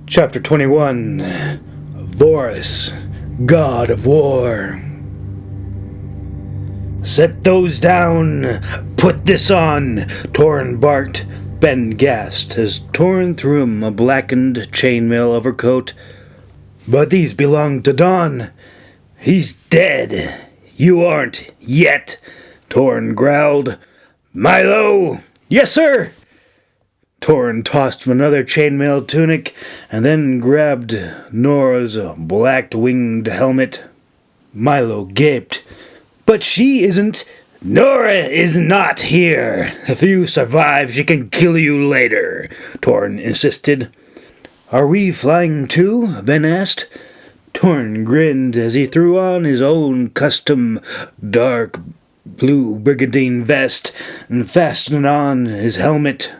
Chapter 21 Vorus, God of War. Set those down! Put this on! Torn barked. Ben gasped as Torn threw him a blackened chainmail overcoat. But these belong to Dawn. He's dead. You aren't yet, Torn growled. Milo! Yes, sir! Torn tossed him another chainmail tunic and then grabbed Nora's black-winged helmet. Milo gaped. But she isn't. Nora is not here. If you survive, she can kill you later, Torn insisted. Are we flying too? Ben asked. Torn grinned as he threw on his own custom dark blue brigandine vest and fastened on his helmet.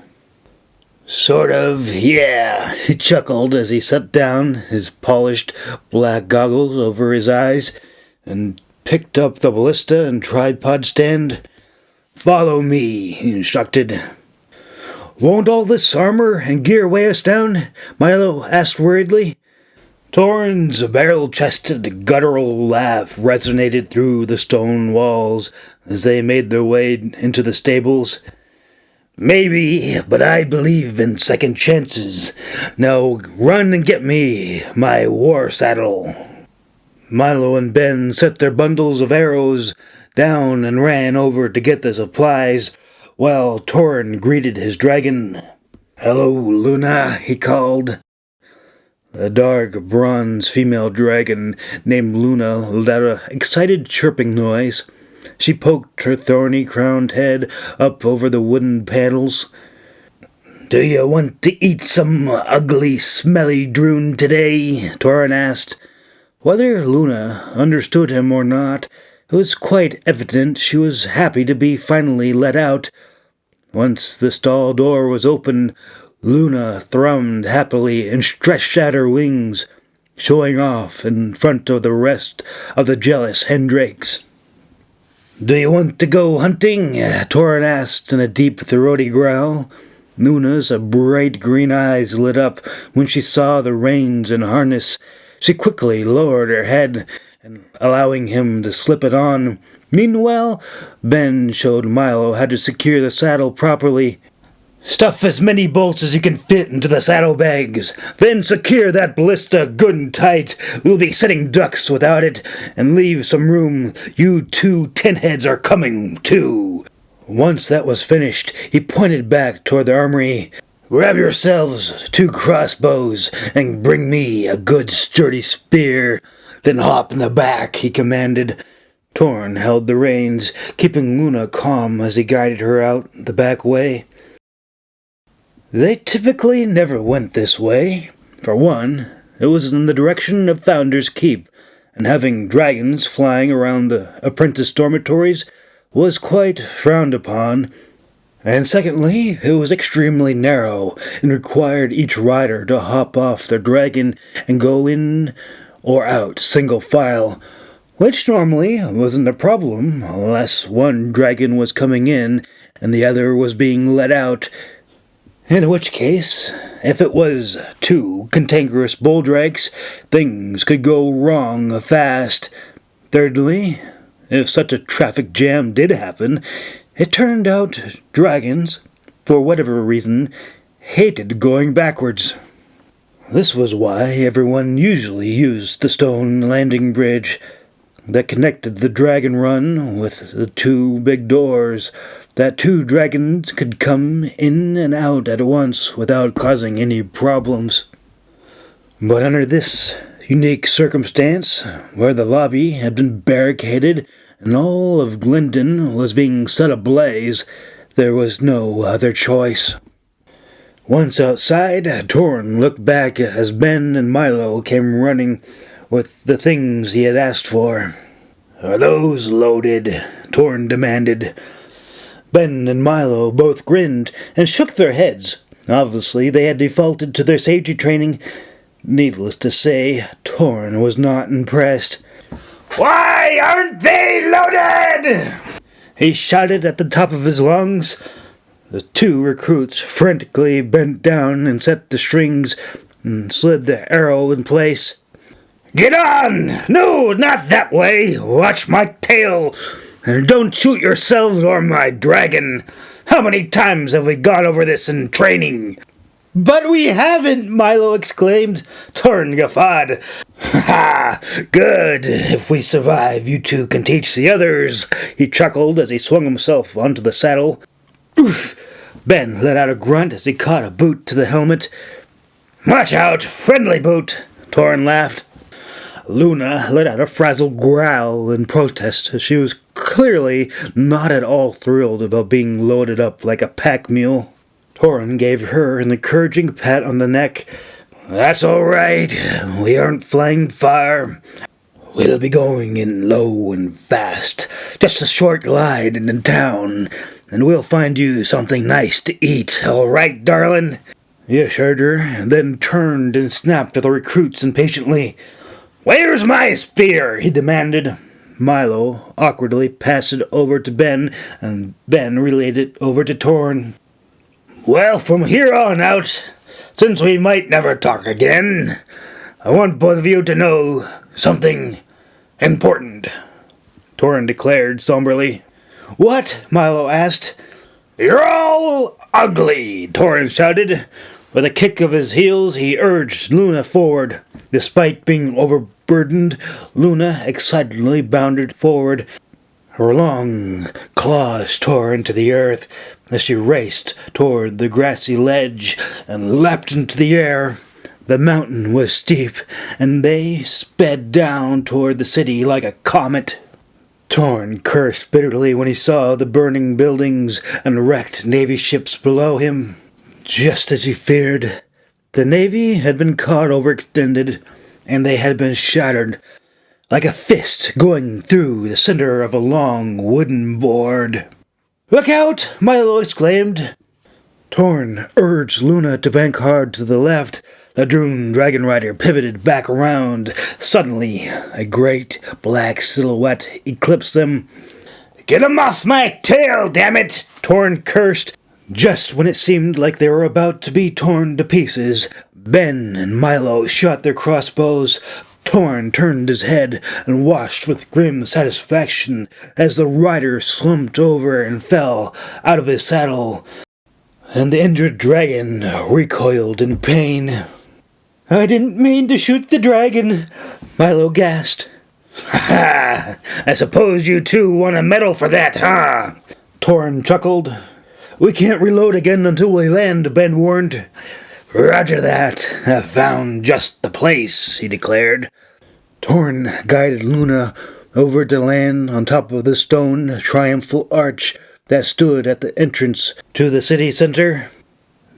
Sort of, yeah, he chuckled as he set down his polished black goggles over his eyes and picked up the ballista and tripod stand. Follow me, he instructed. Won't all this armor and gear weigh us down? Milo asked worriedly. Torn's barrel-chested guttural laugh resonated through the stone walls as they made their way into the stables. Maybe, but I believe in second chances. Now run and get me my war saddle. Milo and Ben set their bundles of arrows down and ran over to get the supplies, while Torn greeted his dragon. Hello, Luna, he called. A dark bronze female dragon named Luna let out an excited chirping noise. She poked her thorny-crowned head up over the wooden panels. Do you want to eat some ugly, smelly droon today? Torn asked. Whether Luna understood him or not, it was quite evident she was happy to be finally let out. Once the stall door was open, Luna thrummed happily and stretched out her wings, showing off in front of the rest of the jealous Hendrakes. Do you want to go hunting? Torn asked in a deep, throaty growl. Luna's bright green eyes lit up when she saw the reins and harness. She quickly lowered her head, and allowing him to slip it on. Meanwhile, Ben showed Milo how to secure the saddle properly. Stuff as many bolts as you can fit into the saddlebags. Then secure that ballista good and tight. We'll be sitting ducks without it, and leave some room. You two tinheads are coming, too. Once that was finished, he pointed back toward the armory. Grab yourselves 2 crossbows, and bring me a good sturdy spear. Then hop in the back, he commanded. Torn held the reins, keeping Luna calm as he guided her out the back way. They typically never went this way. For one, it was in the direction of Founder's Keep, and having dragons flying around the apprentice dormitories was quite frowned upon. And secondly, it was extremely narrow, and required each rider to hop off their dragon and go in or out single file, which normally wasn't a problem unless one dragon was coming in and the other was being let out. In which case, if it was 2 cantankerous bulldrakes, things could go wrong fast. Thirdly, if such a traffic jam did happen, it turned out dragons, for whatever reason, hated going backwards. This was why everyone usually used the stone landing bridge that connected the dragon run with the 2 big doors, that 2 dragons could come in and out at once without causing any problems. But under this unique circumstance, where the lobby had been barricaded and all of Glendon was being set ablaze, there was no other choice. Once outside, Torn looked back as Ben and Milo came running with the things he had asked for. Are those loaded? Torn demanded. Ben and Milo both grinned and shook their heads. Obviously, they had defaulted to their safety training. Needless to say, Torn was not impressed. Why aren't they loaded? He shouted at the top of his lungs. The 2 recruits frantically bent down and set the strings, and slid the arrow in place. "Get on! No, not that way! Watch my tail! And don't shoot yourselves or my dragon! How many times have we gone over this in training?" "But we haven't!" Milo exclaimed. Torn guffawed. "Ha! Good! If we survive, you two can teach the others," he chuckled as he swung himself onto the saddle. "Oof!" Ben let out a grunt as he caught a boot to the helmet. "Watch out! Friendly boot!" Torn laughed. Luna let out a frazzled growl in protest as she was clearly not at all thrilled about being loaded up like a pack mule. Torn gave her an encouraging pat on the neck. "That's all right. We aren't flying far. We'll be going in low and fast. Just a short glide into town, and we'll find you something nice to eat. All right, darling?" He assured her, and then turned and snapped at the recruits impatiently. "Where's my spear?" he demanded. Milo awkwardly passed it over to Ben, and Ben relayed it over to Torn. "Well, from here on out, since we might never talk again, I want both of you to know something important," Torn declared somberly. "What?" Milo asked. "You're all ugly," Torn shouted. With a kick of his heels, he urged Luna forward. Despite being overburdened, Luna excitedly bounded forward. Her long claws tore into the earth as she raced toward the grassy ledge and leapt into the air. The mountain was steep, and they sped down toward the city like a comet. Torn cursed bitterly when he saw the burning buildings and wrecked Navy ships below him. Just as he feared, the Navy had been caught overextended, and they had been shattered like a fist going through the center of a long wooden board. "Look out!" Milo exclaimed. Torn urged Luna to bank hard to the left. The Droon Dragon Rider pivoted back around. Suddenly, a great black silhouette eclipsed them. "Get him off my tail, damn it!" Torn cursed. Just when it seemed like they were about to be torn to pieces, Ben and Milo shot their crossbows. Torn turned his head and watched with grim satisfaction as the rider slumped over and fell out of his saddle, and the injured dragon recoiled in pain. "I didn't mean to shoot the dragon," Milo gasped. "Ha ha! I suppose you two want a medal for that, huh?" Torn chuckled. "We can't reload again until we land," Ben warned. "Roger that. I've found just the place," he declared. Torn guided Luna over to land on top of the stone triumphal arch that stood at the entrance to the city center.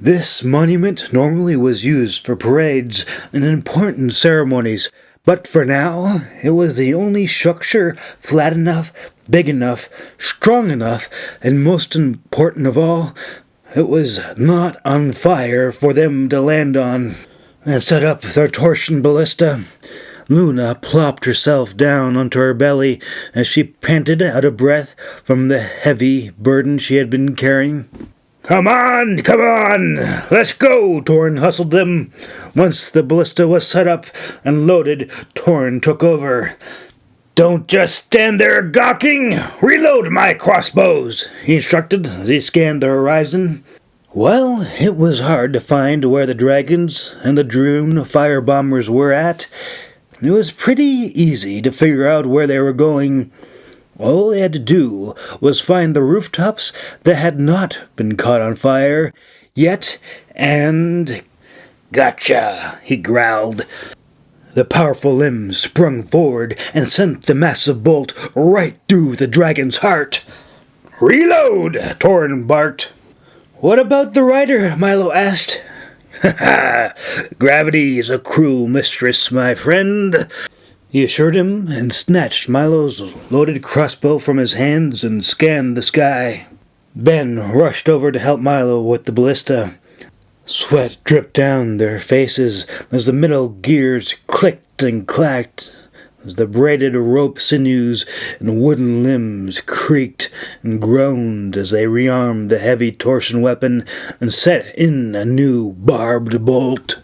This monument normally was used for parades and important ceremonies, but for now, it was the only structure flat enough, big enough, strong enough, and most important of all, it was not on fire for them to land on and set up their torsion ballista. Luna plopped herself down onto her belly as she panted out of breath from the heavy burden she had been carrying. Come on! Let's go!" Torn hustled them. Once the ballista was set up and loaded, Torn took over. "Don't just stand there gawking! Reload my crossbows!" he instructed as he scanned the horizon. Well, it was hard to find where the dragons and the Droon firebombers were at. It was pretty easy to figure out where they were going. All they had to do was find the rooftops that had not been caught on fire yet, and... "Gotcha," he growled. The powerful limb sprung forward and sent the massive bolt right through the dragon's heart. "Reload!" Torn barked. "What about the rider?" Milo asked. "Ha ha! Gravity is a cruel mistress, my friend," he assured him, and snatched Milo's loaded crossbow from his hands and scanned the sky. Ben rushed over to help Milo with the ballista. Sweat dripped down their faces as the metal gears clicked and clacked, as the braided rope sinews and wooden limbs creaked and groaned as they rearmed the heavy torsion weapon and set in a new barbed bolt.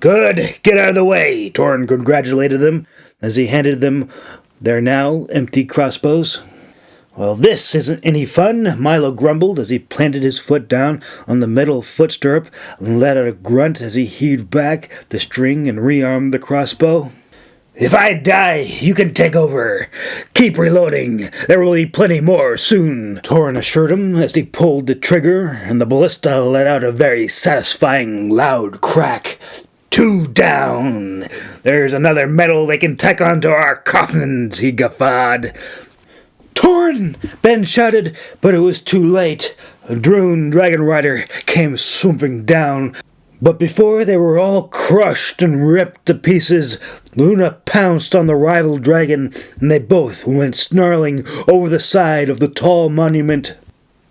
Good, get out of the way, Torn congratulated them as he handed them their now empty crossbows. Well, this isn't any fun, Milo grumbled as he planted his foot down on the metal foot stirrup and let out a grunt as he heaved back the string and rearmed the crossbow. If I die, you can take over. Keep reloading. There will be plenty more soon, Torn assured him as he pulled the trigger, and the ballista let out a very satisfying loud crack. 2 down. There's another medal they can tack onto our coffins, he guffawed. Torn! Ben shouted, but it was too late. A Droon dragon rider came swooping down. But before they were all crushed and ripped to pieces, Luna pounced on the rival dragon, and they both went snarling over the side of the tall monument.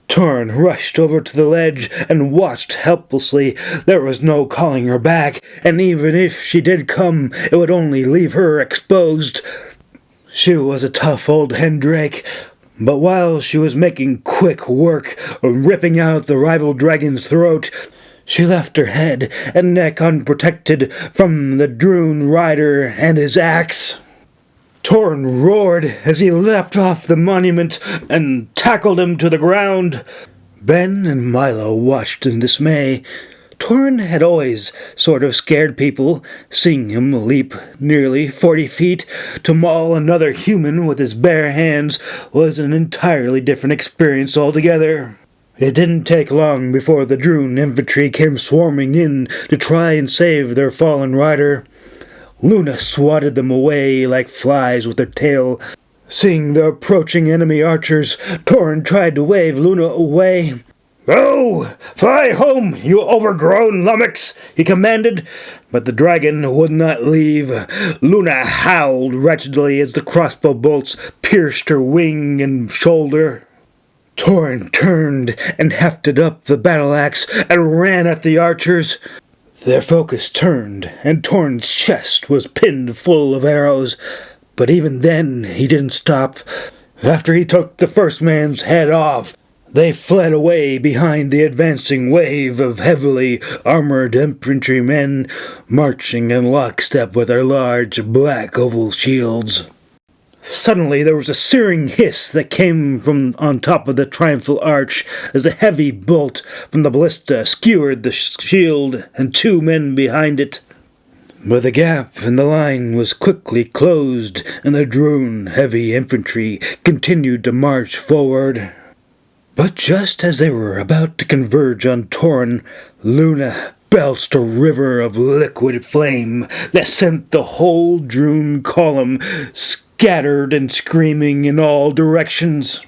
Torn rushed over to the ledge and watched helplessly. There was no calling her back, and even if she did come, it would only leave her exposed. She was a tough old hendrake, but while she was making quick work of ripping out the rival dragon's throat, she left her head and neck unprotected from the Droon rider and his axe. Torn roared as he leapt off the monument and tackled him to the ground. Ben and Milo watched in dismay. Torn had always sort of scared people. Seeing him leap nearly 40 feet to maul another human with his bare hands was an entirely different experience altogether. It didn't take long before the Droon infantry came swarming in to try and save their fallen rider. Luna swatted them away like flies with her tail. Seeing the approaching enemy archers, Torn tried to wave Luna away. "Go! Fly home, you overgrown lummox!" he commanded, but the dragon would not leave. Luna howled wretchedly as the crossbow bolts pierced her wing and shoulder. Torn turned and hefted up the battle-axe and ran at the archers. Their focus turned, and Torn's chest was pinned full of arrows, but even then he didn't stop. After he took the first man's head off, they fled away behind the advancing wave of heavily armored infantrymen, marching in lockstep with their large black oval shields. Suddenly there was a searing hiss that came from on top of the triumphal arch as a heavy bolt from the ballista skewered the shield and 2 men behind it. But the gap in the line was quickly closed, and the Droon heavy infantry continued to march forward. But just as they were about to converge on Torn, Luna belched a river of liquid flame that sent the whole Droon column scattered and screaming in all directions.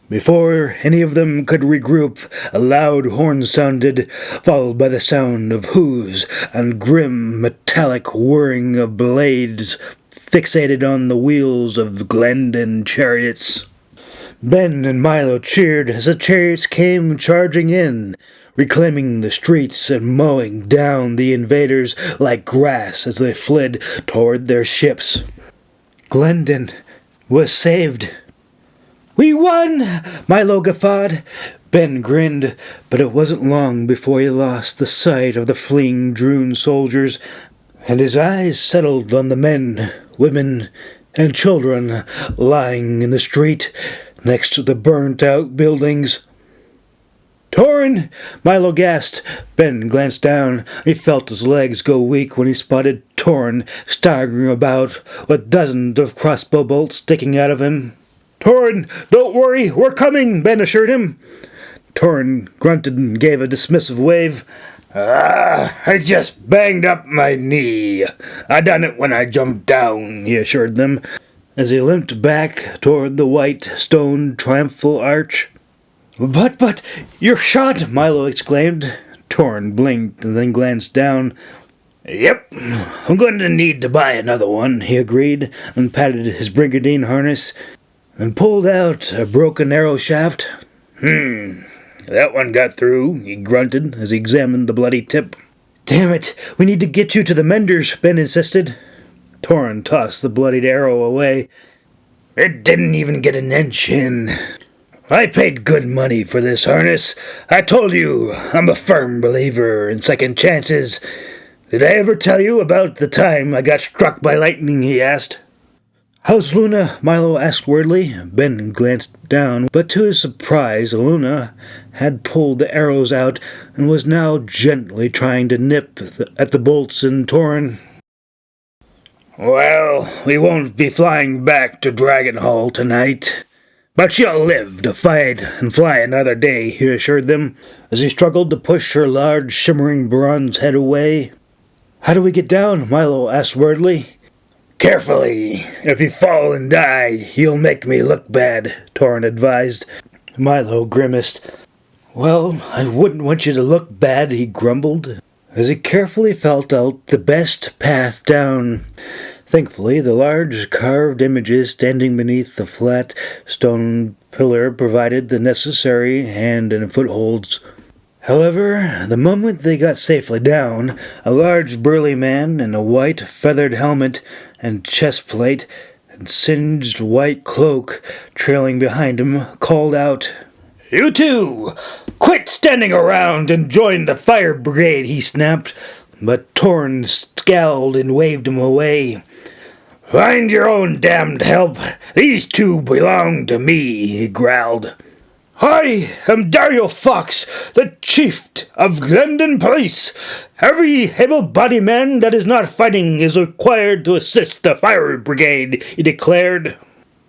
Before any of them could regroup, a loud horn sounded, followed by the sound of hooves and grim metallic whirring of blades fixated on the wheels of Glendon chariots. Ben and Milo cheered as the chariots came charging in, reclaiming the streets and mowing down the invaders like grass as they fled toward their ships. Glendon was saved. "We won!" Milo guffawed. Ben grinned, but it wasn't long before he lost the sight of the fleeing Droon soldiers, and his eyes settled on the men, women, and children lying in the street next to the burnt-out buildings. "Torn!" Milo gasped. Ben glanced down. He felt his legs go weak when he spotted Torn staggering about with dozens of crossbow bolts sticking out of him. "Torn, don't worry, we're coming," Ben assured him. Torn grunted and gave a dismissive wave. I just banged up my knee. I done it when I jumped down," he assured them, as he limped back toward the white stone triumphal arch. But, you're shot!" Milo exclaimed. Torn blinked and then glanced down. "Yep, I'm going to need to buy another one," he agreed, and patted his brigandine harness, and pulled out a broken arrow shaft. That one got through," he grunted as he examined the bloody tip. "Damn it, we need to get you to the menders," Ben insisted. Torn tossed the bloodied arrow away. "It didn't even get an inch in. I paid good money for this harness. I told you, I'm a firm believer in second chances. Did I ever tell you about the time I got struck by lightning? He asked. How's Luna? Milo asked worriedly. Ben glanced down, but to his surprise, Luna had pulled the arrows out and was now gently trying to nip at the bolts in Torin. Well, we won't be flying back to Dragonhall tonight, but she'll live to fight and fly another day, he assured them, as he struggled to push her large, shimmering bronze head away. How do we get down? Milo asked worriedly. Carefully. If you fall and die, you'll make me look bad, Torin advised. Milo grimaced. Well, I wouldn't want you to look bad, he grumbled, as he carefully felt out the best path down. Thankfully, the large carved images standing beneath the flat stone pillar provided the necessary hand and footholds. However, the moment they got safely down, a large burly man in a white feathered helmet and chest plate and singed white cloak trailing behind him called out, You two! Quit standing around and join the fire brigade, he snapped, but Torin scowled and waved him away. Find your own damned help. These two belong to me, he growled. I am Dario Fox, the chief of Glendon Police. Every able-bodied man that is not fighting is required to assist the fire brigade, he declared.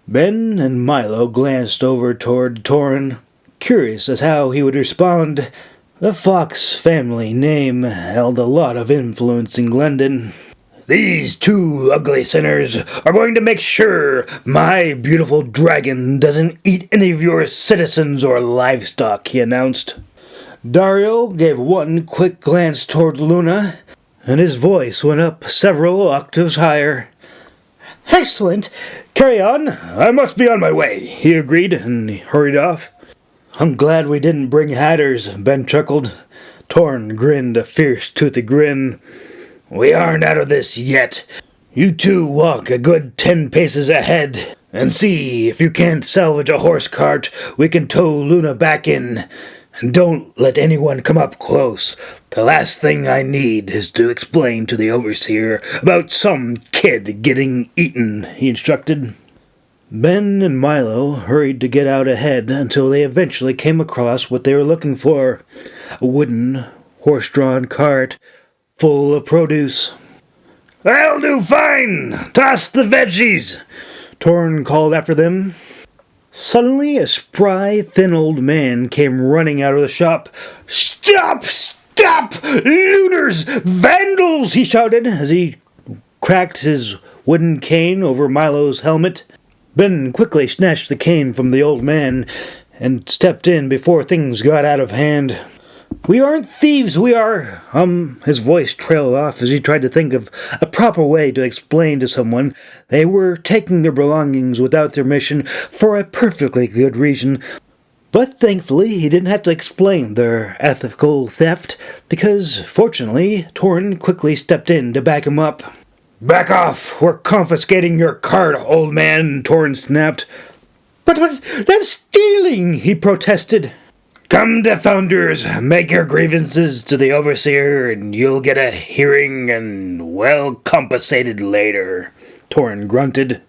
Ben and Milo glanced over toward Torin, curious as how he would respond. The Fox family name held a lot of influence in Glendon. These two ugly sinners are going to make sure my beautiful dragon doesn't eat any of your citizens or livestock, he announced. Dario gave one quick glance toward Luna, and his voice went up several octaves higher. Excellent! Carry on. I must be on my way, he agreed, and he hurried off. I'm glad we didn't bring hatters, Ben chuckled. Torin grinned a fierce toothy grin. We aren't out of this yet. You two walk a good 10 paces ahead, and see if you can't salvage a horse cart we can tow Luna back in. And don't let anyone come up close. The last thing I need is to explain to the overseer about some kid getting eaten, he instructed. Ben and Milo hurried to get out ahead until they eventually came across what they were looking for. A wooden, horse-drawn cart full of produce. That'll do fine! Toss the veggies! Torin called after them. Suddenly, a spry, thin old man came running out of the shop. Stop! Stop! Looters! Vandals! He shouted as he cracked his wooden cane over Milo's helmet. Ben quickly snatched the cane from the old man and stepped in before things got out of hand. We aren't thieves, we are... His voice trailed off as he tried to think of a proper way to explain to someone they were taking their belongings without their permission for a perfectly good reason. But thankfully, he didn't have to explain their ethical theft, because, fortunately, Torin quickly stepped in to back him up. Back off! We're confiscating your cart, old man, Torin snapped. But that's stealing, he protested. Come to Founders, make your grievances to the Overseer, and you'll get a hearing and well compensated later, Torin grunted,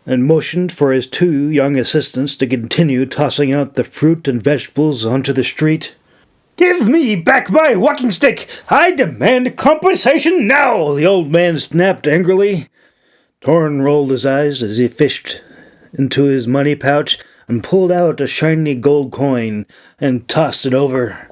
and motioned for his two young assistants to continue tossing out the fruit and vegetables onto the street. Give me back my walking stick! I demand compensation now! The old man snapped angrily. Torin rolled his eyes as he fished into his money pouch and pulled out a shiny gold coin and tossed it over.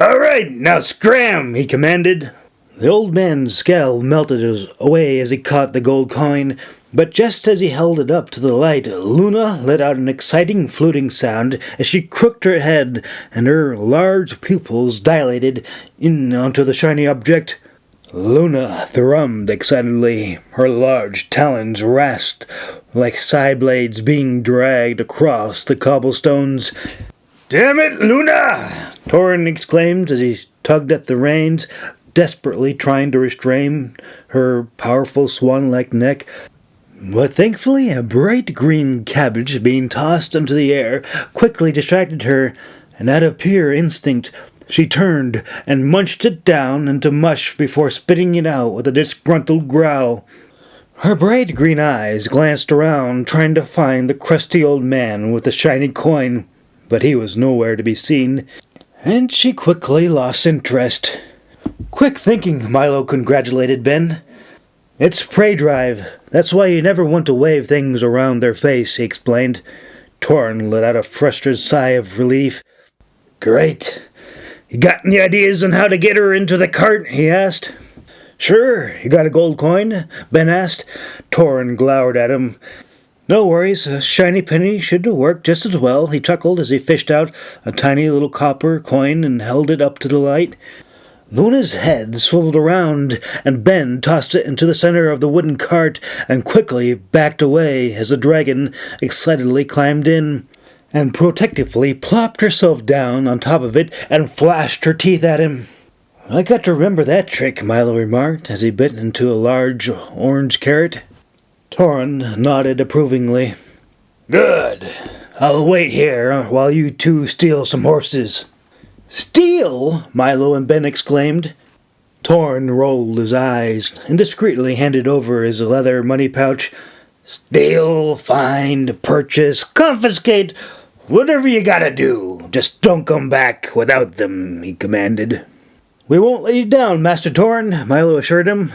All right, now scram, he commanded. The old man's scowl melted away as he caught the gold coin, but just as he held it up to the light, Luna let out an exciting fluting sound as she crooked her head and her large pupils dilated in onto the shiny object. Luna thrummed excitedly, her large talons rasped like side blades being dragged across the cobblestones. Damn it, Luna! Torin exclaimed as he tugged at the reins, desperately trying to restrain her powerful swan-like neck. But thankfully, a bright green cabbage being tossed into the air quickly distracted her, and out of pure instinct, She turned and munched it down into mush before spitting it out with a disgruntled growl. Her bright green eyes glanced around, trying to find the crusty old man with the shiny coin, but he was nowhere to be seen, and she quickly lost interest. "Quick thinking," Milo congratulated Ben. "It's prey drive. That's why you never want to wave things around their face," he explained. Torrin let out a frustrated sigh of relief. "Great. You got any ideas on how to get her into the cart?" he asked. "Sure. You got a gold coin?" Ben asked. Torrin glowered at him. "No worries. A shiny penny should work just as well," he chuckled as he fished out a tiny little copper coin and held it up to the light. Luna's head swiveled around, and Ben tossed it into the center of the wooden cart and quickly backed away as the dragon excitedly climbed in, and protectively plopped herself down on top of it and flashed her teeth at him. "I got to remember that trick," Milo remarked as he bit into a large orange carrot. Torrin nodded approvingly. "Good. I'll wait here while you two steal some horses." "Steal?" Milo and Ben exclaimed. Torrin rolled his eyes and discreetly handed over his leather money pouch. "Steal, find, purchase, confiscate, whatever you gotta do. Just don't come back without them," he commanded. "We won't let you down, Master Torrin," Milo assured him.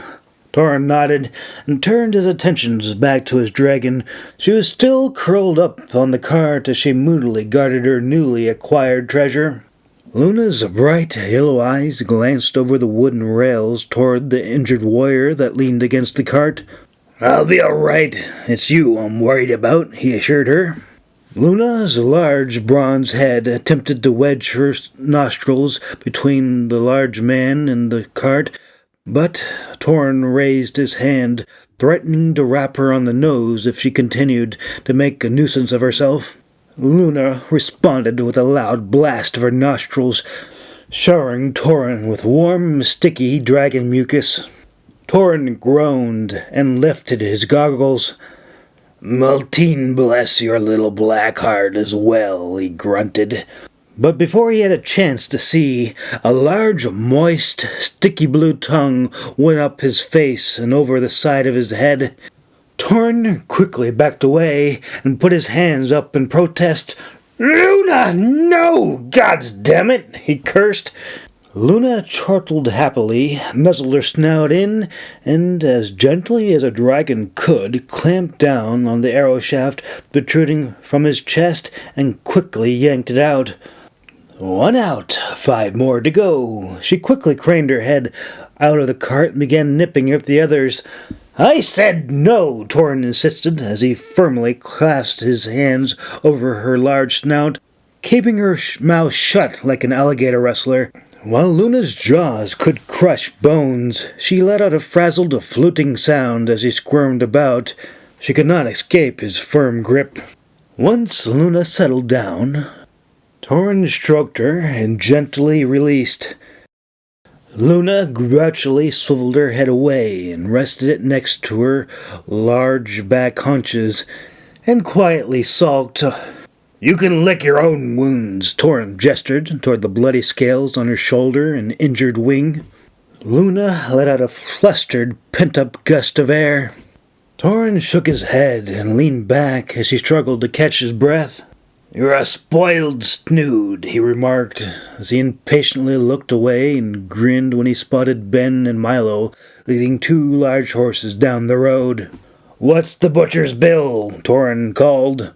Torrin nodded and turned his attentions back to his dragon. She was still curled up on the cart as she moodily guarded her newly acquired treasure. Luna's bright yellow eyes glanced over the wooden rails toward the injured warrior that leaned against the cart. "I'll be all right. It's you I'm worried about," he assured her. Luna's large bronze head attempted to wedge her nostrils between the large man and the cart, but Torrin raised his hand, threatening to rap her on the nose if she continued to make a nuisance of herself. Luna responded with a loud blast of her nostrils, showering Torrin with warm, sticky dragon mucus. Torrin groaned and lifted his goggles. "Maltine bless your little black heart as well," he grunted. But before he had a chance to see, a large, moist, sticky blue tongue went up his face and over the side of his head. Torrin quickly backed away and put his hands up in protest. "Luna, no! God's damn it!" he cursed. Luna chortled happily, nuzzled her snout in, and as gently as a dragon could, clamped down on the arrow shaft protruding from his chest and quickly yanked it out. "One out, 5 more to go." She quickly craned her head out of the cart and began nipping at the others. "I said no," Torrin insisted as he firmly clasped his hands over her large snout, keeping her mouth shut like an alligator wrestler. While Luna's jaws could crush bones, she let out a frazzled, fluting sound as he squirmed about. She could not escape his firm grip. Once Luna settled down, Torrin stroked her and gently released. Luna grouchily swiveled her head away and rested it next to her large back haunches, and quietly sulked. "You can lick your own wounds," Torrin gestured toward the bloody scales on her shoulder and injured wing. Luna let out a flustered, pent-up gust of air. Torrin shook his head and leaned back as he struggled to catch his breath. "You're a spoiled snood," he remarked, as he impatiently looked away and grinned when he spotted Ben and Milo leading 2 large horses down the road. "What's the butcher's bill?" Torrin called.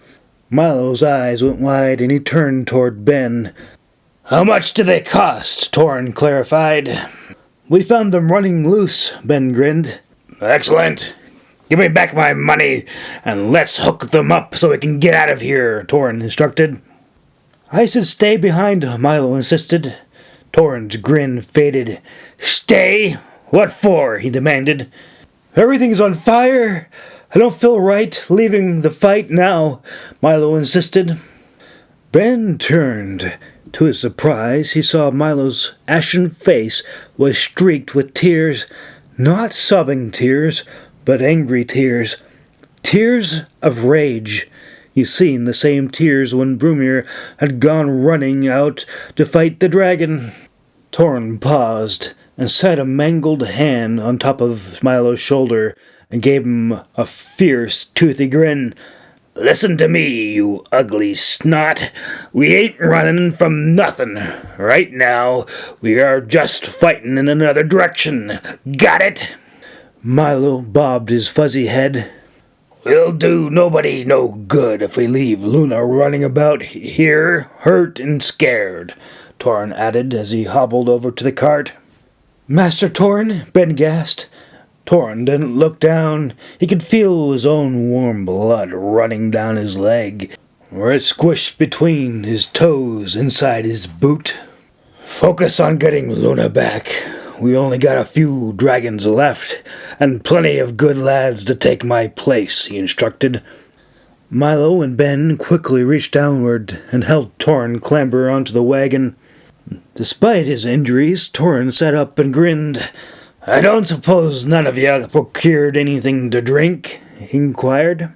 Milo's eyes went wide and he turned toward Ben. "How much do they cost?" Torrin clarified. "We found them running loose," Ben grinned. "Excellent. Give me back my money, and let's hook them up so we can get out of here," Torrin instructed. "I said stay behind," Milo insisted. Torrin's grin faded. "Stay? What for?" he demanded. "Everything's on fire. I don't feel right leaving the fight now," Milo insisted. Ben turned. To his surprise, he saw Milo's ashen face was streaked with tears. Not sobbing tears, but angry tears. Tears of rage. He'd seen the same tears when Brumir had gone running out to fight the dragon. Torn paused and set a mangled hand on top of Milo's shoulder and gave him a fierce, toothy grin. "Listen to me, you ugly snot. We ain't running from nothing. Right now, we are just fighting in another direction. Got it?" Milo bobbed his fuzzy head. "We'll do nobody no good if we leave Luna running about here, hurt and scared," Torn added as he hobbled over to the cart. "Master Torn?" Ben gasped. Torn didn't look down. He could feel his own warm blood running down his leg, where it squished between his toes inside his boot. "Focus on getting Luna back. We only got a few dragons left, and plenty of good lads to take my place," he instructed. Milo and Ben quickly reached downward and helped Torn clamber onto the wagon. Despite his injuries, Torn sat up and grinned. "I don't suppose none of you procured anything to drink?" he inquired.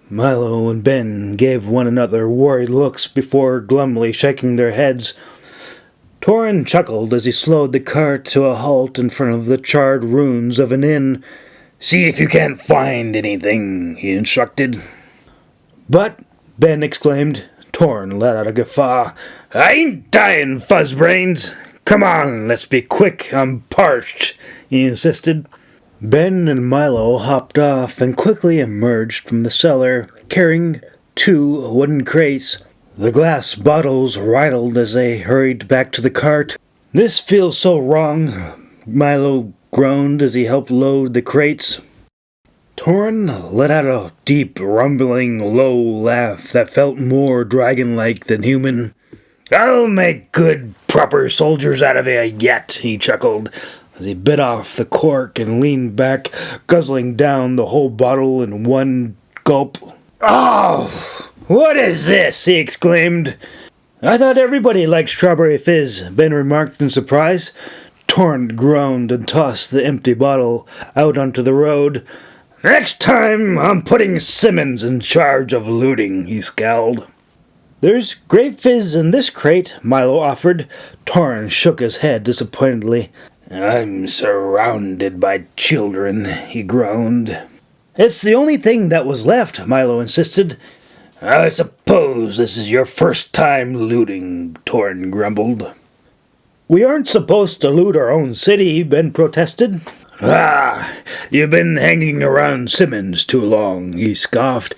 Milo and Ben gave one another worried looks before glumly shaking their heads. Torn chuckled as he slowed the cart to a halt in front of the charred ruins of an inn. "See if you can't find anything," he instructed. "But," Ben exclaimed. Torn let out a guffaw. "I ain't dying, fuzzbrains. Come on, let's be quick, I'm parched," he insisted. Ben and Milo hopped off and quickly emerged from the cellar, carrying 2 wooden crates. The glass bottles rattled as they hurried back to the cart. "This feels so wrong," Milo groaned as he helped load the crates. Torn let out a deep, rumbling, low laugh that felt more dragon-like than human. "I'll make good, proper soldiers out of you yet," he chuckled, as he bit off the cork and leaned back, guzzling down the whole bottle in one gulp. "Oh, what is this?" he exclaimed. "I thought everybody liked strawberry fizz," Ben remarked in surprise. Torn groaned and tossed the empty bottle out onto the road. "Next time, I'm putting Simmons in charge of looting," he scowled. "There's grape fizz in this crate," Milo offered. Torn shook his head disappointedly. "I'm surrounded by children," he groaned. "It's the only thing that was left," Milo insisted. "I suppose this is your first time looting," Torn grumbled. "We aren't supposed to loot our own city," Ben protested. "Ah, you've been hanging around Simmons too long," he scoffed.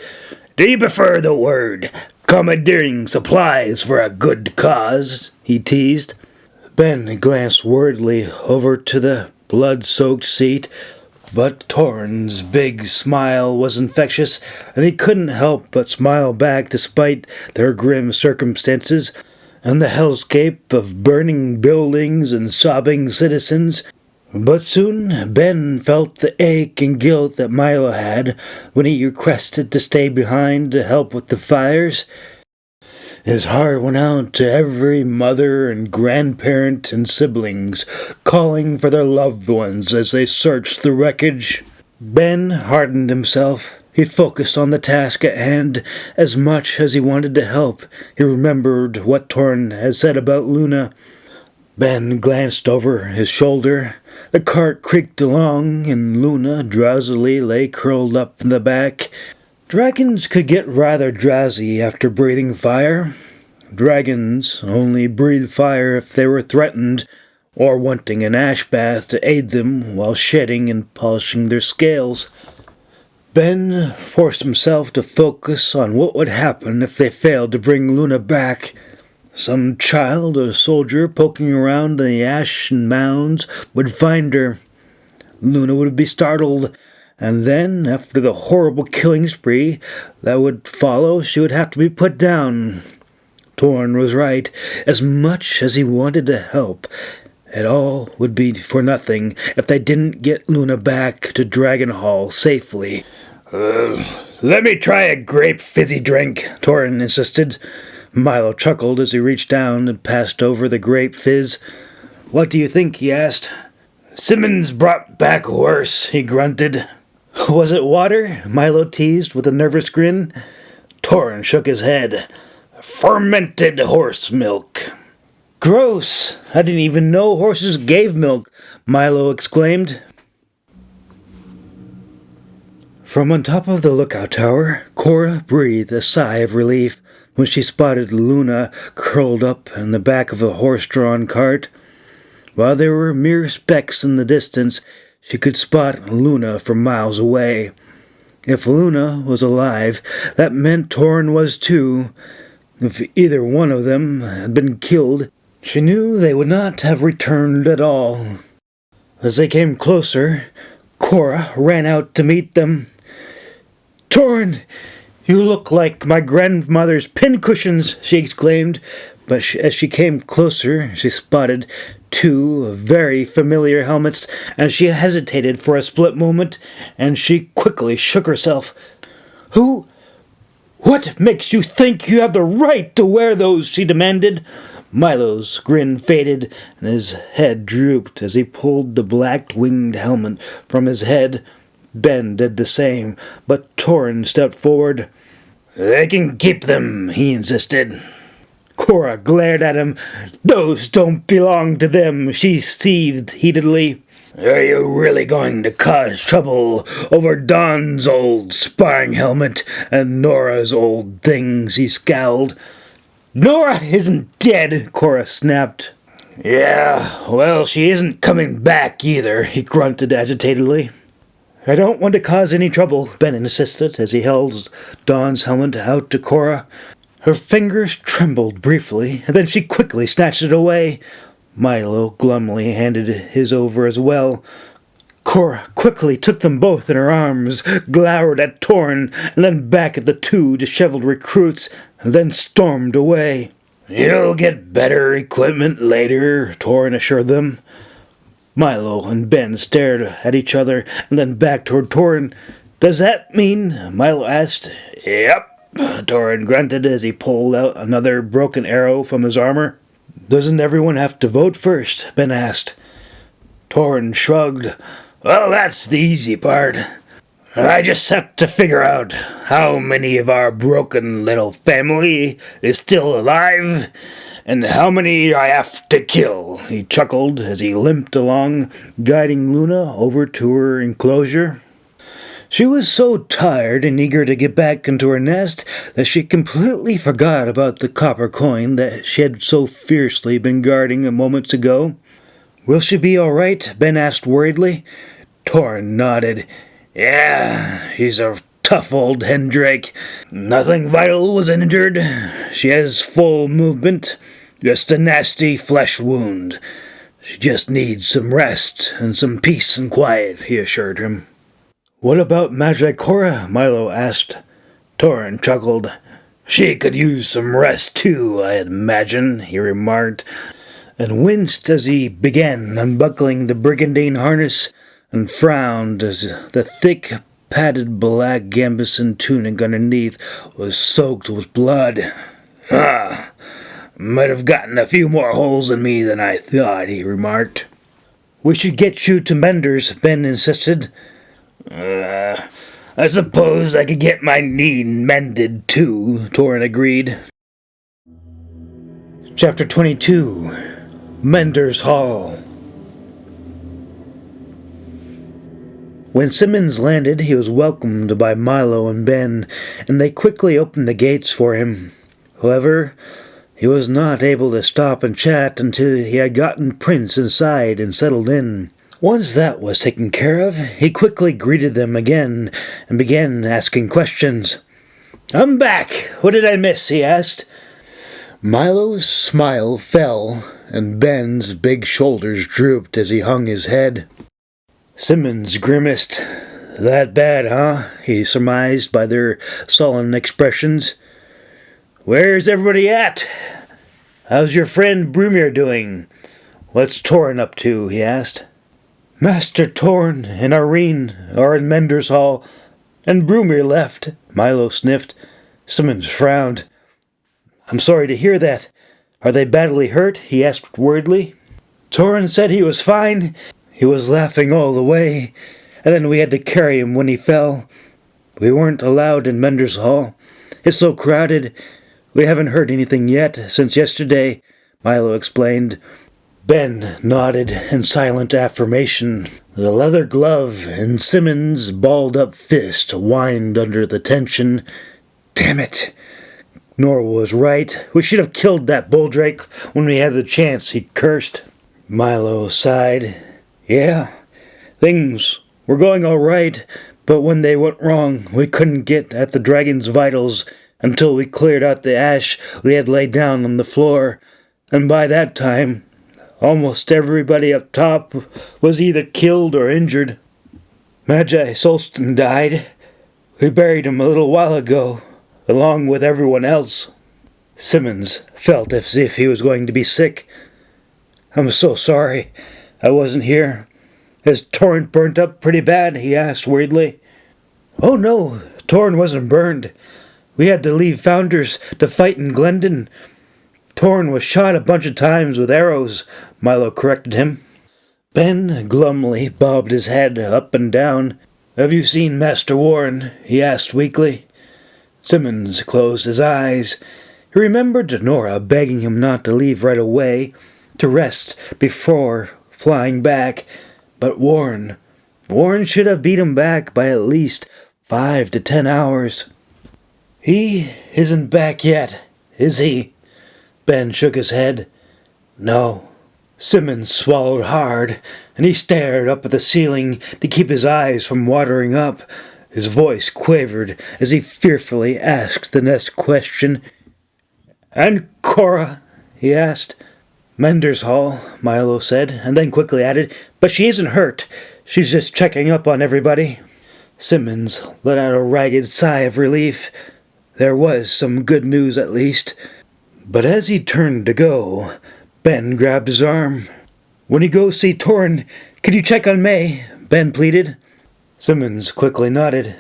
"Do you prefer the word commandeering supplies for a good cause?" he teased. Ben glanced worriedly over to the blood-soaked seat, but Torn's big smile was infectious, and he couldn't help but smile back despite their grim circumstances and the hellscape of burning buildings and sobbing citizens. But soon Ben felt the ache and guilt that Milo had when he requested to stay behind to help with the fires. His heart went out to every mother and grandparent and siblings, calling for their loved ones as they searched the wreckage. Ben hardened himself. He focused on the task at hand as much as he wanted to help. He remembered what Torn had said about Luna. Ben glanced over his shoulder. The cart creaked along, and Luna drowsily lay curled up in the back. Dragons could get rather drowsy after breathing fire. Dragons only breathe fire if they were threatened, or wanting an ash bath to aid them while shedding and polishing their scales. Ben forced himself to focus on what would happen if they failed to bring Luna back. Some child or soldier poking around in the ashen mounds would find her. Luna would be startled, and then, after the horrible killing spree that would follow, she would have to be put down. Torn was right. As much as he wanted to help, it all would be for nothing if they didn't get Luna back to Dragonhall safely. "Let me try a grape fizzy drink," Torn insisted. Milo chuckled as he reached down and passed over the grape fizz. "What do you think?" he asked. "Simmons brought back worse," he grunted. "Was it water?" Milo teased with a nervous grin. Torn shook his head. "Fermented horse milk." Gross! I didn't even know horses gave milk, Milo exclaimed. From on top of the lookout tower, Cora breathed a sigh of relief when she spotted Luna curled up in the back of a horse-drawn cart. While there were mere specks in the distance, she could spot Luna from miles away. If Luna was alive, that meant Torin was too. If either one of them had been killed, she knew they would not have returned at all. As they came closer, Cora ran out to meet them. "Torin, you look like my grandmother's pincushions," she exclaimed. But as she came closer, she spotted two very familiar helmets, and she hesitated for a split moment, and she quickly shook herself. What makes you think you have the right to wear those?" she demanded. Milo's grin faded, and his head drooped as he pulled the black-winged helmet from his head. Ben did the same, but Torin stepped forward. "They can keep them," he insisted. Cora glared at him. "Those don't belong to them," she seethed heatedly. "Are you really going to cause trouble over Don's old sparring helmet and Nora's old things?" he scowled. "Nora isn't dead," Cora snapped. "Yeah, well, she isn't coming back either," he grunted agitatedly. "I don't want to cause any trouble," Ben insisted as he held Dawn's helmet out to Cora. Her fingers trembled briefly, and then she quickly snatched it away. Milo glumly handed his over as well. Cora quickly took them both in her arms, glowered at Torin, and then back at the two disheveled recruits, and then stormed away. "You'll get better equipment later," Torin assured them. Milo and Ben stared at each other, and then back toward Torin. "Does that mean?" Milo asked. "Yep," Torin grunted as he pulled out another broken arrow from his armor. "Doesn't everyone have to vote first?" Ben asked. Torin shrugged. "Well, that's the easy part. I just have to figure out how many of our broken little family is still alive, and how many I have to kill," he chuckled as he limped along, guiding Luna over to her enclosure. She was so tired and eager to get back into her nest that she completely forgot about the copper coin that she had so fiercely been guarding moments ago. "Will she be all right?" Ben asked worriedly. Torin nodded. "Yeah, she's a tough old hendrake. Nothing vital was injured. She has full movement. Just a nasty flesh wound. She just needs some rest and some peace and quiet," he assured him. "What about Magi Cora?" Milo asked. Torin chuckled. "She could use some rest too, I imagine," he remarked, and winced as he began unbuckling the brigandine harness, and frowned as the thick, padded black gambeson tunic underneath was soaked with blood. "Might have gotten a few more holes in me than I thought," he remarked. "We should get you to Menders," Ben insisted. I suppose I could get my knee mended too," Torin agreed. Chapter 22 Mender's Hall. When Simmons landed, he was welcomed by Milo and Ben, and they quickly opened the gates for him. However, he was not able to stop and chat until he had gotten Prince inside and settled in. Once that was taken care of, he quickly greeted them again and began asking questions. "I'm back! What did I miss?" he asked. Milo's smile fell, and Ben's big shoulders drooped as he hung his head. Simmons grimaced. "That bad, huh?" he surmised by their sullen expressions. "Where's everybody at? How's your friend Brumir doing? What's Torin up to?" he asked. "Master Torin and Irene are in Mender's Hall, and Brumir left," Milo sniffed. Simmons frowned. "I'm sorry to hear that. Are they badly hurt?" he asked worriedly. "Torin said he was fine. He was laughing all the way, and then we had to carry him when he fell. We weren't allowed in Mender's Hall. It's so crowded. We haven't heard anything yet since yesterday, Milo explained. Ben nodded in silent affirmation. The leather glove in Simmons' balled-up fist whined under the tension. Damn it! Nora was right. We should have killed that bulldrake when we had the chance, he cursed. Milo sighed. Yeah, things were going all right, but when they went wrong, we couldn't get at the dragon's vitals until we cleared out the ash we had laid down on the floor, and by that time, almost everybody up top was either killed or injured. Magi Solston died. We buried him a little while ago, along with everyone else. Simmons felt as if he was going to be sick. I'm so sorry I wasn't here. Is Torn burnt up pretty bad? He asked worriedly. Oh no, Torn wasn't burned. We had to leave Founders to fight in Glendon. Torn was shot a bunch of times with arrows, Milo corrected him. Ben glumly bobbed his head up and down. Have you seen Master Warren? He asked weakly. Simmons closed his eyes. He remembered Nora begging him not to leave right away, to rest before flying back. But Warren should have beat him back by at least 5 to 10 hours. He isn't back yet, is he? Ben shook his head. No. Simmons swallowed hard, and he stared up at the ceiling to keep his eyes from watering up. His voice quavered as he fearfully asked the next question. And Cora? He asked. Mender's Hall, Milo said, and then quickly added, but she isn't hurt. She's just checking up on everybody. Simmons let out a ragged sigh of relief. There was some good news at least. But as he turned to go, Ben grabbed his arm. When you go see Torn, could you check on May? Ben pleaded. Simmons quickly nodded.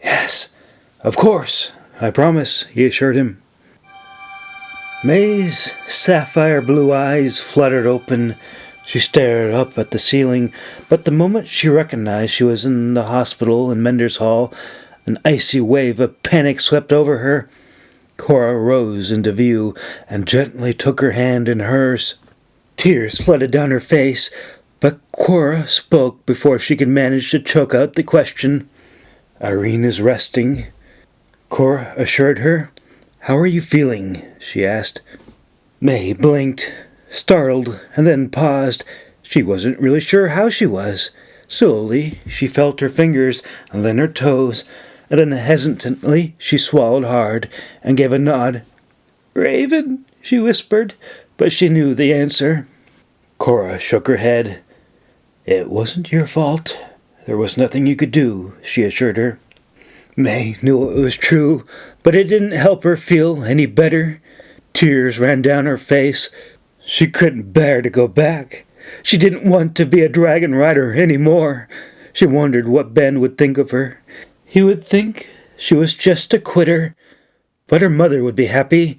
Yes, of course, I promise, he assured him. May's sapphire blue eyes fluttered open. She stared up at the ceiling, but the moment she recognized she was in the hospital in Mender's Hall, an icy wave of panic swept over her. Cora rose into view and gently took her hand in hers. Tears flooded down her face, but Cora spoke before she could manage to choke out the question. Irene is resting, Cora assured her. How are you feeling? She asked. May blinked, startled, and then paused. She wasn't really sure how she was. Slowly, she felt her fingers and then her toes, and then hesitantly she swallowed hard and gave a nod. Raven, she whispered, but she knew the answer. Cora shook her head. It wasn't your fault. There was nothing you could do, she assured her. May knew it was true, but it didn't help her feel any better. Tears ran down her face. She couldn't bear to go back. She didn't want to be a dragon rider anymore. She wondered what Ben would think of her. He would think she was just a quitter, but her mother would be happy.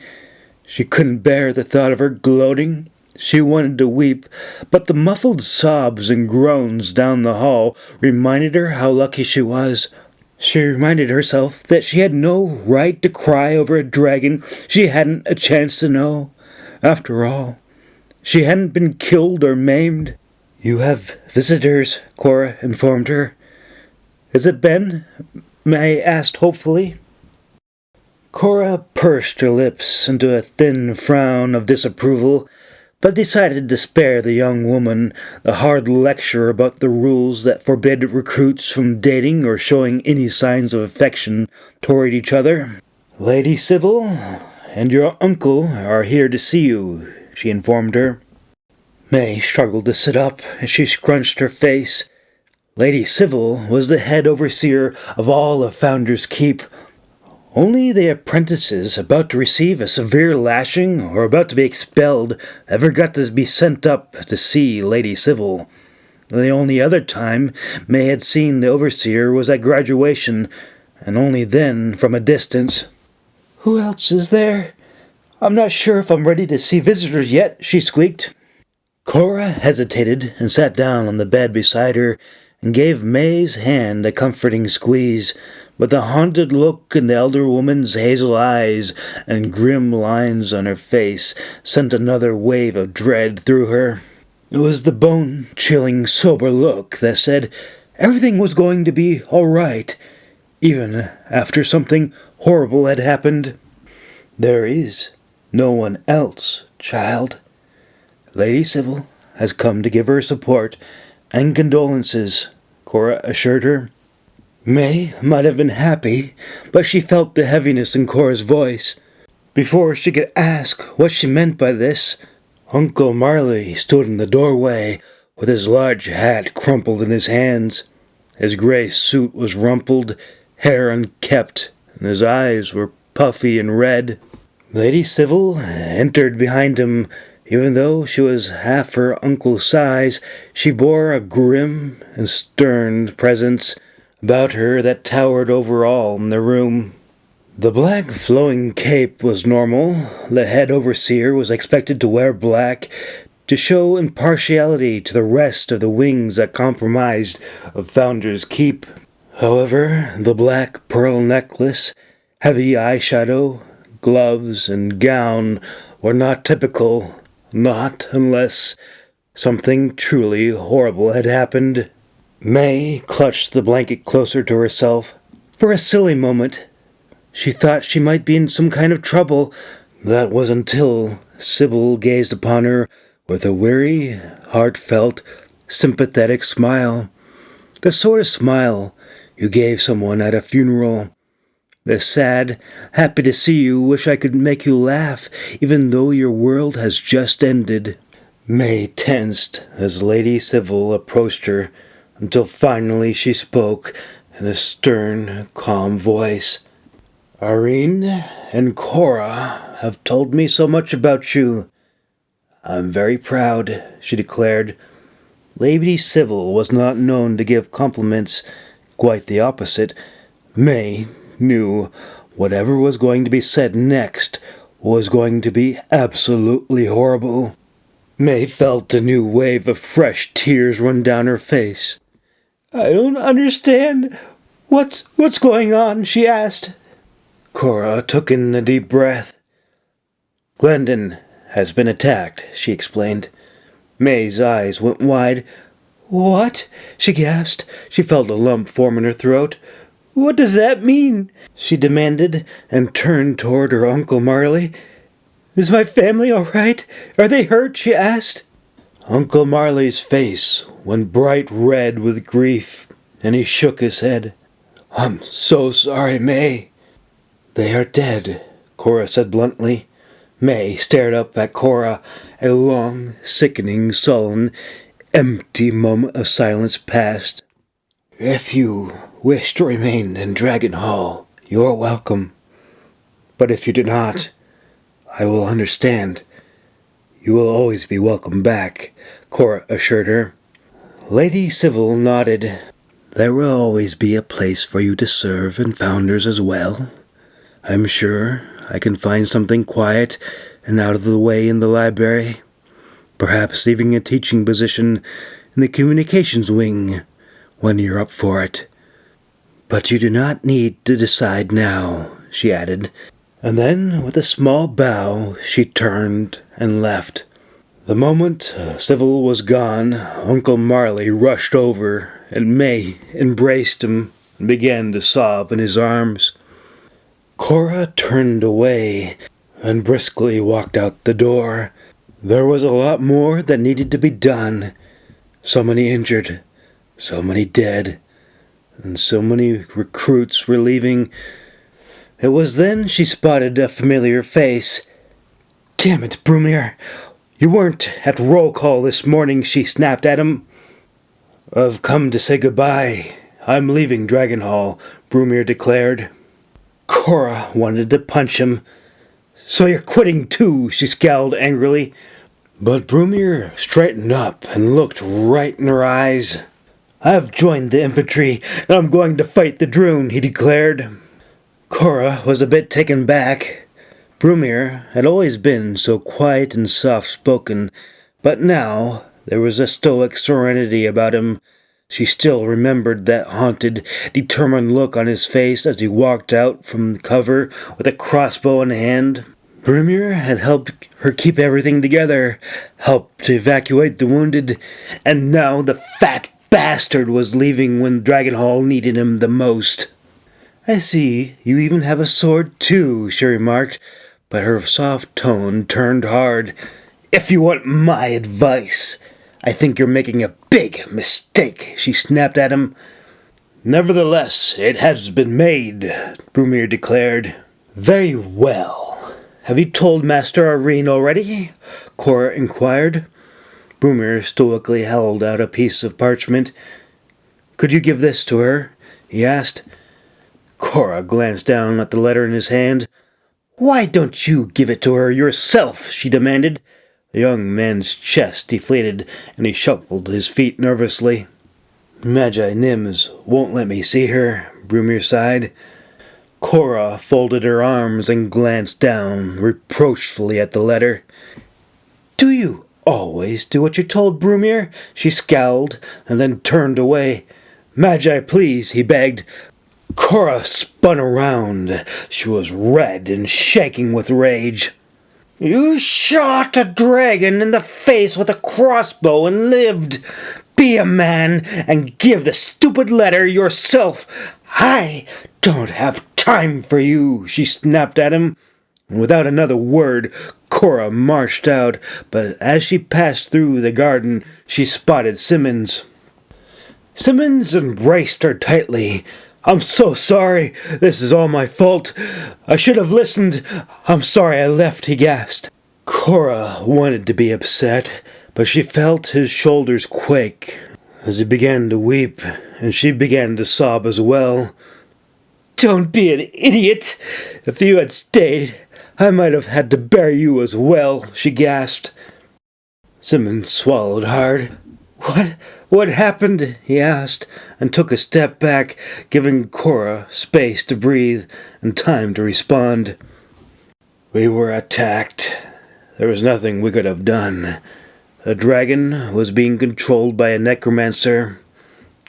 She couldn't bear the thought of her gloating. She wanted to weep, but the muffled sobs and groans down the hall reminded her how lucky she was. She reminded herself that she had no right to cry over a dragon she hadn't a chance to know. After all, she hadn't been killed or maimed. You have visitors, Cora informed her. Is it Ben? May asked hopefully. Cora pursed her lips into a thin frown of disapproval, but decided to spare the young woman the hard lecture about the rules that forbid recruits from dating or showing any signs of affection toward each other. Lady Sybil and your uncle are here to see you, she informed her. May struggled to sit up as she scrunched her face. Lady Sybil was the head overseer of all of Founder's Keep. Only the apprentices about to receive a severe lashing or about to be expelled ever got to be sent up to see Lady Sybil. The only other time May had seen the overseer was at graduation, and only then from a distance. Who else is there? I'm not sure if I'm ready to see visitors yet, she squeaked. Cora hesitated and sat down on the bed beside her and gave May's hand a comforting squeeze, but the haunted look in the elder woman's hazel eyes and grim lines on her face sent another wave of dread through her. It was the bone-chilling, sober look that said everything was going to be all right, even after something horrible had happened. "There is no one else, child. Lady Sybil has come to give her support and condolences," Cora assured her. May might have been happy, but she felt the heaviness in Cora's voice. Before she could ask what she meant by this, Uncle Marley stood in the doorway with his large hat crumpled in his hands. His gray suit was rumpled, hair unkempt, and his eyes were puffy and red. Lady Sybil entered behind him. Even though she was half her uncle's size, she bore a grim and stern presence about her that towered over all in the room. The black flowing cape was normal. The head overseer was expected to wear black to show impartiality to the rest of the wings that comprised of Founder's Keep. However, the black pearl necklace, heavy eyeshadow, gloves, and gown were not typical. Not unless something truly horrible had happened. May clutched the blanket closer to herself. For a silly moment, she thought she might be in some kind of trouble. That was until Sybil gazed upon her with a weary, heartfelt, sympathetic smile. The sort of smile you gave someone at a funeral. The sad, happy to see you, wish I could make you laugh, even though your world has just ended. May tensed as Lady Sybil approached her, until finally she spoke in a stern, calm voice. "Irene and Cora have told me so much about you. I'm very proud," she declared. Lady Sybil was not known to give compliments, quite the opposite. May knew whatever was going to be said next was going to be absolutely horrible. May felt a new wave of fresh tears run down her face. "I don't understand. What's going on?" she asked. Cora took in a deep breath. "Glendon has been attacked," she explained. May's eyes went wide. "What?" she gasped. She felt a lump form in her throat. "What does that mean?" she demanded, and turned toward her Uncle Marley. "Is my family all right? Are they hurt?" she asked. Uncle Marley's face went bright red with grief, and he shook his head. "I'm so sorry, May." "They are dead," Cora said bluntly. May stared up at Cora. A long, sickening, sullen, empty moment of silence passed. "If you wish to remain in Dragon Hall, you are welcome. But if you do not, I will understand. You will always be welcome back," Cora assured her. Lady Sybil nodded. "There will always be a place for you to serve in Founders as well. I'm sure I can find something quiet and out of the way in the library. Perhaps leaving a teaching position in the communications wing when you're up for it. But you do not need to decide now," she added, and then, with a small bow, she turned and left. The moment Sybil was gone, Uncle Marley rushed over, and May embraced him and began to sob in his arms. Cora turned away and briskly walked out the door. There was a lot more that needed to be done. So many injured, so many dead, and so many recruits were leaving. It was then she spotted a familiar face. "Damn it, Brumir! You weren't at roll call this morning," she snapped at him. "I've come to say goodbye. I'm leaving Dragon Hall," Brumir declared. Cora wanted to punch him. "So you're quitting too," she scowled angrily. But Brumir straightened up and looked right in her eyes. "I've joined the infantry, and I'm going to fight the Droon," he declared. Cora was a bit taken back. Brumir had always been so quiet and soft-spoken, but now there was a stoic serenity about him. She still remembered that haunted, determined look on his face as he walked out from the cover with a crossbow in hand. Brimir had helped her keep everything together, helped to evacuate the wounded, and now the fat bastard was leaving when Dragonhall needed him the most. "I see, you even have a sword too," she remarked, but her soft tone turned hard. "If you want my advice, I think you're making a big mistake," she snapped at him. "Nevertheless, it has been made," Brumir declared. "Very well. Have you told Master Irene already?" Cora inquired. Brumir stoically held out a piece of parchment. "Could you give this to her?" he asked. Cora glanced down at the letter in his hand. "Why don't you give it to her yourself?" she demanded. The young man's chest deflated, and he shuffled his feet nervously. "Magi Nims won't let me see her," Brumir sighed. Cora folded her arms and glanced down reproachfully at the letter. "Do you always do what you're told, Brumir?" She scowled and then turned away. "Magi, please," he begged. Cora spun around. She was red and shaking with rage. "You shot a dragon in the face with a crossbow and lived. Be a man and give the stupid letter yourself. I don't have time for you," she snapped at him. And without another word, Cora marched out, but as she passed through the garden, she spotted Simmons. Simmons embraced her tightly. "I'm so sorry. This is all my fault. I should have listened. I'm sorry I left," he gasped. Cora wanted to be upset, but she felt his shoulders quake as he began to weep, and she began to sob as well. "Don't be an idiot. If you had stayed, I might have had to bury you as well," she gasped. Simmons swallowed hard. What happened?" he asked, and took a step back, giving Cora space to breathe and time to respond. "We were attacked. There was nothing we could have done. The dragon was being controlled by a necromancer.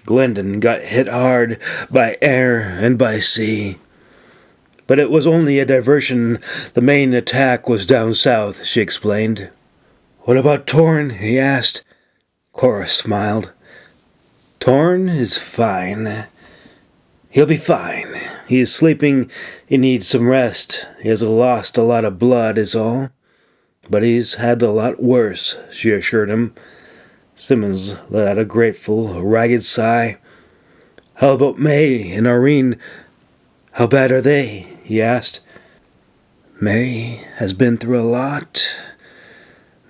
Glendon got hit hard by air and by sea. But it was only a diversion. The main attack was down south," she explained. "What about Torn?" he asked. Cora smiled. "Torn is fine. He'll be fine. He is sleeping. He needs some rest. He has lost a lot of blood is all. But he's had a lot worse," she assured him. Simmons let out a grateful, ragged sigh. "How about May and Irene? How bad are they?" he asked. "May has been through a lot.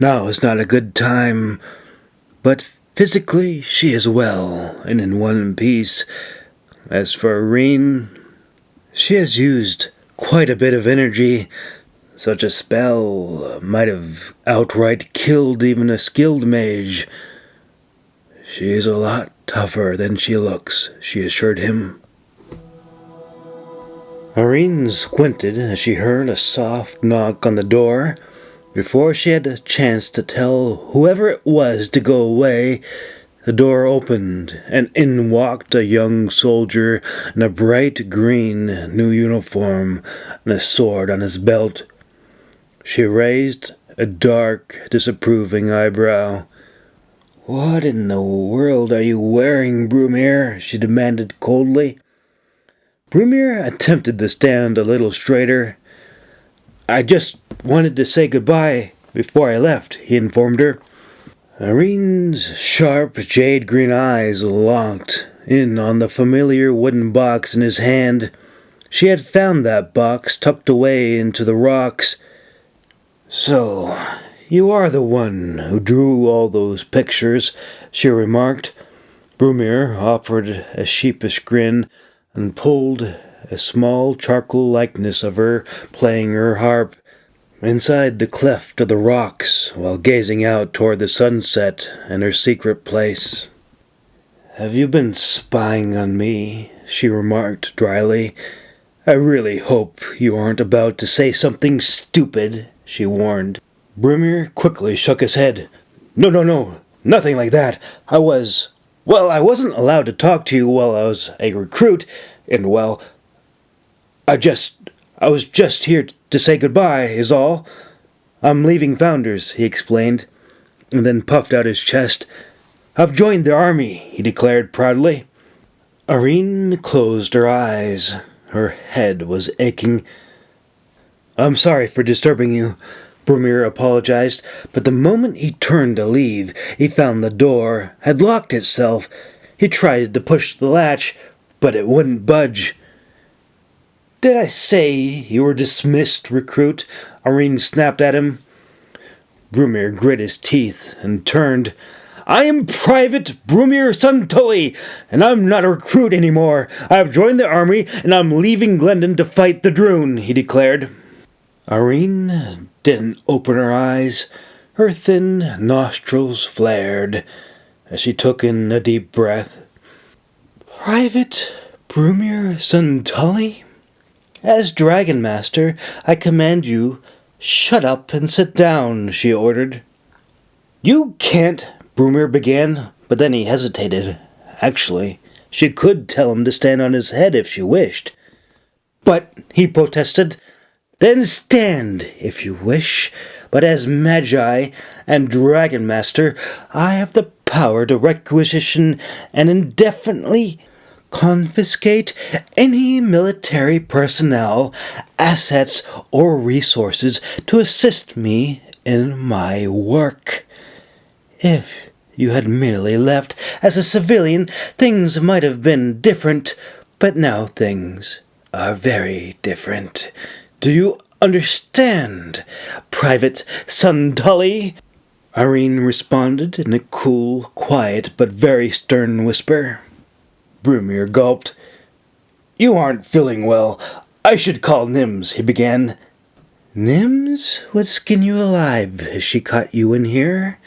Now is not a good time. But physically, she is well and in one piece. As for Irene, she has used quite a bit of energy. Such a spell might have outright killed even a skilled mage. She is a lot tougher than she looks," she assured him. Irene squinted as she heard a soft knock on the door. Before she had a chance to tell whoever it was to go away, the door opened, and in walked a young soldier in a bright green new uniform and a sword on his belt. She raised a dark, disapproving eyebrow. "What in the world are you wearing, Brumir?" she demanded coldly. Brumir attempted to stand a little straighter. "I just wanted to say goodbye before I left," he informed her. Irene's sharp jade-green eyes locked in on the familiar wooden box in his hand. She had found that box tucked away into the rocks. "So, you are the one who drew all those pictures," she remarked. Brumir offered a sheepish grin and pulled a small charcoal likeness of her playing her harp inside the cleft of the rocks while gazing out toward the sunset and her secret place. "Have you been spying on me?" she remarked dryly. "I really hope you aren't about to say something stupid," she warned. Brumir quickly shook his head. No, nothing like that. I was..." Well, I wasn't allowed to talk to you while I was a recruit, and well, I was just here to say goodbye, is all. I'm leaving Founders, he explained, and then puffed out his chest. I've joined the army, he declared proudly. Irene closed her eyes. Her head was aching. I'm sorry for disturbing you, Brumir apologized, but the moment he turned to leave, he found the door had locked itself. He tried to push the latch, but it wouldn't budge. Did I say you were dismissed, recruit? Irene snapped at him. Brumir grit his teeth and turned. I am Private Brumir Suntully, and I'm not a recruit anymore. I have joined the army, and I'm leaving Glendon to fight the Droon, he declared. Irene didn't open her eyes. Her thin nostrils flared as she took in a deep breath. Private Brumir Suntully? As Dragon Master, I command you, shut up and sit down, she ordered. You can't, Brumir began, but then he hesitated. Actually, she could tell him to stand on his head if she wished. But, he protested, then stand, if you wish. But as Magi and Dragon Master, I have the power to requisition and indefinitely confiscate any military personnel, assets, or resources to assist me in my work. If you had merely left as a civilian, things might have been different, but now things are very different. Do you understand, Private Suntully? Irene responded in a cool, quiet, but very stern whisper. Brumir gulped. You aren't feeling well. I should call Nims, he began. Nims would skin you alive if she caught you in here,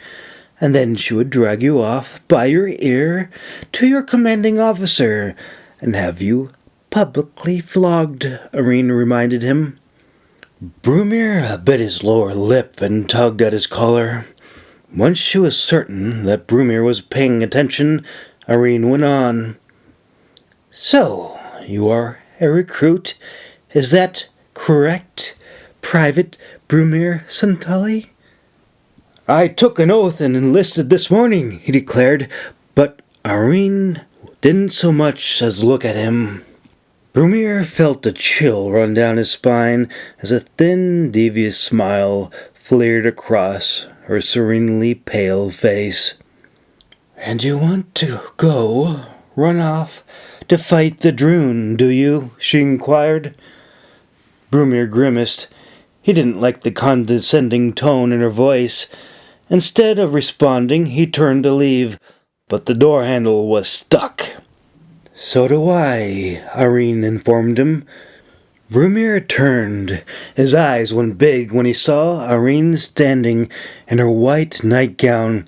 and then she would drag you off by your ear to your commanding officer and have you publicly flogged, Irene reminded him. Brumir bit his lower lip and tugged at his collar. Once she was certain that Brumir was paying attention, Irene went on. So, you are a recruit, is that correct, Private Brumir Suntully? I took an oath and enlisted this morning, he declared, but Irene didn't so much as look at him. Brumir felt a chill run down his spine as a thin, devious smile flared across her serenely pale face. And you want to go, run off, to fight the Droon, do you? She inquired. Brumir grimaced. He didn't like the condescending tone in her voice. Instead of responding, he turned to leave, but the door handle was stuck. So do I, Irene informed him. Brumir turned. His eyes went big when he saw Irene standing in her white nightgown,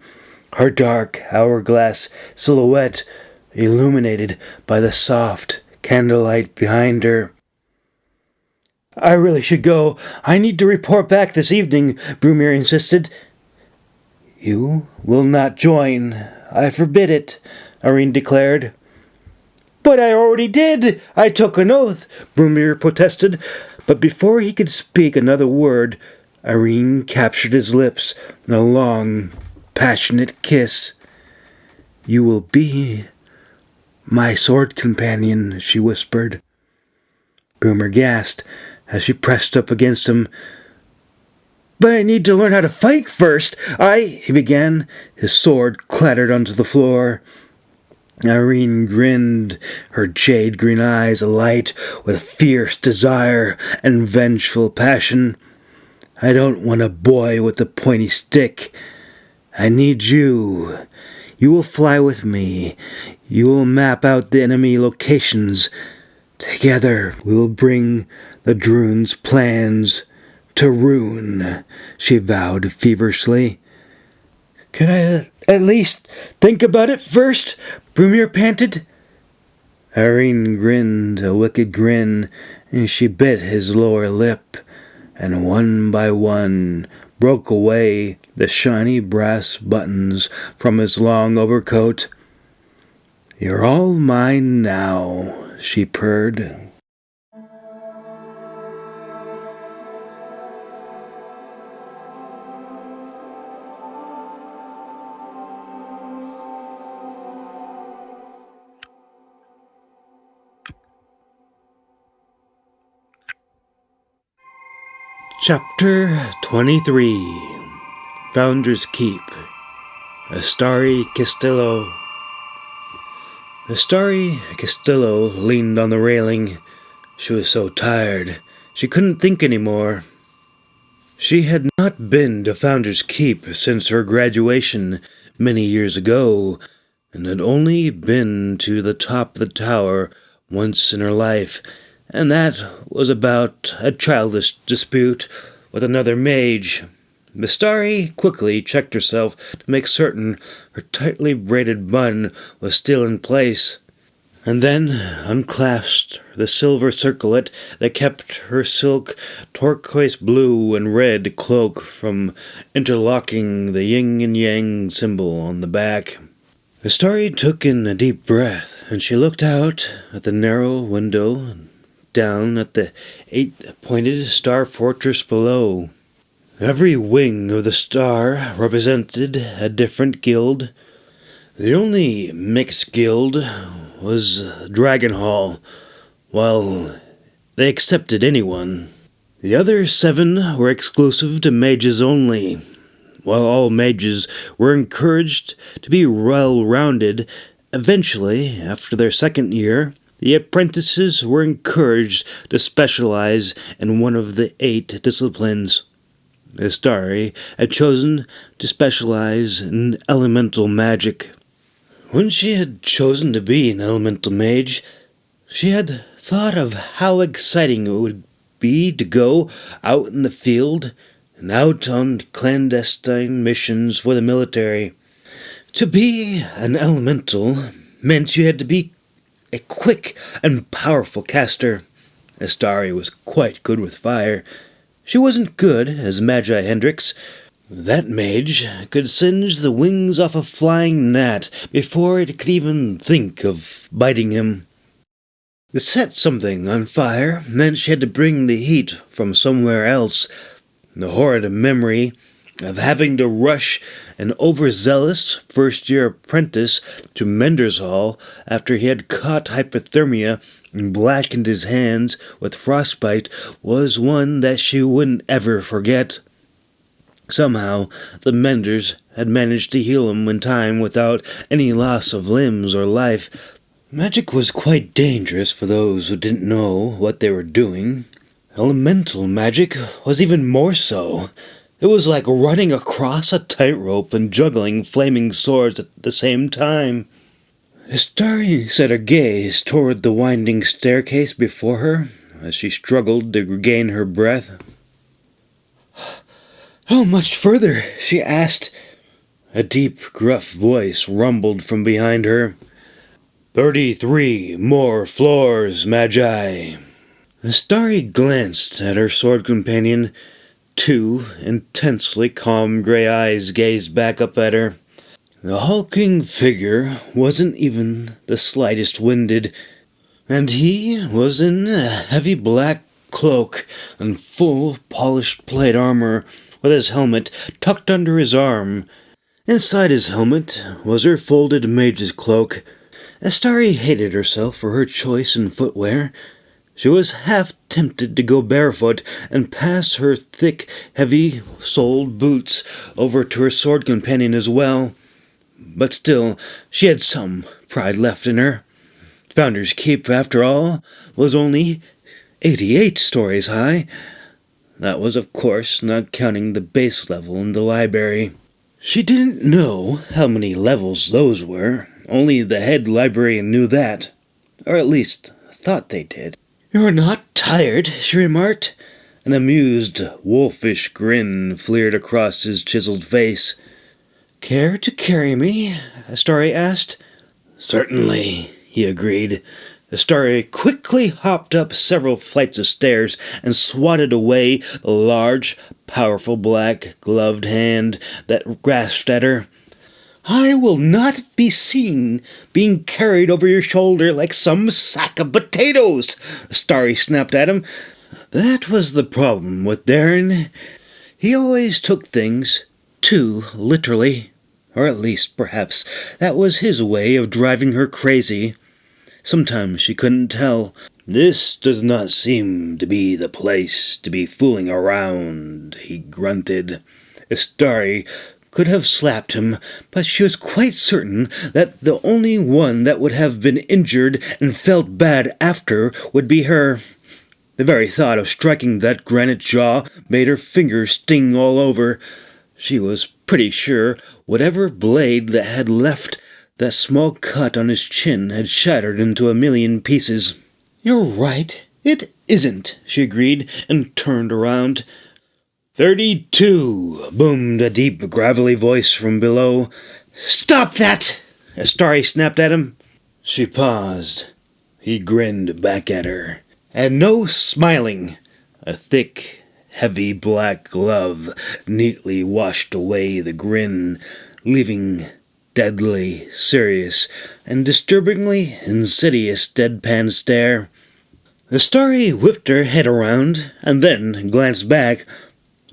her dark hourglass silhouette illuminated by the soft candlelight behind her. I really should go. I need to report back this evening, Brumir insisted. You will not join. I forbid it, Irene declared. But I already did. I took an oath, Brumir protested. But before he could speak another word, Irene captured his lips in a long, passionate kiss. You will be my sword companion, she whispered. Brumir gasped as she pressed up against him. But I need to learn how to fight first. He began. His sword clattered onto the floor. Irene grinned, her jade green eyes alight with fierce desire and vengeful passion. I don't want a boy with a pointy stick. I need you. You will fly with me. You will map out the enemy locations. Together we will bring the Droon's plans to ruin, she vowed feverishly. Could I at least think about it first? Brumir panted. Irene grinned a wicked grin, and she bit his lower lip, and one by one broke away the shiny brass buttons from his long overcoat. "You're all mine now," she purred. Chapter 23. Founder's Keep. Astari Castillo. Astari Castillo leaned on the railing. She was so tired, she couldn't think anymore. She had not been to Founder's Keep since her graduation many years ago, and had only been to the top of the tower once in her life, and that was about a childish dispute with another mage. Mistari quickly checked herself to make certain her tightly braided bun was still in place, and then unclasped the silver circlet that kept her silk turquoise blue and red cloak from interlocking the yin and yang symbol on the back. Mistari took in a deep breath, and she looked out at the narrow window down at the 8-pointed star fortress below. Every wing of the star represented a different guild. The only mixed guild was Dragonhall, while they accepted anyone. The other 7 were exclusive to mages only. While all mages were encouraged to be well-rounded, eventually, after their second year, the apprentices were encouraged to specialize in one of the 8 disciplines. Astari had chosen to specialize in elemental magic. When she had chosen to be an elemental mage, she had thought of how exciting it would be to go out in the field and out on clandestine missions for the military. To be an elemental meant you had to be a quick and powerful caster. Astari was quite good with fire. She wasn't good as Magi Hendrix. That mage could singe the wings off a flying gnat before it could even think of biting him. To set something on fire meant she had to bring the heat from somewhere else. The horrid memory of having to rush an overzealous first-year apprentice to Mender's Hall after he had caught hypothermia and blackened his hands with frostbite was one that she wouldn't ever forget. Somehow, the Menders had managed to heal him in time without any loss of limbs or life. Magic was quite dangerous for those who didn't know what they were doing. Elemental magic was even more so. It was like running across a tightrope and juggling flaming swords at the same time. Astari set her gaze toward the winding staircase before her as she struggled to regain her breath. "How much further?" she asked. A deep, gruff voice rumbled from behind her. 33 more floors, Magi." Astari glanced at her sword companion. 2 intensely calm gray eyes gazed back up at her. The hulking figure wasn't even the slightest winded, and he was in a heavy black cloak and full polished plate armor, with his helmet tucked under his arm. Inside his helmet was her folded mage's cloak. Astari hated herself for her choice in footwear. She was half tempted to go barefoot and pass her thick, heavy-soled boots over to her sword companion as well. But still, she had some pride left in her. Founder's Keep, after all, was only 88 stories high. That was, of course, not counting the base level in the library. She didn't know how many levels those were. Only the head librarian knew that. Or at least, thought they did. "You're not tired," she remarked. An amused, wolfish grin fleered across his chiseled face. "Care to carry me?" Astari asked. "Certainly," he agreed. Astari quickly hopped up several flights of stairs and swatted away the large, powerful black gloved hand that grasped at her. I will not be seen being carried over your shoulder like some sack of potatoes, Starry snapped at him. That was the problem with Darren. He always took things too literally. Or at least, perhaps, that was his way of driving her crazy. Sometimes she couldn't tell. This does not seem to be the place to be fooling around, he grunted. Starry could have slapped him, but she was quite certain that the only one that would have been injured and felt bad after would be her. The very thought of striking that granite jaw made her fingers sting all over. She was pretty sure whatever blade that had left that small cut on his chin had shattered into a million pieces. You're right, it isn't, she agreed, and turned around. 32, boomed a deep, gravelly voice from below. Stop that! Starry snapped at him. She paused. He grinned back at her. And no smiling. A thick, heavy black glove neatly washed away the grin, leaving deadly serious and disturbingly insidious deadpan stare. The Starry whipped her head around and then glanced back.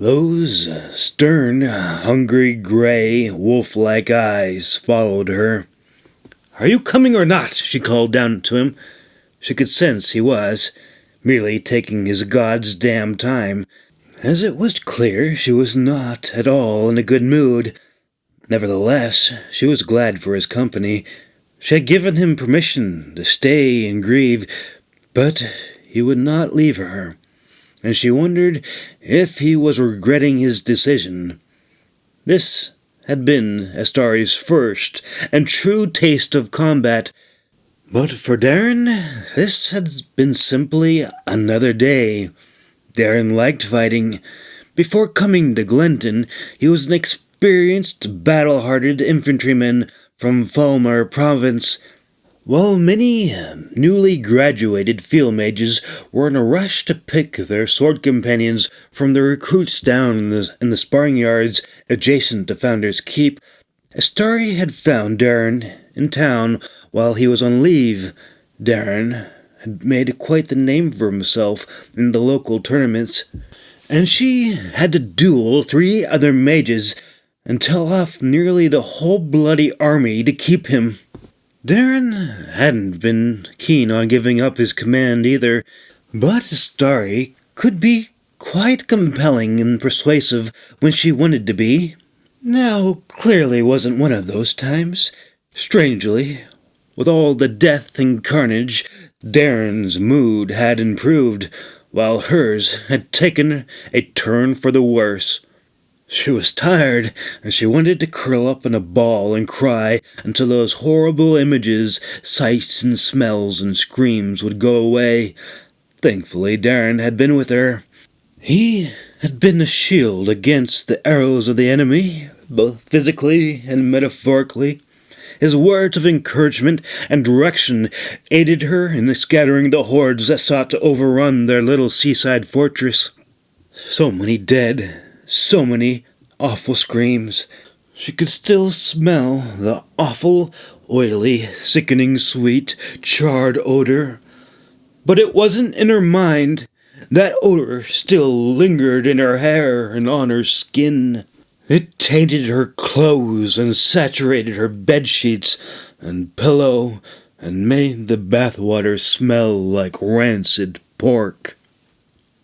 Those stern, hungry, gray, wolf-like eyes followed her. Are you coming or not? She called down to him. She could sense he was, merely taking his God's damn time, as it was clear she was not at all in a good mood. Nevertheless, she was glad for his company. She had given him permission to stay and grieve, but he would not leave her, and she wondered if he was regretting his decision. This had been Astari's first and true taste of combat, but for Darren, this had been simply another day. Darren liked fighting. Before coming to Glenton, he was an experienced, battle-hardened infantryman from Falmar province. While many newly graduated field mages were in a rush to pick their sword companions from the recruits down in the sparring yards adjacent to Founder's Keep, Astari had found Darren in town while he was on leave. Darren had made quite the name for himself in the local tournaments, and she had to duel 3 other mages and tell off nearly the whole bloody army to keep him. Darren hadn't been keen on giving up his command either, but Starry could be quite compelling and persuasive when she wanted to be. Now clearly wasn't one of those times. Strangely, with all the death and carnage, Darren's mood had improved, while hers had taken a turn for the worse. She was tired, and she wanted to curl up in a ball and cry until those horrible images, sights and smells and screams would go away. Thankfully, Darren had been with her. He had been a shield against the arrows of the enemy, both physically and metaphorically. His words of encouragement and direction aided her in scattering the hordes that sought to overrun their little seaside fortress. So many dead. So many awful screams. She could still smell the awful, oily, sickening sweet, charred odor. But it wasn't in her mind. That odor still lingered in her hair and on her skin. It tainted her clothes and saturated her bedsheets and pillow and made the bathwater smell like rancid pork.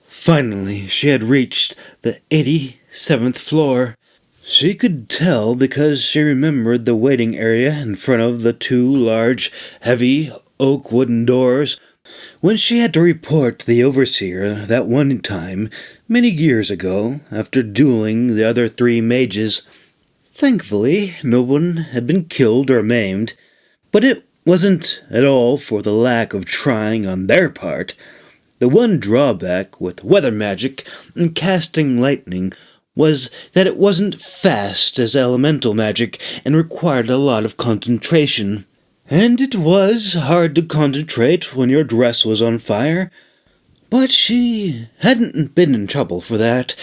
Finally, she had reached the 87th floor. She could tell because she remembered the waiting area in front of the 2 large, heavy, oak wooden doors. When she had to report to the overseer that one time, many years ago, after dueling the other 3 mages. Thankfully, no one had been killed or maimed, but it wasn't at all for the lack of trying on their part. The one drawback with weather magic and casting lightning was that it wasn't fast as elemental magic and required a lot of concentration. And it was hard to concentrate when your dress was on fire. But she hadn't been in trouble for that.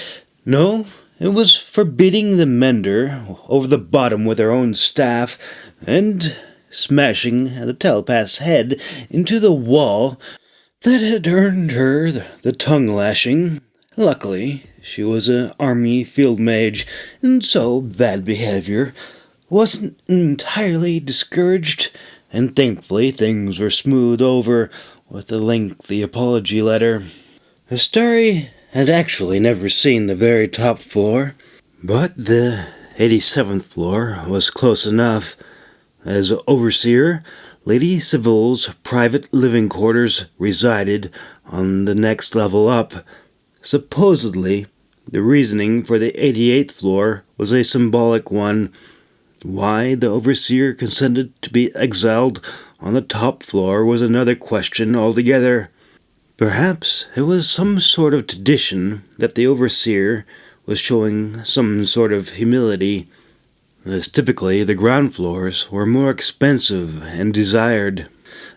No, It was for beating the mender over the bottom with her own staff and smashing the telepath's head into the wall that had earned her the tongue lashing. Luckily, she was an army field mage, and so bad behavior wasn't entirely discouraged, and thankfully things were smoothed over with a lengthy apology letter. Astari had actually never seen the very top floor, but the 87th floor was close enough. As overseer, Lady Civil's private living quarters resided on the next level up. Supposedly, the reasoning for the 88th floor was a symbolic one. Why the overseer consented to be exiled on the top floor was another question altogether. Perhaps it was some sort of tradition that the overseer was showing some sort of humility, as typically the ground floors were more expensive and desired.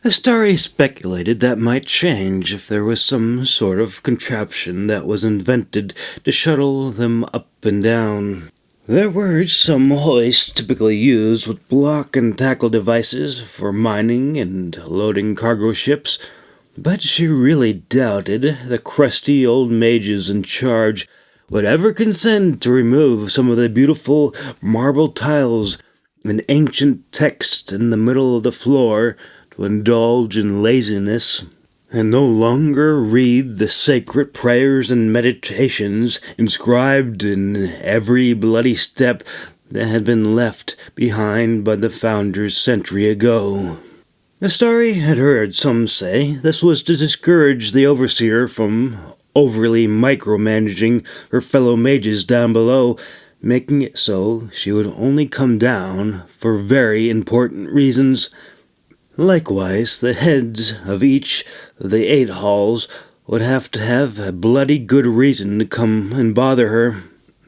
Astari speculated that might change if there was some sort of contraption that was invented to shuttle them up and down. There were some hoists typically used with block and tackle devices for mining and loading cargo ships, but she really doubted the crusty old mages in charge would ever consent to remove some of the beautiful marble tiles and ancient text in the middle of the floor to indulge in laziness, and no longer read the sacred prayers and meditations inscribed in every bloody step that had been left behind by the founders century ago. Astari had heard some say this was to discourage the overseer from overly micromanaging her fellow mages down below, making it so she would only come down for very important reasons. Likewise, the heads of each of the 8 halls would have to have a bloody good reason to come and bother her.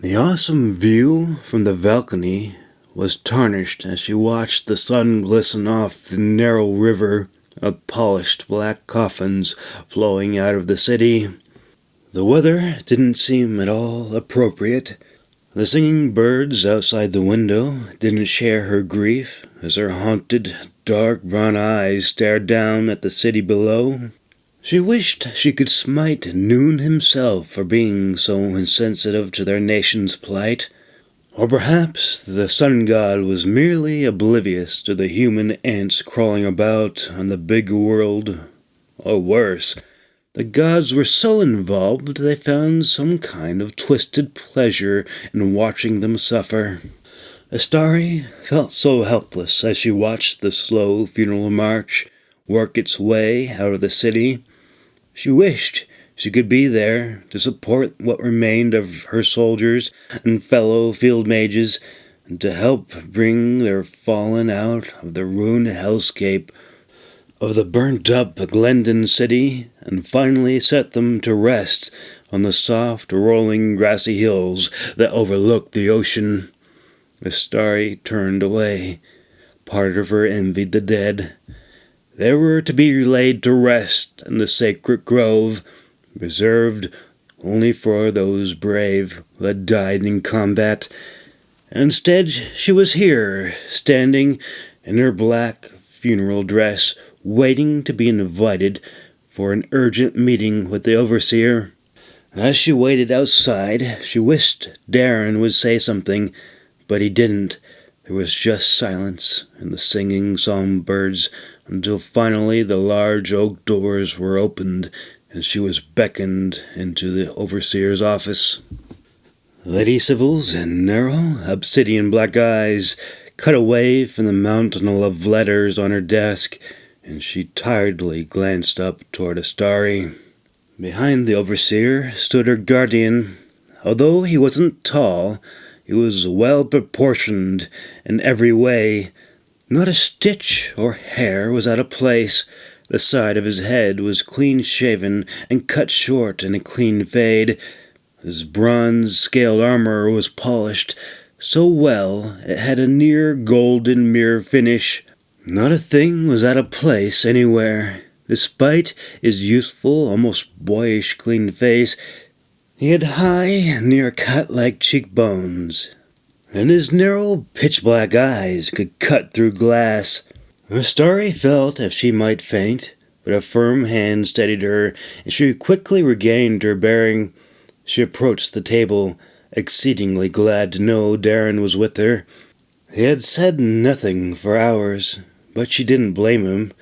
The awesome view from the balcony was tarnished as she watched the sun glisten off the narrow river of polished black coffins flowing out of the city. The weather didn't seem at all appropriate. The singing birds outside the window didn't share her grief as her haunted, dark brown eyes stared down at the city below. She wished she could smite Noon himself for being so insensitive to their nation's plight. Or perhaps the sun god was merely oblivious to the human ants crawling about on the big world. Or worse, the gods were so involved they found some kind of twisted pleasure in watching them suffer. Astari felt so helpless as she watched the slow funeral march work its way out of the city. She wished she could be there to support what remained of her soldiers and fellow field mages, and to help bring their fallen out of the ruined hellscape of the burnt-up Glendon city, and finally set them to rest on the soft, rolling, grassy hills that overlooked the ocean. Astari turned away. Part of her envied the dead. They were to be laid to rest in the sacred grove, reserved only for those brave who had died in combat. Instead, she was here, standing in her black funeral dress, waiting to be invited for an urgent meeting with the overseer. As she waited outside, she wished Darren would say something, but he didn't. There was just silence and the singing songbirds until finally the large oak doors were opened and she was beckoned into the overseer's office. Lady Civil's narrow, obsidian black eyes cut away from the mountain of letters on her desk, and she tiredly glanced up toward Astari. Behind the overseer stood her guardian. Although he wasn't tall, he was well-proportioned in every way. Not a stitch or hair was out of place. The side of his head was clean-shaven and cut short in a clean fade. His bronze-scaled armor was polished so well it had a near golden mirror finish. Not a thing was out of place anywhere. Despite his youthful, almost boyish clean face, He had high, near-cut-like cheekbones, and his narrow, pitch-black eyes could cut through glass. Astari felt as she might faint, but a firm hand steadied her, and she quickly regained her bearing. She approached the table, exceedingly glad to know Darren was with her. He had said nothing for hours, but she didn't blame him.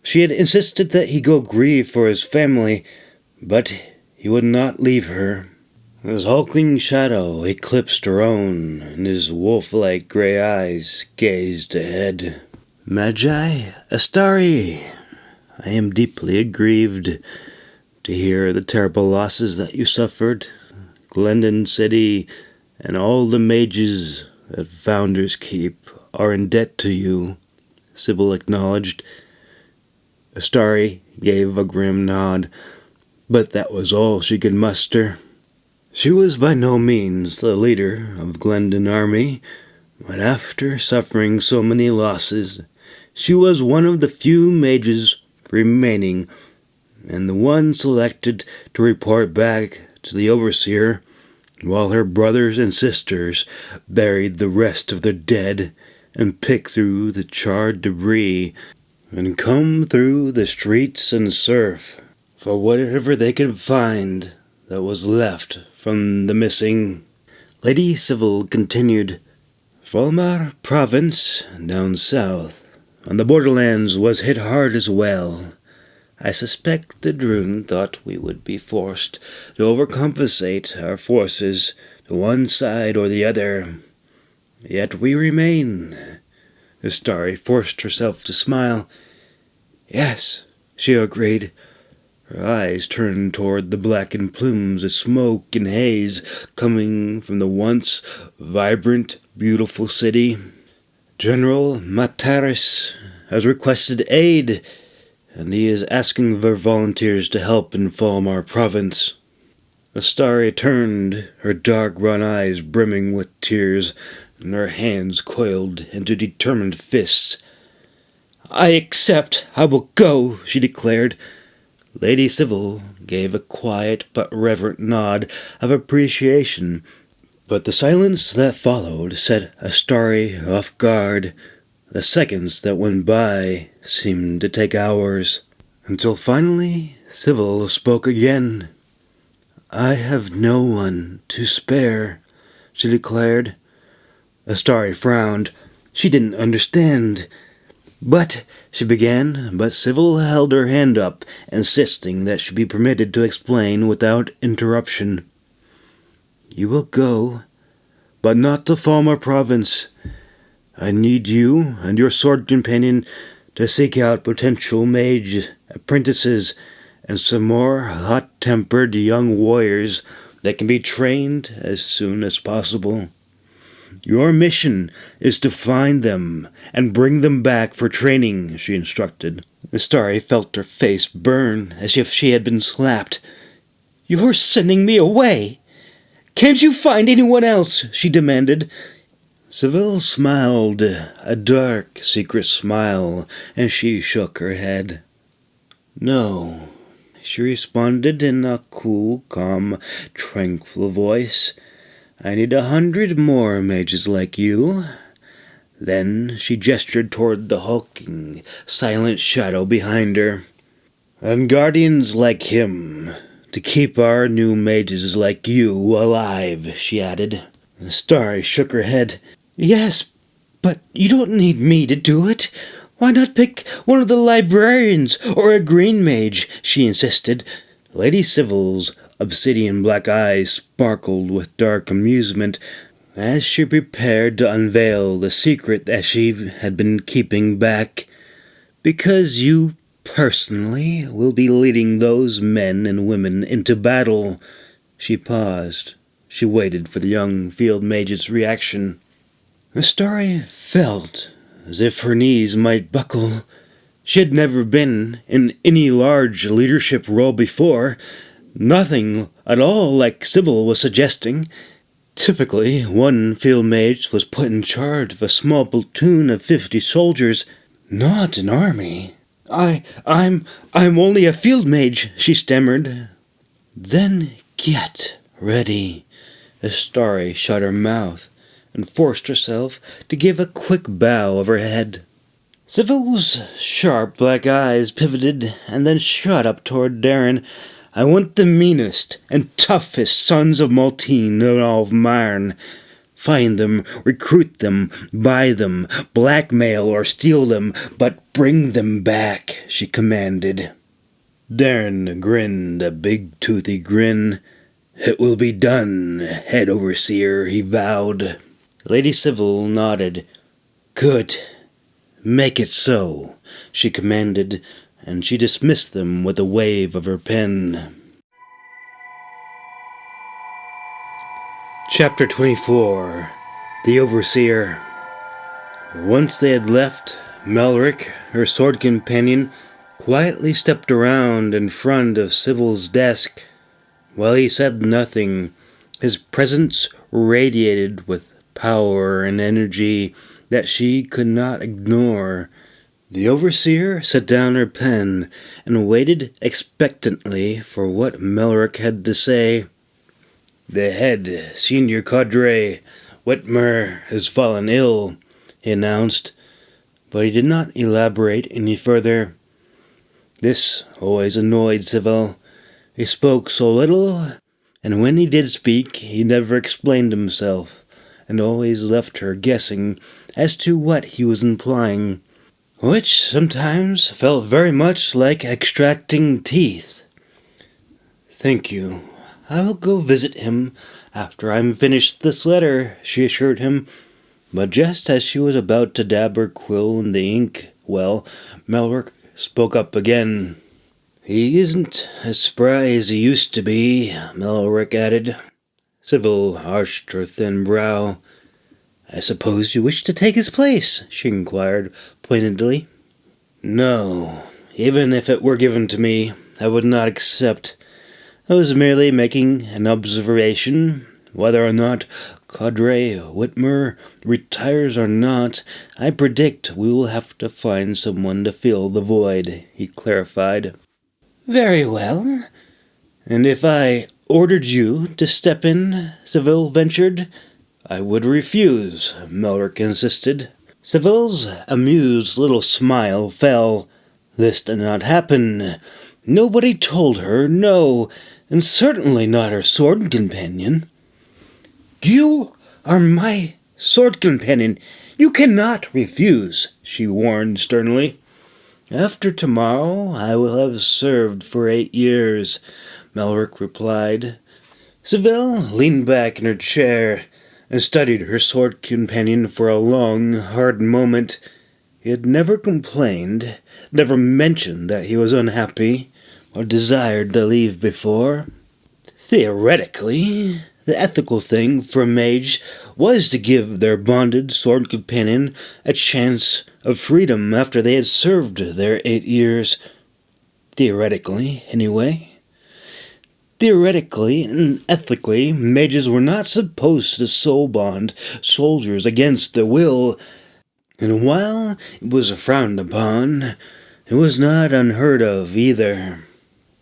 She had insisted that he go grieve for his family, but he would not leave her. His hulking shadow eclipsed her own, and his wolf-like grey eyes gazed ahead. "Magi, Astari, I am deeply aggrieved to hear the terrible losses that you suffered. Glendon City and all the mages at Founder's Keep are in debt to you," Sybil acknowledged. Astari gave a grim nod, but that was all she could muster. She was by no means the leader of Glendon army, but after suffering so many losses, she was one of the few mages remaining, and the one selected to report back to the overseer, while her brothers and sisters buried the rest of their dead and picked through the charred debris and combed through the streets and surf for whatever they could find that was left from the missing. Lady Sybil continued. "Falmar province, down south, on the borderlands, was hit hard as well. I suspect the Drun thought we would be forced to overcompensate our forces to one side or the other. Yet we remain." Astari forced herself to smile. "Yes," she agreed. Her eyes turned toward the blackened plumes of smoke and haze coming from the once vibrant, beautiful city. "General Mataris has requested aid, and he is asking for volunteers to help in Falmar province." Astari turned, her dark brown eyes brimming with tears, and her hands coiled into determined fists. "I accept. I will go," she declared. Lady Sybil gave a quiet but reverent nod of appreciation, but the silence that followed set Astari off guard. The seconds that went by seemed to take hours, until finally Sybil spoke again. "I have no one to spare," she declared. Astari frowned. She didn't understand. "But," she began, but Sybil held her hand up, insisting that she be permitted to explain without interruption. "You will go, but not to Falmar province. I need you and your sword companion to seek out potential mage apprentices and some more hot-tempered young warriors that can be trained as soon as possible. Your mission is to find them and bring them back for training," she instructed. Astari felt her face burn as if she had been slapped. "You're sending me away! Can't you find anyone else?" she demanded. Sybil smiled, a dark, secret smile, and she shook her head. "No," she responded in a cool, calm, tranquil voice. "I need 100 more mages like you." Then she gestured toward the hulking, silent shadow behind her. "And guardians like him, to keep our new mages like you alive," she added. Astari shook her head. "Yes, but you don't need me to do it. Why not pick one of the librarians or a green mage?" she insisted. Lady Sybil's obsidian black eyes sparkled with dark amusement as she prepared to unveil the secret that she had been keeping back. "Because you personally will be leading those men and women into battle." She paused. She waited for the young field mage's reaction. Astari felt as if her knees might buckle. She had never been in any large leadership role before, nothing at all like Sybil was suggesting. Typically, one field mage was put in charge of a small platoon of 50 soldiers, not an army. I'm only a field mage," she stammered. "Then get Ready. Astari shut her mouth and forced herself to give a quick bow of her head. Sybil's sharp black eyes pivoted and then shot up toward Darren. I want the meanest and toughest sons of Maltine in all of Myrn. Find them, recruit them, buy them, blackmail or steal them, but bring them back, she commanded. Darren grinned a big toothy grin. It will be done, head overseer, he vowed. Lady Sybil nodded. Good. Make it so, she commanded, and she dismissed them with a wave of her pen. Chapter 24. The Overseer. Once they had left, Melrick, her sword companion, quietly stepped around in front of Sybil's desk. While he said nothing, his presence radiated with power and energy that she could not ignore. The Overseer set down her pen and waited expectantly for what Melrick had to say. The head senior cadre, Whitmer, has fallen ill, he announced, but he did not elaborate any further. This always annoyed Sybil. He spoke so little, and when he did speak, he never explained himself, and always left her guessing as to what he was implying, which sometimes felt very much like extracting teeth. Thank you. I will go visit him after I'm finished this letter, she assured him. But just as she was about to dab her quill in the ink well, Melrick spoke up again. He isn't as spry as he used to be, Melrick added. Sybil arched her thin brow. I suppose you wish to take his place, she inquired pointedly. No, even if it were given to me, I would not accept. I was merely making an observation. Whether or not Cadre Whitmer retires or not, I predict we will have to find someone to fill the void, he clarified. Very well. And if I ordered you to step in, Sybil ventured. I would refuse, Melrick insisted. Sybil's amused little smile fell. This did not happen. Nobody told her no, and certainly not her sword companion. You are my sword companion. You cannot refuse, she warned sternly. After tomorrow I will have served for 8 years, Melrick replied. Sybil leaned back in her chair and studied her sword companion for a long, hard moment. He had never complained, never mentioned that he was unhappy or desired to leave before. Theoretically, the ethical thing for a mage was to give their bonded sword companion a chance of freedom after they had served their 8 years. Theoretically, anyway. Theoretically and ethically, mages were not supposed to soul bond soldiers against their will, and while it was frowned upon, it was not unheard of either.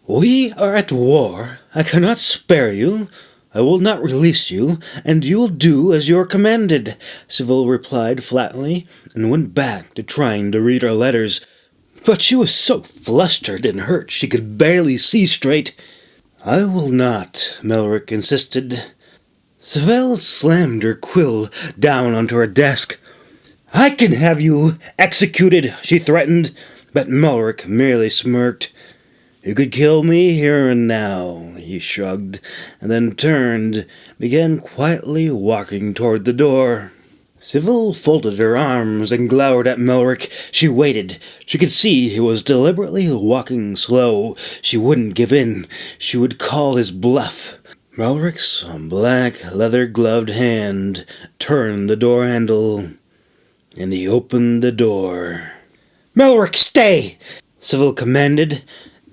We are at war. I cannot spare you. I will not release you, and you will do as you are commanded, Sybil replied flatly, and went back to trying to read her letters. But she was so flustered and hurt she could barely see straight. I will not, Melrick insisted. Sybil slammed her quill down onto her desk. I can have you executed, she threatened, but Melrick merely smirked. You could kill me here and now, he shrugged, and then turned, began quietly walking toward the door. Sybil folded her arms and glowered at Melrick. She waited. She could see he was deliberately walking slow. She wouldn't give in. She would call his bluff. Melrick's black leather-gloved hand turned the door handle, and he opened the door. Melrick, stay! Sybil commanded.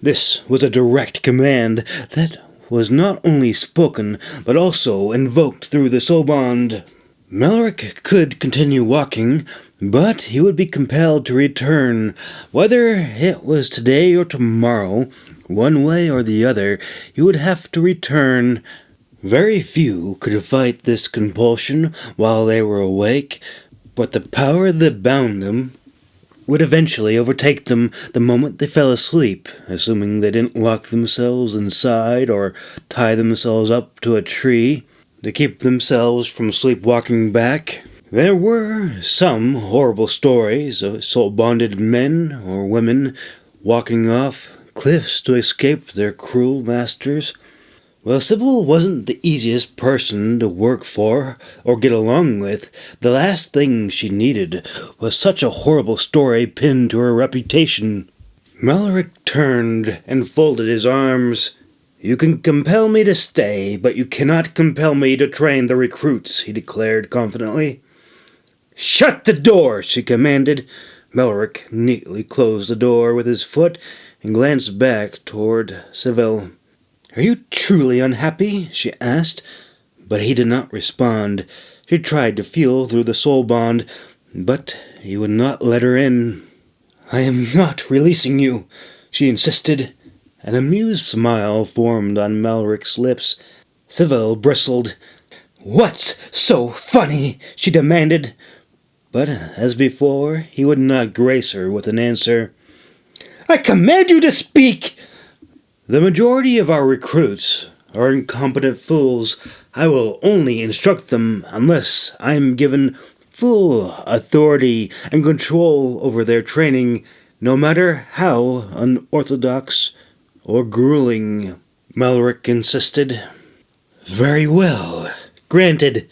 This was a direct command that was not only spoken, but also invoked through the soul bond. Melrick could continue walking, but he would be compelled to return. Whether it was today or tomorrow, one way or the other, he would have to return. Very few could fight this compulsion while they were awake, but the power that bound them would eventually overtake them the moment they fell asleep, assuming they didn't lock themselves inside or tie themselves up to a tree to keep themselves from sleepwalking back. There were some horrible stories of soul-bonded men or women walking off cliffs to escape their cruel masters. Well, Sybil wasn't the easiest person to work for or get along with. The last thing she needed was such a horrible story pinned to her reputation. Mallory turned and folded his arms. "You can compel me to stay, but you cannot compel me to train the recruits," he declared confidently. "Shut the door," she commanded. Mallory neatly closed the door with his foot and glanced back toward Sybil. "Are you truly unhappy?" she asked, but he did not respond. She tried to feel through the soul bond, but he would not let her in. "I am not releasing you," she insisted. An amused smile formed on Malric's lips. Sybil bristled. "What's so funny?" she demanded. But, as before, he would not grace her with an answer. "I command you to speak!" "The majority of our recruits are incompetent fools. I will only instruct them unless I am given full authority and control over their training, no matter how unorthodox or grueling," Malric insisted. "Very well. Granted.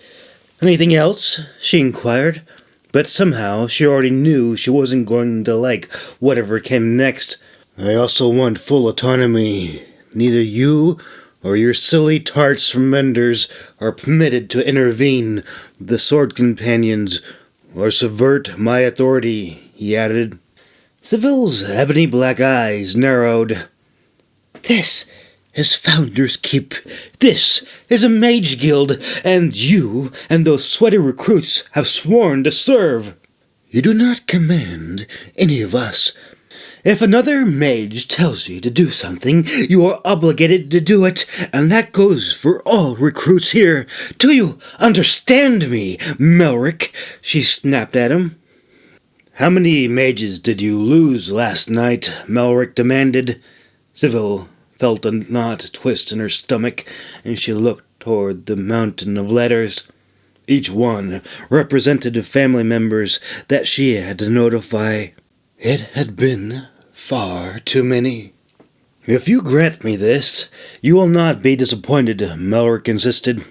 Anything else?" she inquired. But somehow she already knew she wasn't going to like whatever came next. "I also want full autonomy. Neither you or your silly tarts from Menders are permitted to intervene with the sword companions or subvert my authority," he added. Sybil's ebony black eyes narrowed. "This is Founder's Keep. This is a mage guild, and you and those sweaty recruits have sworn to serve. You do not command any of us. If another mage tells you to do something, you are obligated to do it, and that goes for all recruits here. Do you understand me, Malric?" she snapped at him. "How many mages did you lose last night?" Malric demanded. Sybil felt a knot twist in her stomach, and she looked toward the mountain of letters. Each one represented family members that she had to notify. It had been far too many. "If you grant me this, you will not be disappointed," Malric insisted.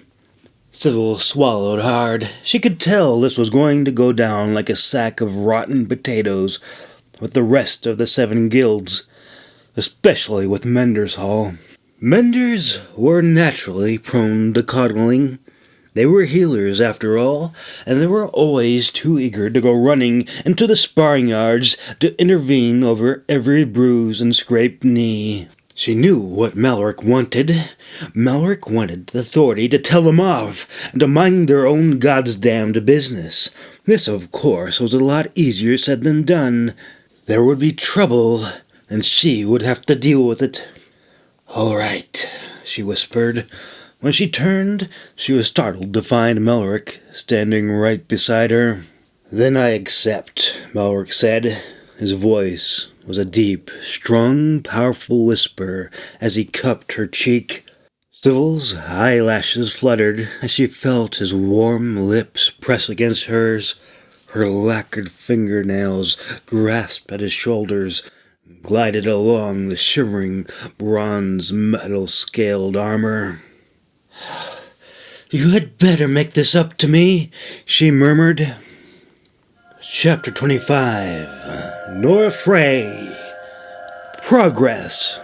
Sybil swallowed hard. She could tell this was going to go down like a sack of rotten potatoes with the rest of the 7 guilds, especially with Menders Hall. Menders were naturally prone to coddling. They were healers, after all, and they were always too eager to go running into the sparring yards to intervene over every bruise and scraped knee. She knew what Malric wanted. Malric wanted the authority to tell them off and to mind their own goddamned business. This, of course, was a lot easier said than done. There would be trouble, and she would have to deal with it. "All right," she whispered. When she turned, she was startled to find Malric standing right beside her. "Then I accept," Malric said. His voice was a deep, strong, powerful whisper as he cupped her cheek. Sybil's eyelashes fluttered as she felt his warm lips press against hers. Her lacquered fingernails grasped at his shoulders, glided along the shimmering bronze metal-scaled armor. "You had better make this up to me," she murmured. Chapter 25. Nora Frey. Progress.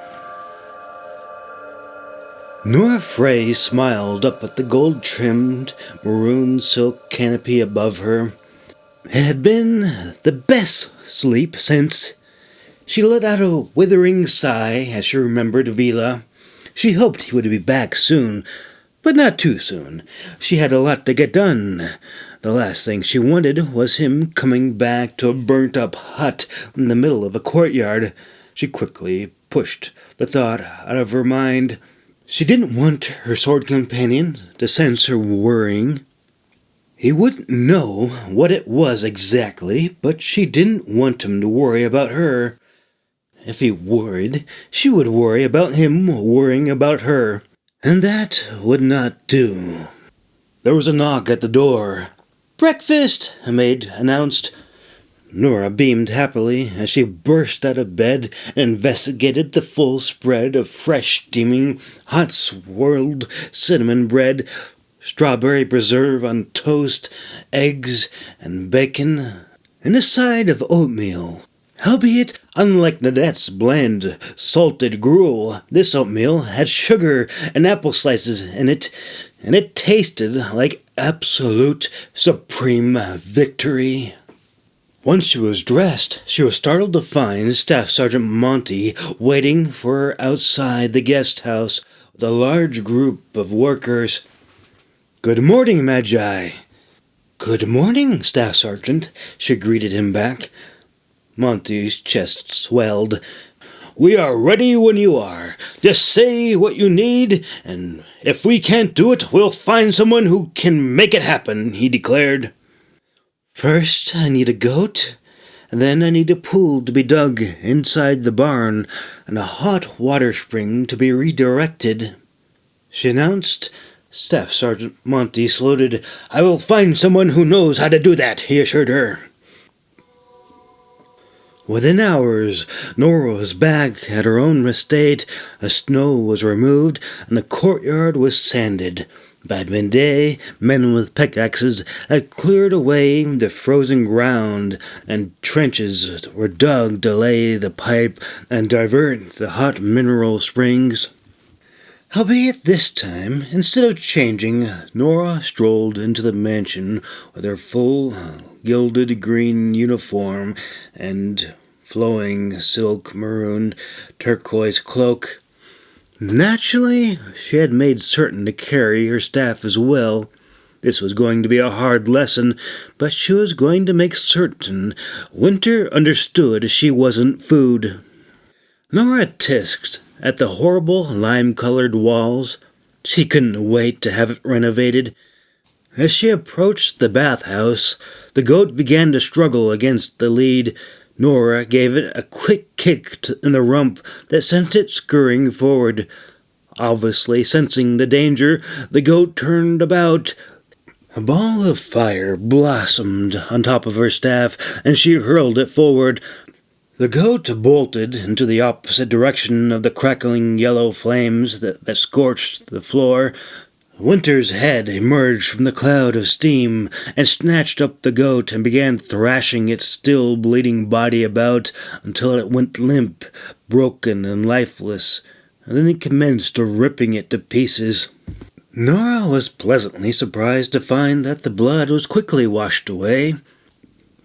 Nora Frey smiled up at the gold-trimmed maroon silk canopy above her. It had been the best sleep since. She let out a withering sigh as she remembered Vila. She hoped he would be back soon, but not too soon. She had a lot to get done. The last thing she wanted was him coming back to a burnt-up hut in the middle of a courtyard. She quickly pushed the thought out of her mind. She didn't want her sword companion to sense her worrying. He wouldn't know what it was exactly, but she didn't want him to worry about her. If he worried, she would worry about him worrying about her, and that would not do. There was a knock at the door. "Breakfast," a maid announced. Nora beamed happily as she burst out of bed and investigated the full spread of fresh, steaming, hot-swirled cinnamon bread, strawberry preserve on toast, eggs, and bacon, and a side of oatmeal. Howbeit, unlike Nadette's bland, salted gruel, this oatmeal had sugar and apple slices in it, and it tasted like absolute, supreme victory. Once she was dressed, she was startled to find Staff Sergeant Monty waiting for her outside the guest house with a large group of workers. "Good morning, Magi." "Good morning, Staff Sergeant," she greeted him back. Monty's chest swelled. "We are ready when you are. Just say what you need, and if we can't do it, we'll find someone who can make it happen," he declared. "First, I need a goat, and then I need a pool to be dug inside the barn, and a hot water spring to be redirected," she announced. Staff Sergeant Monty saluted. "I will find someone who knows how to do that," he assured her. Within hours, Nora was back at her own estate. The snow was removed, and the courtyard was sanded. By midday, men with pickaxes had cleared away the frozen ground, and trenches were dug to lay the pipe and divert the hot mineral springs. Howbeit this time, instead of changing, Nora strolled into the mansion with her full, gilded green uniform and flowing silk maroon turquoise cloak. Naturally, she had made certain to carry her staff as well. This was going to be a hard lesson, but she was going to make certain Winter understood she wasn't food. Nora tisked at the horrible lime-colored walls. She couldn't wait to have it renovated. As she approached the bathhouse, the goat began to struggle against the lead. Nora gave it a quick kick in the rump that sent it scurrying forward. Obviously sensing the danger, the goat turned about. A ball of fire blossomed on top of her staff, and she hurled it forward. The goat bolted into the opposite direction of the crackling yellow flames that scorched the floor. Winter's head emerged from the cloud of steam and snatched up the goat and began thrashing its still bleeding body about until it went limp, broken, and lifeless, and then it commenced ripping it to pieces. Nora was pleasantly surprised to find that the blood was quickly washed away.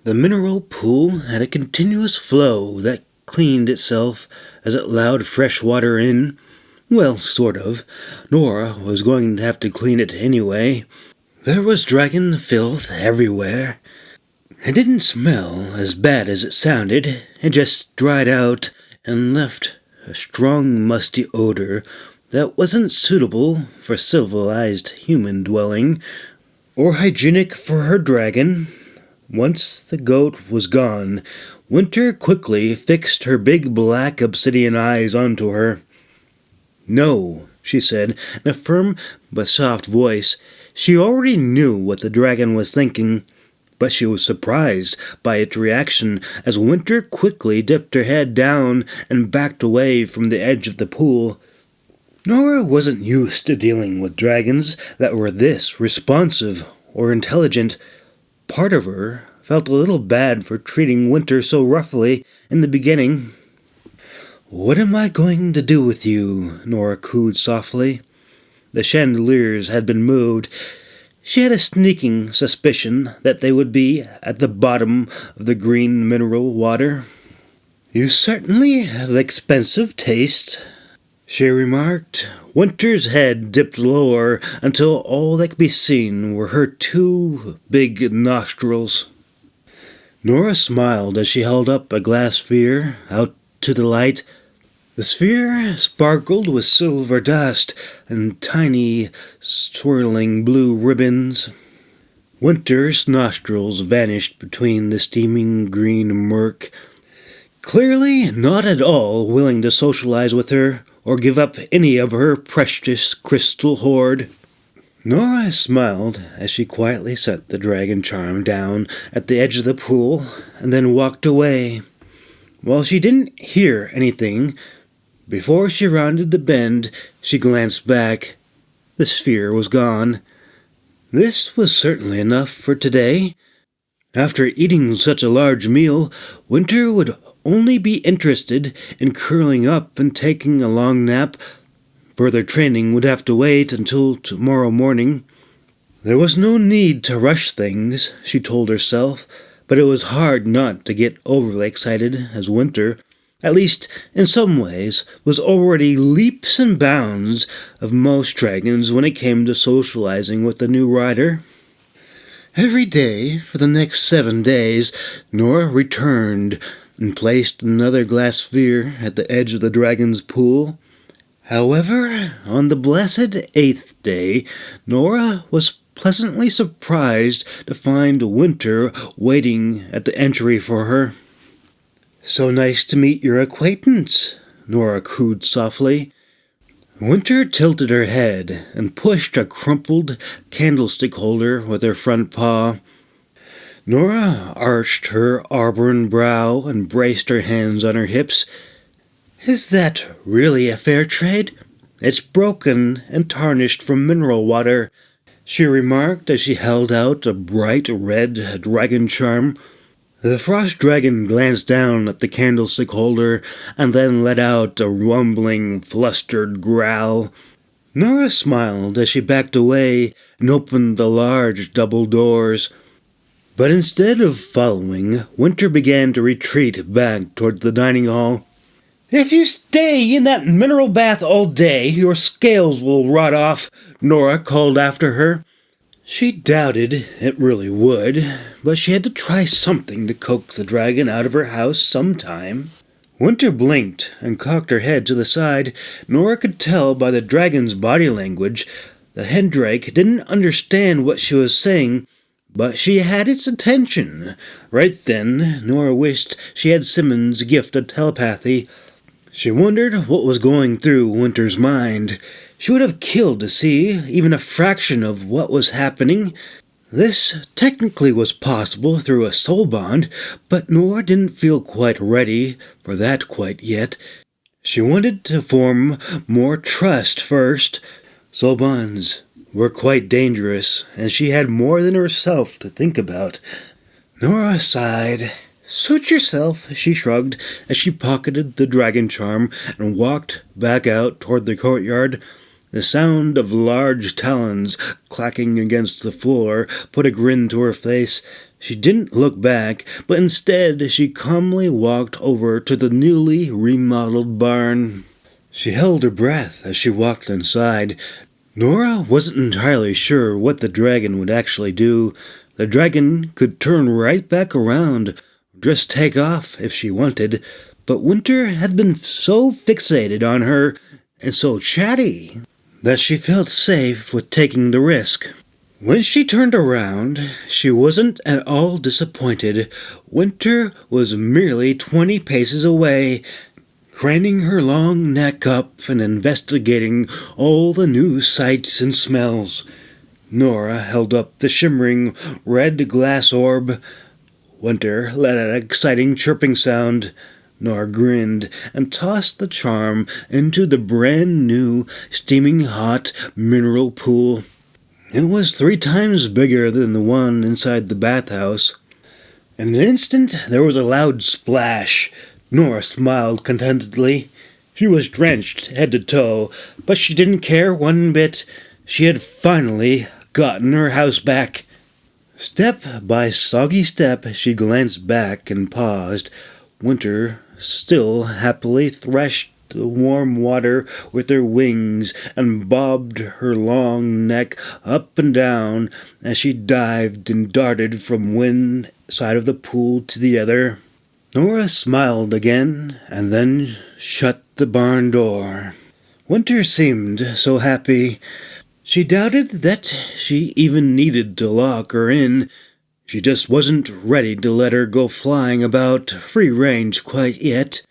The mineral pool had a continuous flow that cleaned itself as it allowed fresh water in. Well, sort of. Nora was going to have to clean it anyway. There was dragon filth everywhere. It didn't smell as bad as it sounded. It just dried out and left a strong musty odor that wasn't suitable for civilized human dwelling, or hygienic for her dragon. Once the goat was gone, Winter quickly fixed her big black obsidian eyes onto her. "No," she said, in a firm but soft voice. She already knew what the dragon was thinking, but she was surprised by its reaction as Winter quickly dipped her head down and backed away from the edge of the pool. Nora wasn't used to dealing with dragons that were this responsive or intelligent. Part of her felt a little bad for treating Winter so roughly in the beginning. "What am I going to do with you?" Nora cooed softly. The chandeliers had been moved. She had a sneaking suspicion that they would be at the bottom of the green mineral water. "You certainly have expensive taste," she remarked. Winter's head dipped lower until all that could be seen were her two big nostrils. Nora smiled as she held up a glass sphere out to the light. The sphere sparkled with silver dust and tiny, swirling blue ribbons. Winter's nostrils vanished between the steaming green murk, clearly not at all willing to socialize with her or give up any of her precious crystal hoard. Nora smiled as she quietly set the dragon charm down at the edge of the pool and then walked away. While she didn't hear anything, before she rounded the bend, she glanced back. The sphere was gone. This was certainly enough for today. After eating such a large meal, Winter would only be interested in curling up and taking a long nap. Further training would have to wait until tomorrow morning. There was no need to rush things, she told herself, but it was hard not to get overly excited as Winter, at least in some ways, was already leaps and bounds of most dragons when it came to socializing with the new rider. Every day for the next 7 days, Nora returned and placed another glass sphere at the edge of the dragon's pool. However, on the blessed 8th day, Nora was pleasantly surprised to find Winter waiting at the entry for her. "So nice to meet your acquaintance," Nora cooed softly. Winter tilted her head and pushed a crumpled candlestick holder with her front paw. Nora arched her auburn brow and braced her hands on her hips. "Is that really a fair trade? It's broken and tarnished from mineral water," she remarked as she held out a bright red dragon charm. The frost dragon glanced down at the candlestick holder and then let out a rumbling, flustered growl. Nora smiled as she backed away and opened the large double doors. But instead of following, Winter began to retreat back toward the dining hall. "If you stay in that mineral bath all day, your scales will rot off," Nora called after her. She doubted it really would, but she had to try something to coax the dragon out of her house sometime. Winter blinked and cocked her head to the side. Nora could tell by the dragon's body language the hendrake didn't understand what she was saying, but she had its attention. Right then, Nora wished she had Simmons' gift of telepathy. She wondered what was going through Winter's mind. She would have killed to see even a fraction of what was happening. This technically was possible through a soul bond, but Nora didn't feel quite ready for that quite yet. She wanted to form more trust first. Soul bonds were quite dangerous, and she had more than herself to think about. Nora sighed. "Suit yourself," she shrugged as she pocketed the dragon charm and walked back out toward the courtyard. The sound of large talons clacking against the floor put a grin to her face. She didn't look back, but instead she calmly walked over to the newly remodeled barn. She held her breath as she walked inside. Nora wasn't entirely sure what the dragon would actually do. The dragon could turn right back around, just take off if she wanted, but Winter had been so fixated on her and so chatty that she felt safe with taking the risk. When she turned around, she wasn't at all disappointed. Winter was merely 20 paces away, craning her long neck up and investigating all the new sights and smells. Nora held up the shimmering red glass orb. Winter let out an exciting chirping sound. Nora grinned and tossed the charm into the brand-new, steaming hot mineral pool. It was 3 times bigger than the one inside the bathhouse. In an instant, there was a loud splash. Nora smiled contentedly. She was drenched head to toe, but she didn't care one bit. She had finally gotten her house back. Step by soggy step, she glanced back and paused. Winter still happily threshed the warm water with her wings and bobbed her long neck up and down as she dived and darted from one side of the pool to the other. Nora smiled again and then shut the barn door. Winter seemed so happy. She doubted that she even needed to lock her in. She just wasn't ready to let her go flying about free range quite yet.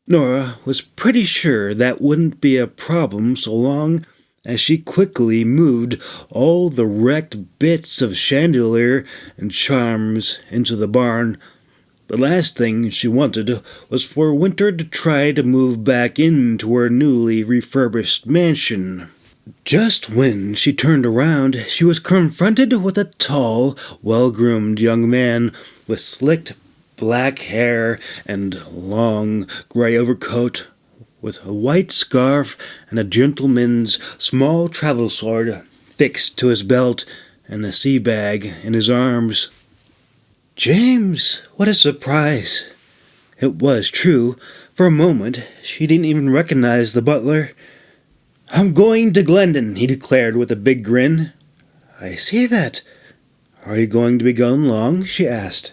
Nora was pretty sure that wouldn't be a problem so long as she quickly moved all the wrecked bits of chandelier and charms into the barn. The last thing she wanted was for Winter to try to move back into her newly refurbished mansion. Just when she turned around, she was confronted with a tall, well-groomed young man with slicked black hair and long gray overcoat, with a white scarf and a gentleman's small travel sword fixed to his belt and a sea bag in his arms. James, what a surprise! It was true. For a moment, she didn't even recognize the butler. "I'm going to Glendon," he declared with a big grin. "I see that. Are you going to be gone long?" she asked.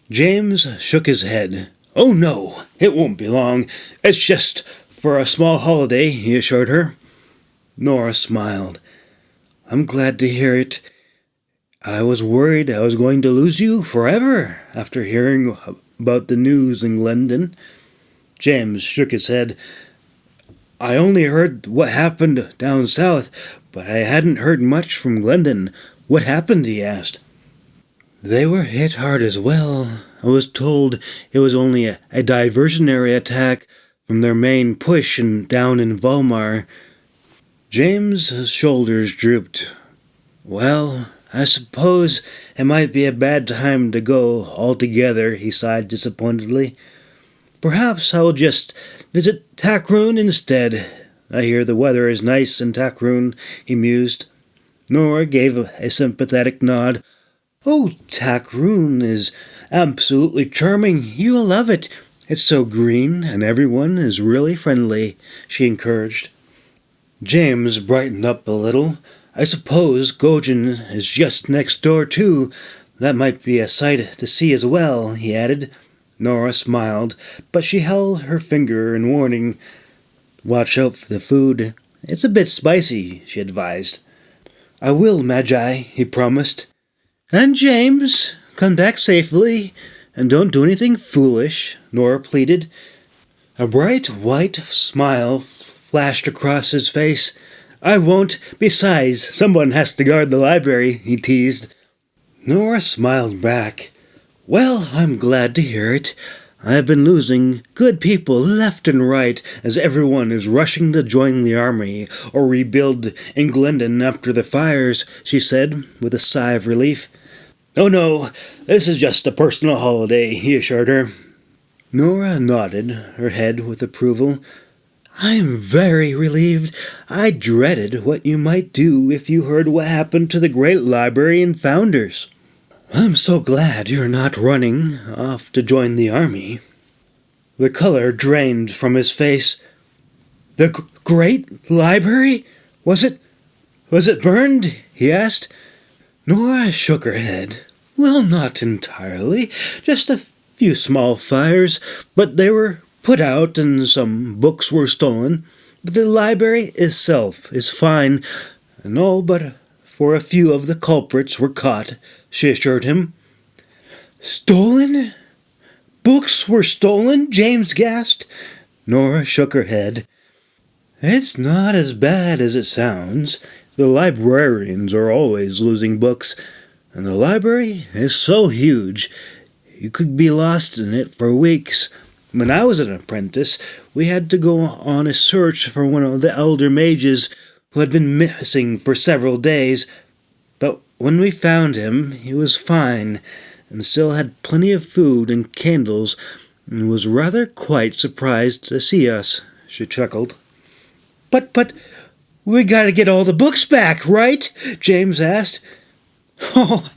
James shook his head. "Oh, no, it won't be long. It's just for a small holiday," he assured her. Nora smiled. "I'm glad to hear it. I was worried I was going to lose you forever after hearing about the news in Glendon." James shook his head. "I only heard what happened down south, but I hadn't heard much from Glendon. What happened?" he asked. "They were hit hard as well. I was told it was only a diversionary attack from their main push down in Volmar." James's shoulders drooped. "Well, I suppose it might be a bad time to go altogether," he sighed disappointedly. "Perhaps I will just visit Tackroon instead. I hear the weather is nice in Tackroon," he mused. Nora gave a sympathetic nod. "Oh, Tackroon is absolutely charming. You'll love it. It's so green, and everyone is really friendly," she encouraged. James brightened up a little. "I suppose Gojen is just next door, too. That might be a sight to see as well," he added. Nora smiled, but she held her finger in warning. "Watch out for the food. It's a bit spicy," she advised. "I will, Magi," he promised. "And James, come back safely, and don't do anything foolish," Nora pleaded. A bright white smile flashed across his face. "I won't. Besides, someone has to guard the library," he teased. Nora smiled back. "Well, I'm glad to hear it. I've been losing good people left and right as everyone is rushing to join the army or rebuild in Glendon after the fires," she said with a sigh of relief. "Oh no, this is just a personal holiday," he assured her. Nora nodded her head with approval. "I'm very relieved. I dreaded what you might do if you heard what happened to the great library and founders. I'm so glad you're not running off to join the army." The color drained from his face. "The great library? Was it burned?" he asked. Nora shook her head. "Well, not entirely. Just a few small fires, but they were put out and some books were stolen. But the library itself is fine, and all but for a few of the culprits were caught," she assured him. "Stolen? Books were stolen?" James gasped. Nora shook her head. "It's not as bad as it sounds. The librarians are always losing books, and the library is so huge, you could be lost in it for weeks. When I was an apprentice, we had to go on a search for one of the elder mages who had been missing for several days. But when we found him, he was fine, and still had plenty of food and candles, and was rather quite surprised to see us," she chuckled. But, we gotta get all the books back, right?" James asked. "Oh,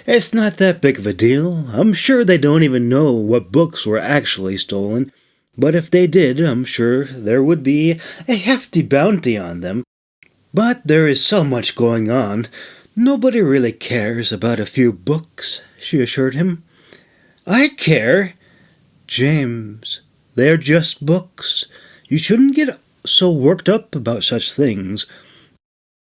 it's not that big of a deal. I'm sure they don't even know what books were actually stolen. But if they did, I'm sure there would be a hefty bounty on them. But there is so much going on. Nobody really cares about a few books," she assured him. "I care." "James, they're just books. You shouldn't get so worked up about such things.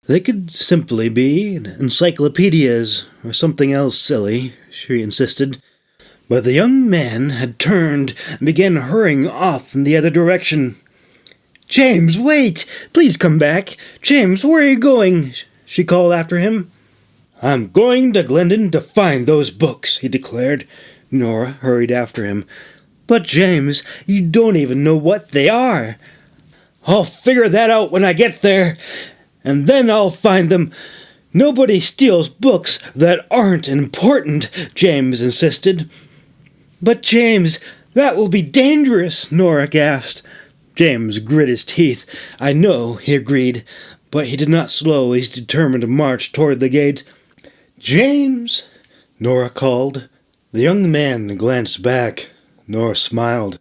They could simply be encyclopedias or something else silly, she insisted. But the young man had turned and began hurrying off in the other direction. "James, wait! Please come back! James, where are you going?" she called after him. "I'm going to Glendon to find those books," he declared. Nora hurried after him. "But James, you don't even know what they are." "I'll figure that out when I get there, and then I'll find them." "Nobody steals books that aren't important," James insisted. "But James, that will be dangerous," Nora gasped. James grit his teeth. "I know," he agreed, but he did not slow his determined march toward the gate. "James!" Nora called. The young man glanced back. Nora smiled.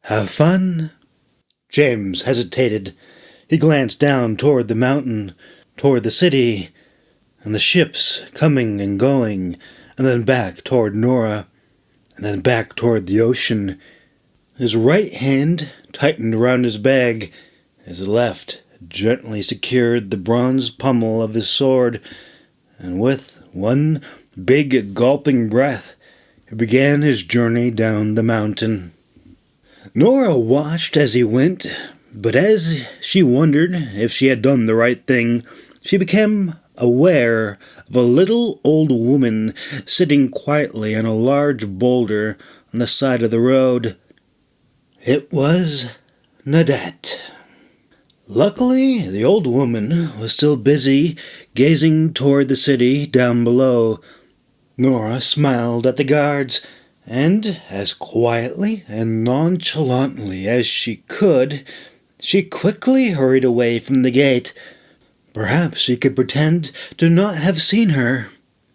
"Have fun?" James hesitated. He glanced down toward the mountain, toward the city, and the ships coming and going, and then back toward Nora, and then back toward the ocean. His right hand tightened around his bag. His left gently secured the bronze pommel of his sword, and with one big gulping breath, he began his journey down the mountain. Nora watched as he went, but as she wondered if she had done the right thing, she became aware of a little old woman sitting quietly on a large boulder on the side of the road. It was Nadette. Luckily, the old woman was still busy gazing toward the city down below. Nora smiled at the guards, and as quietly and nonchalantly as she could, she quickly hurried away from the gate. Perhaps she could pretend to not have seen her.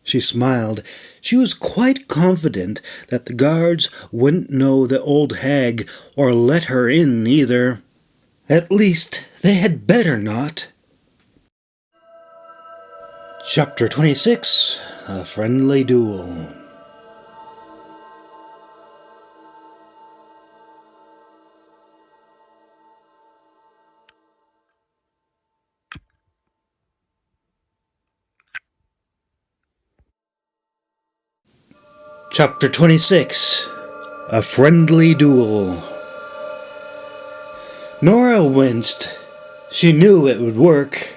She smiled. She was quite confident that the guards wouldn't know the old hag or let her in either. At least they had better not. Chapter 26. A Friendly Duel. Chapter 26. A Friendly Duel. Nora winced. She knew it would work.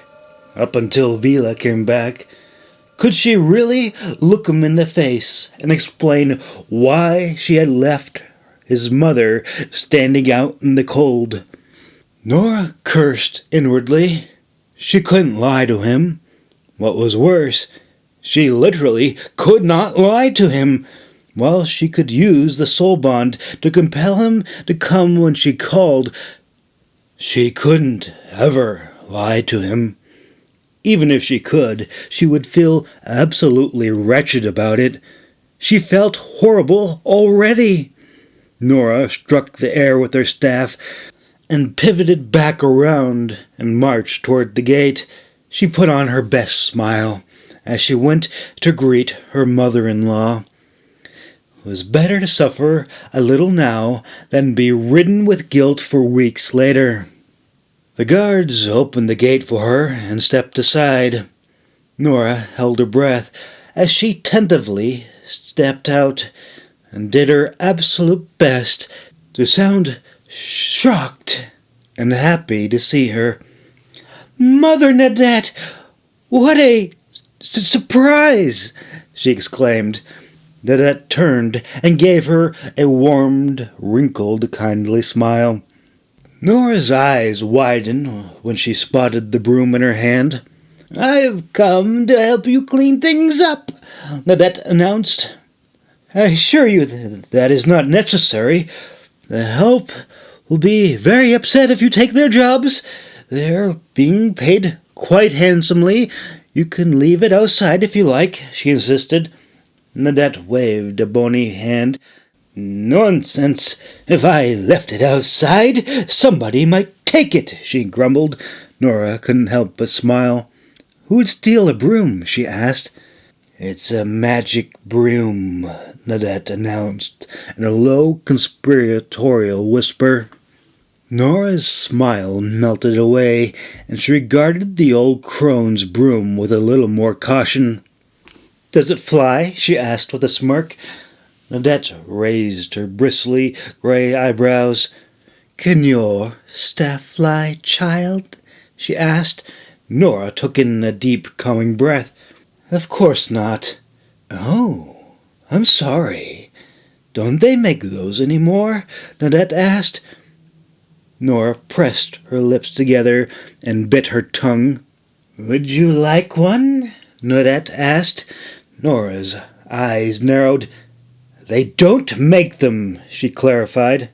Up until Vila came back. Could she really look him in the face and explain why she had left his mother standing out in the cold? Nora cursed inwardly. She couldn't lie to him. What was worse, she literally could not lie to him. While she could use the soul bond to compel him to come when she called, she couldn't ever lie to him. Even if she could, she would feel absolutely wretched about it. She felt horrible already. Nora struck the air with her staff and pivoted back around and marched toward the gate. She put on her best smile as she went to greet her mother-in-law. It was better to suffer a little now than be ridden with guilt for weeks later. The guards opened the gate for her and stepped aside. Nora held her breath as she tentatively stepped out and did her absolute best to sound shocked and happy to see her. "Mother Nadette, what a surprise!" she exclaimed. Nadette turned and gave her a warmed, wrinkled, kindly smile. Nora's eyes widened when she spotted the broom in her hand. "I've come to help you clean things up," Nadette announced. "I assure you that is not necessary. The help will be very upset if you take their jobs. They're being paid quite handsomely. You can leave it outside if you like," she insisted. Nadette waved a bony hand. "Nonsense! If I left it outside, somebody might take it," she grumbled. Nora couldn't help but smile. "Who would steal a broom?" she asked. "It's a magic broom," Nadette announced in a low, conspiratorial whisper. Nora's smile melted away, and she regarded the old crone's broom with a little more caution. "Does it fly?" she asked with a smirk. Nadette raised her bristly gray eyebrows. "Can your staff fly, child?" she asked. Nora took in a deep, coming breath. "Of course not." "Oh, I'm sorry. Don't they make those any more?" Nadette asked. Nora pressed her lips together and bit her tongue. "Would you like one?" Nadette asked. Nora's eyes narrowed. "They don't make them," she clarified.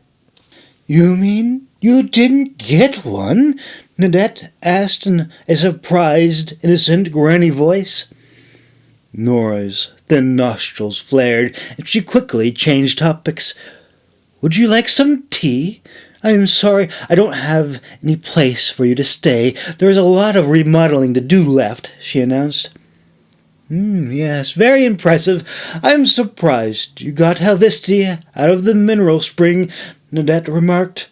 "You mean you didn't get one?" Nadette asked in a surprised, innocent granny voice. Nora's thin nostrils flared, and she quickly changed topics. "Would you like some tea? I am sorry I don't have any place for you to stay. There is a lot of remodeling to do left," she announced. "Yes, very impressive. I'm surprised you got Helvistia out of the mineral spring," Nadette remarked.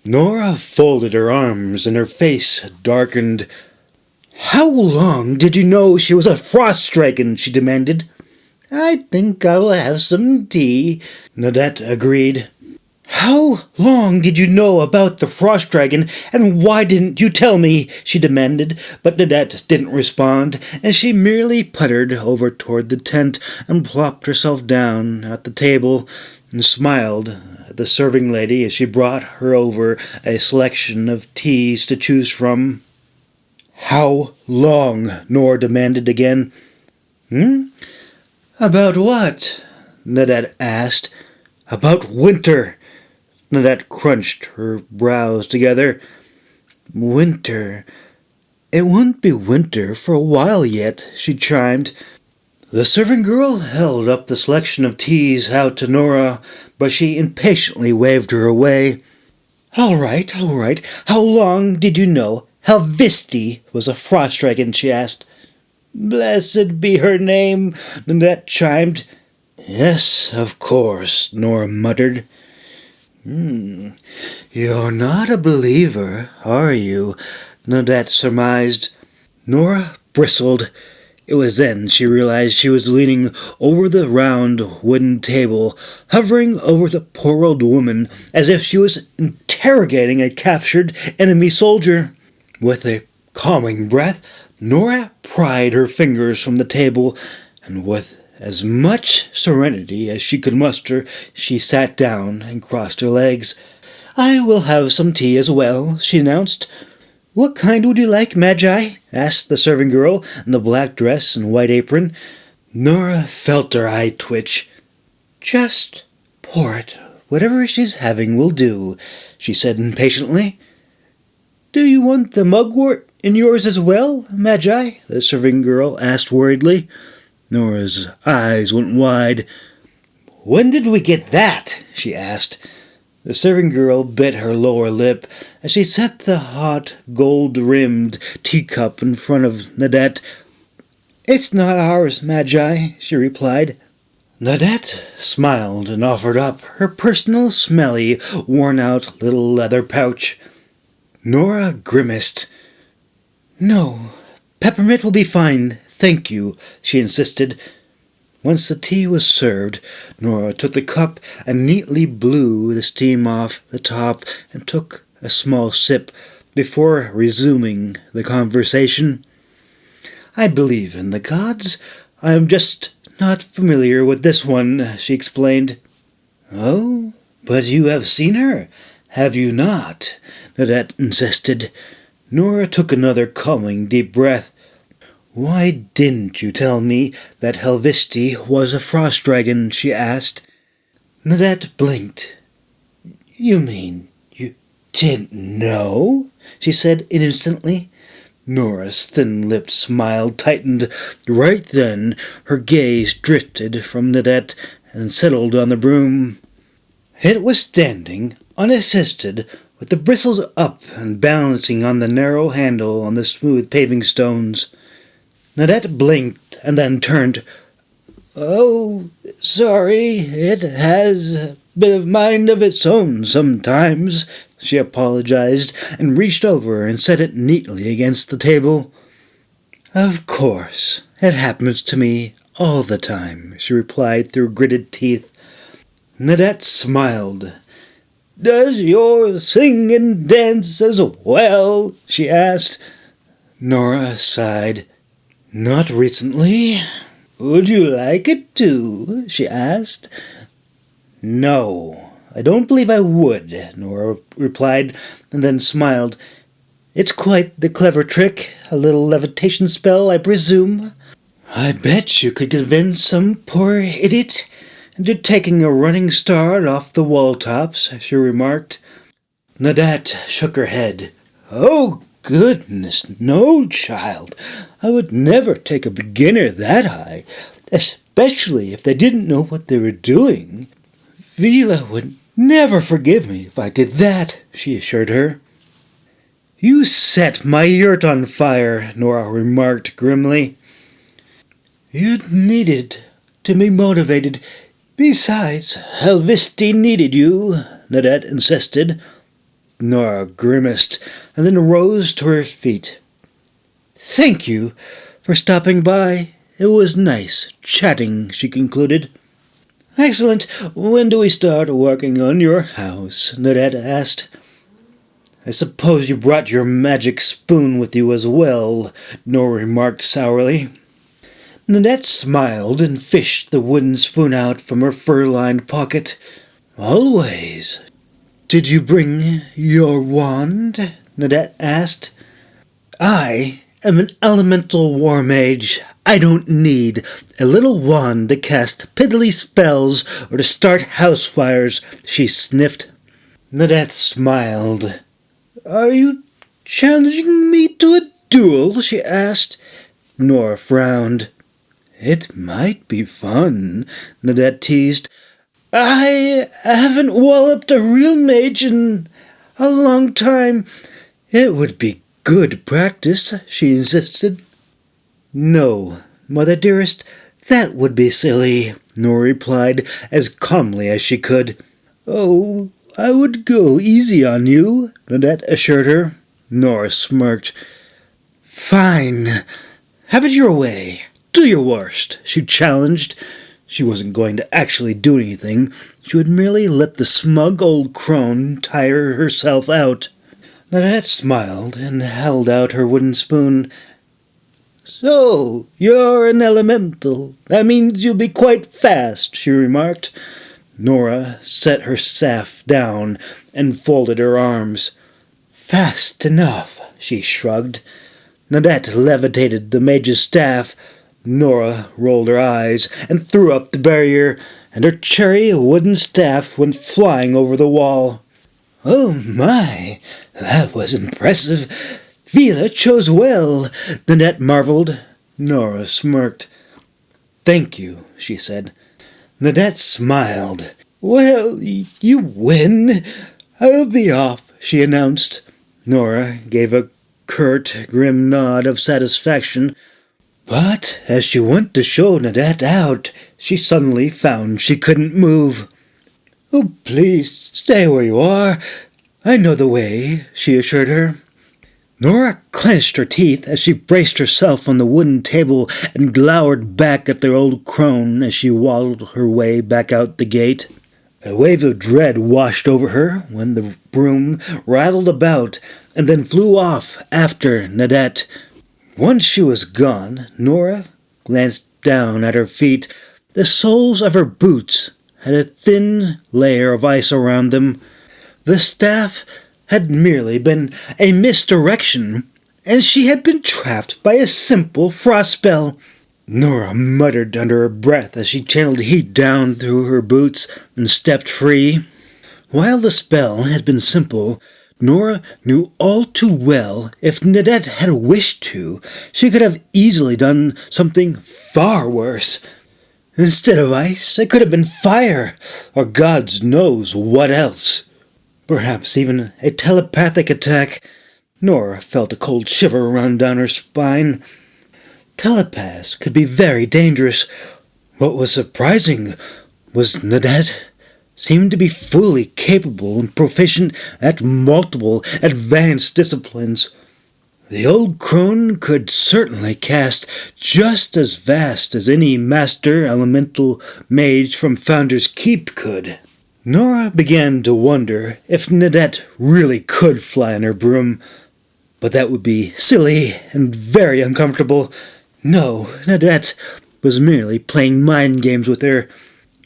Nora folded her arms and her face darkened. "How long did you know she was a frost dragon?" she demanded. "I think I will have some tea," Nadette agreed. "How long did you know about the frost dragon, and why didn't you tell me?" she demanded, but Nadette didn't respond, and she merely puttered over toward the tent and plopped herself down at the table and smiled at the serving lady as she brought her over a selection of teas to choose from. "How long?" Nora demanded again. "About what?" Nadette asked. "About winter." Nadette crunched her brows together. "Winter? It won't be winter for a while yet," she chimed. The servant girl held up the selection of teas out to Nora, but she impatiently waved her away. All right. How long did you know Helvisti was a frost dragon?" she asked. "Blessed be her name," Nadette chimed. "Yes, of course," Nora muttered. "You're not a believer, are you?" Nadette surmised. Nora bristled. It was then she realized she was leaning over the round wooden table, hovering over the poor old woman as if she was interrogating a captured enemy soldier. With a calming breath, Nora pried her fingers from the table, and with as much serenity as she could muster, she sat down and crossed her legs. "I will have some tea as well," she announced. "What kind would you like, Magi?" asked the serving girl in the black dress and white apron. Nora felt her eye twitch. "Just pour it. Whatever she's having will do," she said impatiently. "Do you want the mugwort in yours as well, Magi?" the serving girl asked worriedly. Nora's eyes went wide. "When did we get that?" she asked. The serving girl bit her lower lip as she set the hot, gold-rimmed teacup in front of Nadette. "It's not ours, Magi," she replied. Nadette smiled and offered up her personal, smelly, worn-out little leather pouch. Nora grimaced. "No, peppermint will be fine, thank you," she insisted. Once the tea was served, Nora took the cup and neatly blew the steam off the top and took a small sip before resuming the conversation. "I believe in the gods. I am just not familiar with this one," she explained. "Oh, but you have seen her, have you not?" Nadette insisted. Nora took another calming deep breath. "Why didn't you tell me that Helvisti was a frost dragon?" she asked. Nadette blinked. "You mean you didn't know?" she said innocently. Nora's thin-lipped smile tightened. Right then her gaze drifted from Nadette and settled on the broom. It was standing, unassisted, with the bristles up and balancing on the narrow handle on the smooth paving stones. Nadette blinked and then turned. "Oh, sorry, it has bit of mind of its own sometimes," she apologized, and reached over and set it neatly against the table. "Of course, it happens to me all the time," she replied through gritted teeth. Nadette smiled. "Does yours sing and dance as well?" she asked. Nora sighed. "Not recently." "Would you like it to?" she asked. "No, I don't believe I would," Nora replied, and then smiled. "It's quite the clever trick, a little levitation spell, I presume." "I bet you could convince some poor idiot into taking a running start off the wall tops," she remarked. Nadette shook her head. "Oh, goodness, no, child. I would never take a beginner that high, especially if they didn't know what they were doing. Vila would never forgive me if I did that," she assured her. "You set my yurt on fire," Nora remarked grimly. "You needed to be motivated. Besides, Helvisti needed you," Nadette insisted. Nora grimaced and then rose to her feet. "Thank you for stopping by. It was nice chatting," she concluded. "Excellent. When do we start working on your house?" Nadette asked. "I suppose you brought your magic spoon with you as well," Nora remarked sourly. Nadette smiled and fished the wooden spoon out from her fur-lined pocket. "Always." "Did you bring your wand?" Nadette asked. "I am an elemental war mage. I don't need a little wand to cast piddly spells or to start house fires," she sniffed. Nadette smiled. "Are you challenging me to a duel?" she asked. Nora frowned. "It might be fun," Nadette teased. "I haven't walloped a real mage in a long time. It would be good practice," she insisted. "No, mother dearest, that would be silly," Nora replied as calmly as she could. "Oh, I would go easy on you," Nadette assured her. Nora smirked. "Fine. Have it your way. Do your worst," she challenged. She wasn't going to actually do anything. She would merely let the smug old crone tire herself out. Nadette smiled and held out her wooden spoon. "So, you're an elemental. That means you'll be quite fast," she remarked. Nora set her staff down and folded her arms. "Fast enough," she shrugged. Nadette levitated the mage's staff. Nora rolled her eyes and threw up the barrier, and her cherry wooden staff went flying over the wall. "Oh my, that was impressive. Vila chose well," Nadette marveled. Nora smirked. "Thank you," she said. Nadette smiled. "Well, you win. I'll be off," she announced. Nora gave a curt, grim nod of satisfaction. But as she went to show Nadette out, she suddenly found she couldn't move. "Oh, please, stay where you are. I know the way," she assured her. Nora clenched her teeth as she braced herself on the wooden table and glowered back at the old crone as she waddled her way back out the gate. A wave of dread washed over her when the broom rattled about and then flew off after Nadette. Once she was gone, Nora glanced down at her feet. The soles of her boots had a thin layer of ice around them. The staff had merely been a misdirection, and she had been trapped by a simple frost spell. Nora muttered under her breath as she channeled heat down through her boots and stepped free. While the spell had been simple, Nora knew all too well if Nadette had wished to, she could have easily done something far worse. Instead of ice, it could have been fire, or God knows what else. Perhaps even a telepathic attack. Nora felt a cold shiver run down her spine. Telepaths could be very dangerous. What was surprising was Nadette. seemed to be fully capable and proficient at multiple advanced disciplines. The old crone could certainly cast just as vast as any master elemental mage from Founder's Keep could. Nora began to wonder if Nadette really could fly on her broom, but that would be silly and very uncomfortable. No, Nadette was merely playing mind games with her.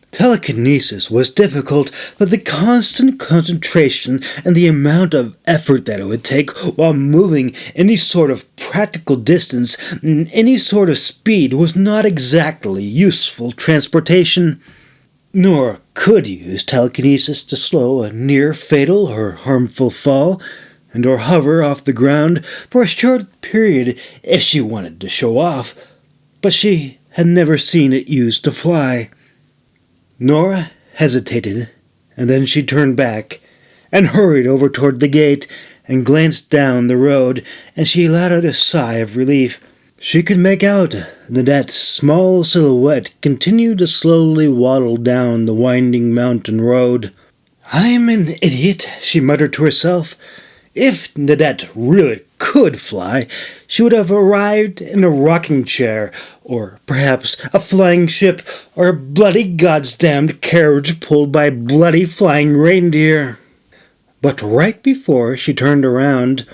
Telekinesis was difficult, but the constant concentration and the amount of effort that it would take while moving any sort of practical distance and any sort of speed was not exactly useful transportation. Nora could use telekinesis to slow a near-fatal or harmful fall, and or hover off the ground for a short period if she wanted to show off, but she had never seen it used to fly. Nora hesitated, and then she turned back and hurried over toward the gate and glanced down the road, and she let out a sigh of relief. She could make out Nadette's small silhouette continue to slowly waddle down the winding mountain road. "I'm an idiot," she muttered to herself. If Nadette really could fly, she would have arrived in a rocking chair, or perhaps a flying ship, or a bloody goddamned carriage pulled by bloody flying reindeer. But right before she turned around,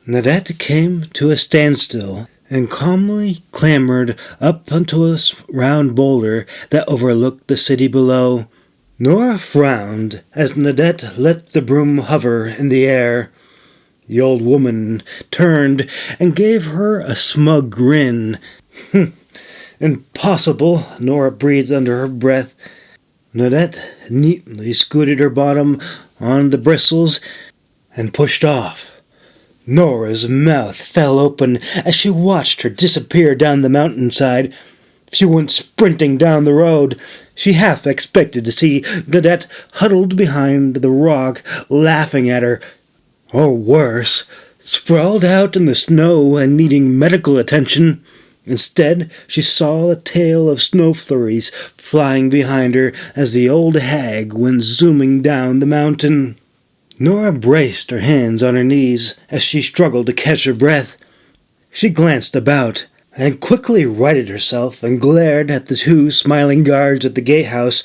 Nadette came to a standstill and calmly clambered up onto a round boulder that overlooked the city below. Nora frowned as Nadette let the broom hover in the air. The old woman turned and gave her a smug grin. "Impossible," Nora breathed under her breath. Nadette neatly scooted her bottom on the bristles and pushed off. Nora's mouth fell open as she watched her disappear down the mountainside. She went sprinting down the road. She half expected to see Nadette huddled behind the rock, laughing at her. Or worse, sprawled out in the snow and needing medical attention. Instead, she saw a tail of snow flurries flying behind her as the old hag went zooming down the mountain. Nora braced her hands on her knees as she struggled to catch her breath. She glanced about and quickly righted herself and glared at the two smiling guards at the gatehouse,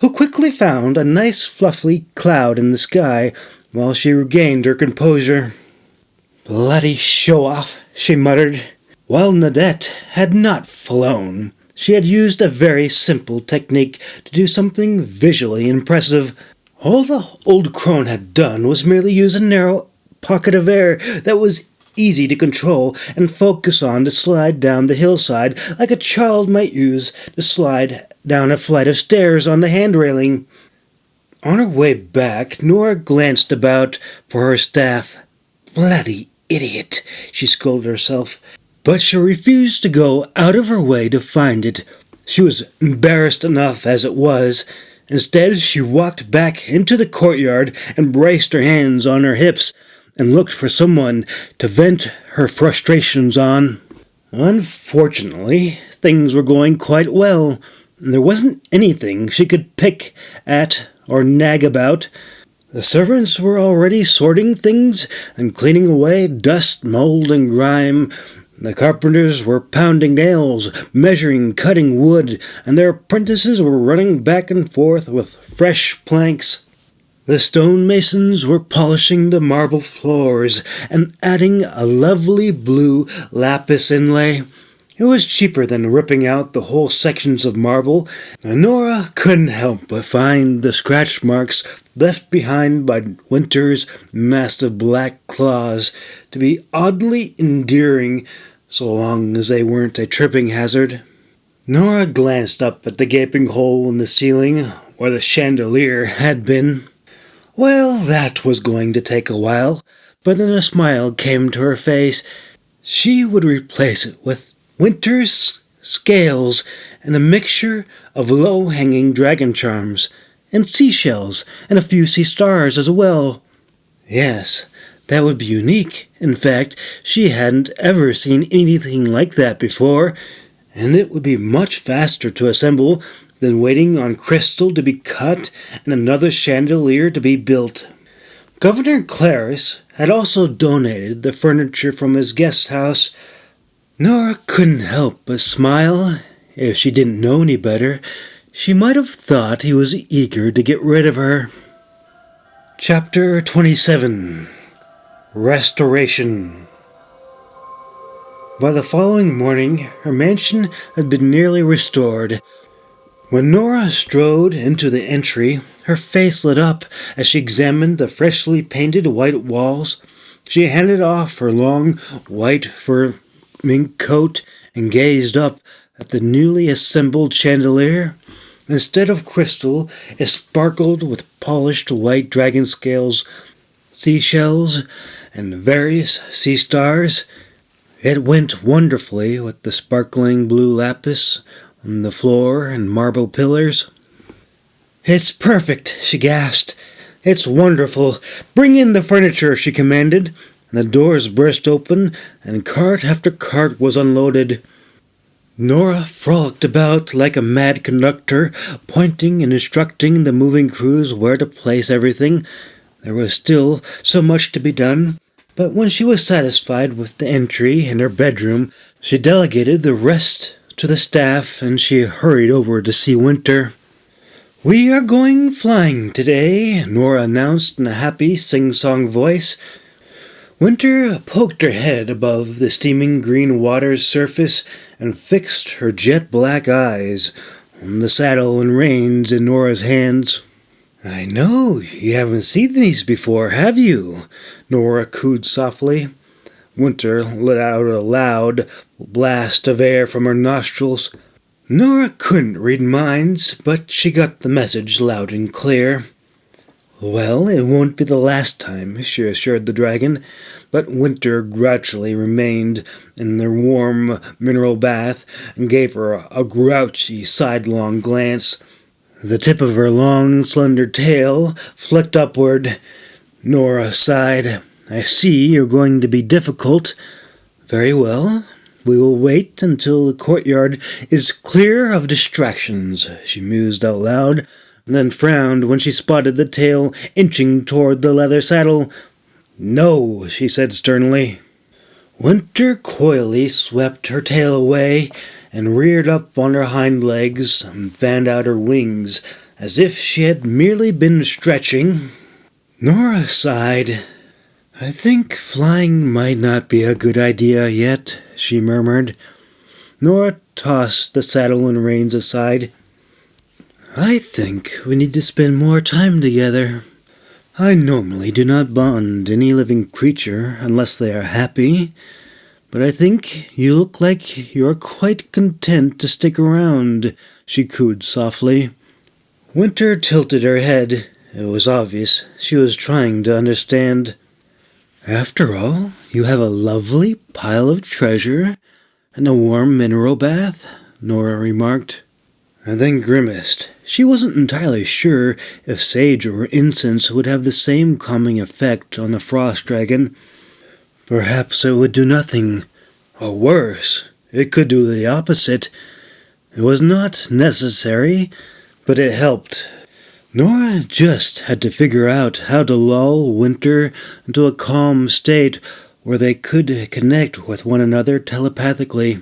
who quickly found a nice fluffy cloud in the sky while she regained her composure. "Bloody show-off," she muttered. While Nadette had not flown, she had used a very simple technique to do something visually impressive. All the old crone had done was merely use a narrow pocket of air that was easy to control and focus on to slide down the hillside like a child might use to slide down a flight of stairs on the hand railing. On her way back, Nora glanced about for her staff. "Bloody idiot," she scolded herself. But she refused to go out of her way to find it. She was embarrassed enough as it was. Instead, she walked back into the courtyard and braced her hands on her hips and looked for someone to vent her frustrations on. Unfortunately, things were going quite well. There wasn't anything she could pick at or nag about. The servants were already sorting things and cleaning away dust, mold, and grime. The carpenters were pounding nails, measuring, cutting wood, and their apprentices were running back and forth with fresh planks. The stonemasons were polishing the marble floors and adding a lovely blue lapis inlay. It was cheaper than ripping out the whole sections of marble, and Nora couldn't help but find the scratch marks left behind by Winter's massive black claws to be oddly endearing, so long as they weren't a tripping hazard. Nora glanced up at the gaping hole in the ceiling where the chandelier had been. Well, that was going to take a while, but then a smile came to her face. She would replace it with Winter's scales and a mixture of low-hanging dragon charms, and seashells, and a few sea stars as well. Yes, that would be unique. In fact, she hadn't ever seen anything like that before, and it would be much faster to assemble then waiting on crystal to be cut and another chandelier to be built. Governor Clarice had also donated the furniture from his guest house. Nora couldn't help but smile. If she didn't know any better, she might have thought he was eager to get rid of her. Chapter 27. Restoration. By the following morning, her mansion had been nearly restored. When Nora strode into the entry, her face lit up as she examined the freshly painted white walls. She handed off her long white fur mink coat and gazed up at the newly assembled chandelier. Instead of crystal, it sparkled with polished white dragon scales, seashells, and various sea stars. It went wonderfully with the sparkling blue lapis on the floor and marble pillars. "It's perfect," she gasped. "It's wonderful. Bring in the furniture," she commanded, and the doors burst open, and cart after cart was unloaded. Nora frolicked about like a mad conductor, pointing and instructing the moving crews where to place everything. There was still so much to be done, but when she was satisfied with the entry and her bedroom, she delegated the rest to the staff, and she hurried over to see Winter. "We are going flying today," Nora announced in a happy, sing-song voice. Winter poked her head above the steaming green water's surface and fixed her jet-black eyes on the saddle and reins in Nora's hands. "I know you haven't seen these before, have you?" Nora cooed softly. Winter let out a loud blast of air from her nostrils. Nora couldn't read minds, but she got the message loud and clear. "Well, it won't be the last time," she assured the dragon, but Winter gradually remained in their warm mineral bath and gave her a grouchy sidelong glance. The tip of her long, slender tail flicked upward. Nora sighed. "I see you're going to be difficult. Very well. We will wait until the courtyard is clear of distractions," she mused out loud, and then frowned when she spotted the tail inching toward the leather saddle. "No," she said sternly. Winter coyly swept her tail away and reared up on her hind legs and fanned out her wings as if she had merely been stretching. Nora sighed. "I think flying might not be a good idea yet," she murmured. Nora tossed the saddle and reins aside. "I think we need to spend more time together. I normally do not bond any living creature unless they are happy, but I think you look like you are quite content to stick around," she cooed softly. Winter tilted her head. It was obvious she was trying to understand. "After all, you have a lovely pile of treasure and a warm mineral bath," Nora remarked, and then grimaced. She wasn't entirely sure if sage or incense would have the same calming effect on the frost dragon. Perhaps it would do nothing, or worse, it could do the opposite. It was not necessary, but it helped. Nora just had to figure out how to lull Winter into a calm state where they could connect with one another telepathically.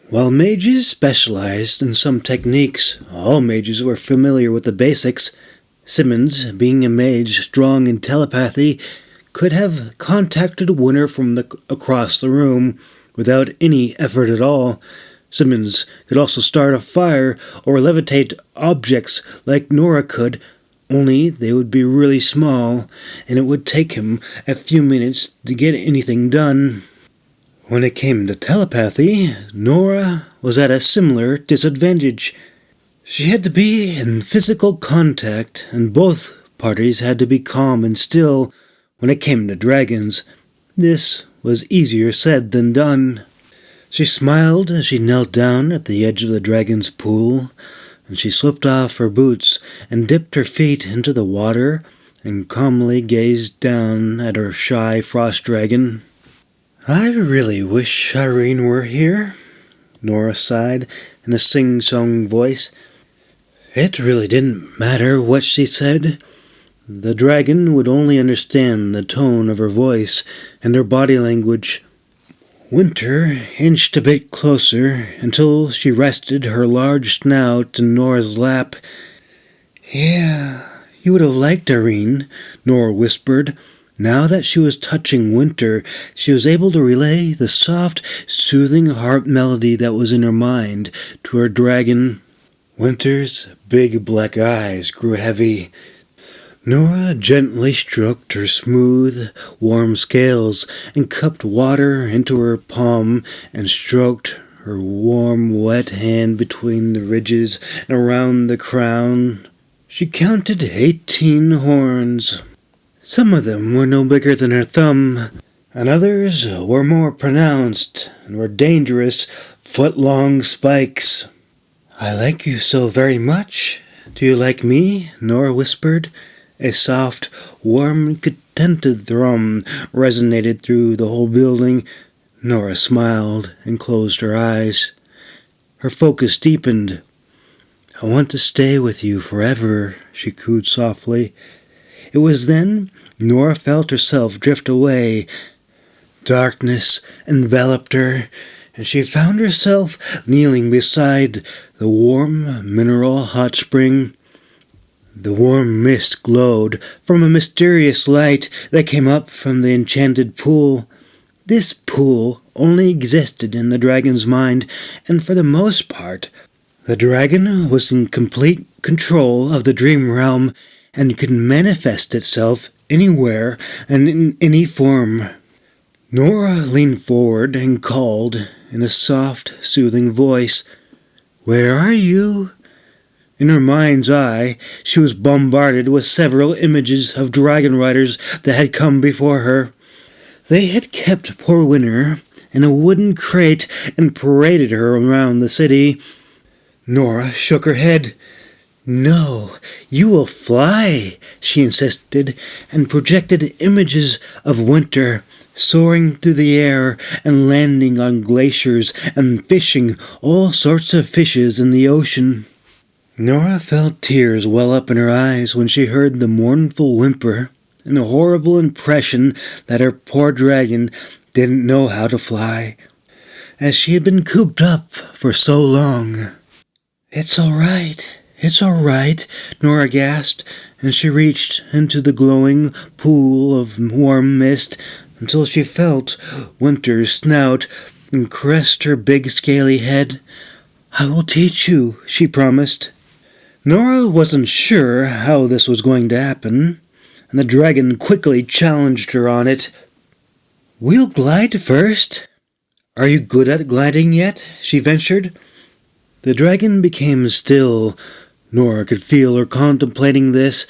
While mages specialized in some techniques, all mages were familiar with the basics. Simmons, being a mage strong in telepathy, could have contacted Winter from across the room without any effort at all. Simmons could also start a fire or levitate objects like Nora could, only they would be really small, and it would take him a few minutes to get anything done. When it came to telepathy, Nora was at a similar disadvantage. She had to be in physical contact, and both parties had to be calm and still. When it came to dragons, this was easier said than done. She smiled as she knelt down at the edge of the dragon's pool, and she slipped off her boots and dipped her feet into the water and calmly gazed down at her shy frost dragon. "I really wish Irene were here," Nora sighed in a sing-song voice. It really didn't matter what she said. The dragon would only understand the tone of her voice and her body language. Winter inched a bit closer until she rested her large snout in Nora's lap. "Yeah, you would have liked Irene," Nora whispered. Now that she was touching Winter, she was able to relay the soft, soothing harp melody that was in her mind to her dragon. Winter's big black eyes grew heavy. Nora gently stroked her smooth, warm scales and cupped water into her palm and stroked her warm, wet hand between the ridges and around the crown. She counted 18 horns. Some of them were no bigger than her thumb, and others were more pronounced and were dangerous, foot-long spikes. "I like you so very much. Do you like me?" Nora whispered. A soft, warm, contented thrum resonated through the whole building. Nora smiled and closed her eyes. Her focus deepened. "I want to stay with you forever," she cooed softly. It was then Nora felt herself drift away. Darkness enveloped her, and she found herself kneeling beside the warm mineral hot spring. The warm mist glowed from a mysterious light that came up from the enchanted pool. This pool only existed in the dragon's mind, and for the most part, the dragon was in complete control of the dream realm and could manifest itself anywhere and in any form. Nora leaned forward and called in a soft, soothing voice, "Where are you?" In her mind's eye, she was bombarded with several images of dragon riders that had come before her. They had kept poor Winter in a wooden crate and paraded her around the city. Nora shook her head. "No, you will fly," she insisted, and projected images of Winter soaring through the air and landing on glaciers and fishing all sorts of fishes in the ocean. Nora felt tears well up in her eyes when she heard the mournful whimper and the horrible impression that her poor dragon didn't know how to fly, as she had been cooped up for so long. "It's all right," Nora gasped, and she reached into the glowing pool of warm mist until she felt Winter's snout and caressed her big scaly head. "I will teach you," she promised. Nora wasn't sure how this was going to happen, and the dragon quickly challenged her on it. "We'll glide first." "Are you good at gliding yet?" she ventured. The dragon became still. Nora could feel her contemplating this,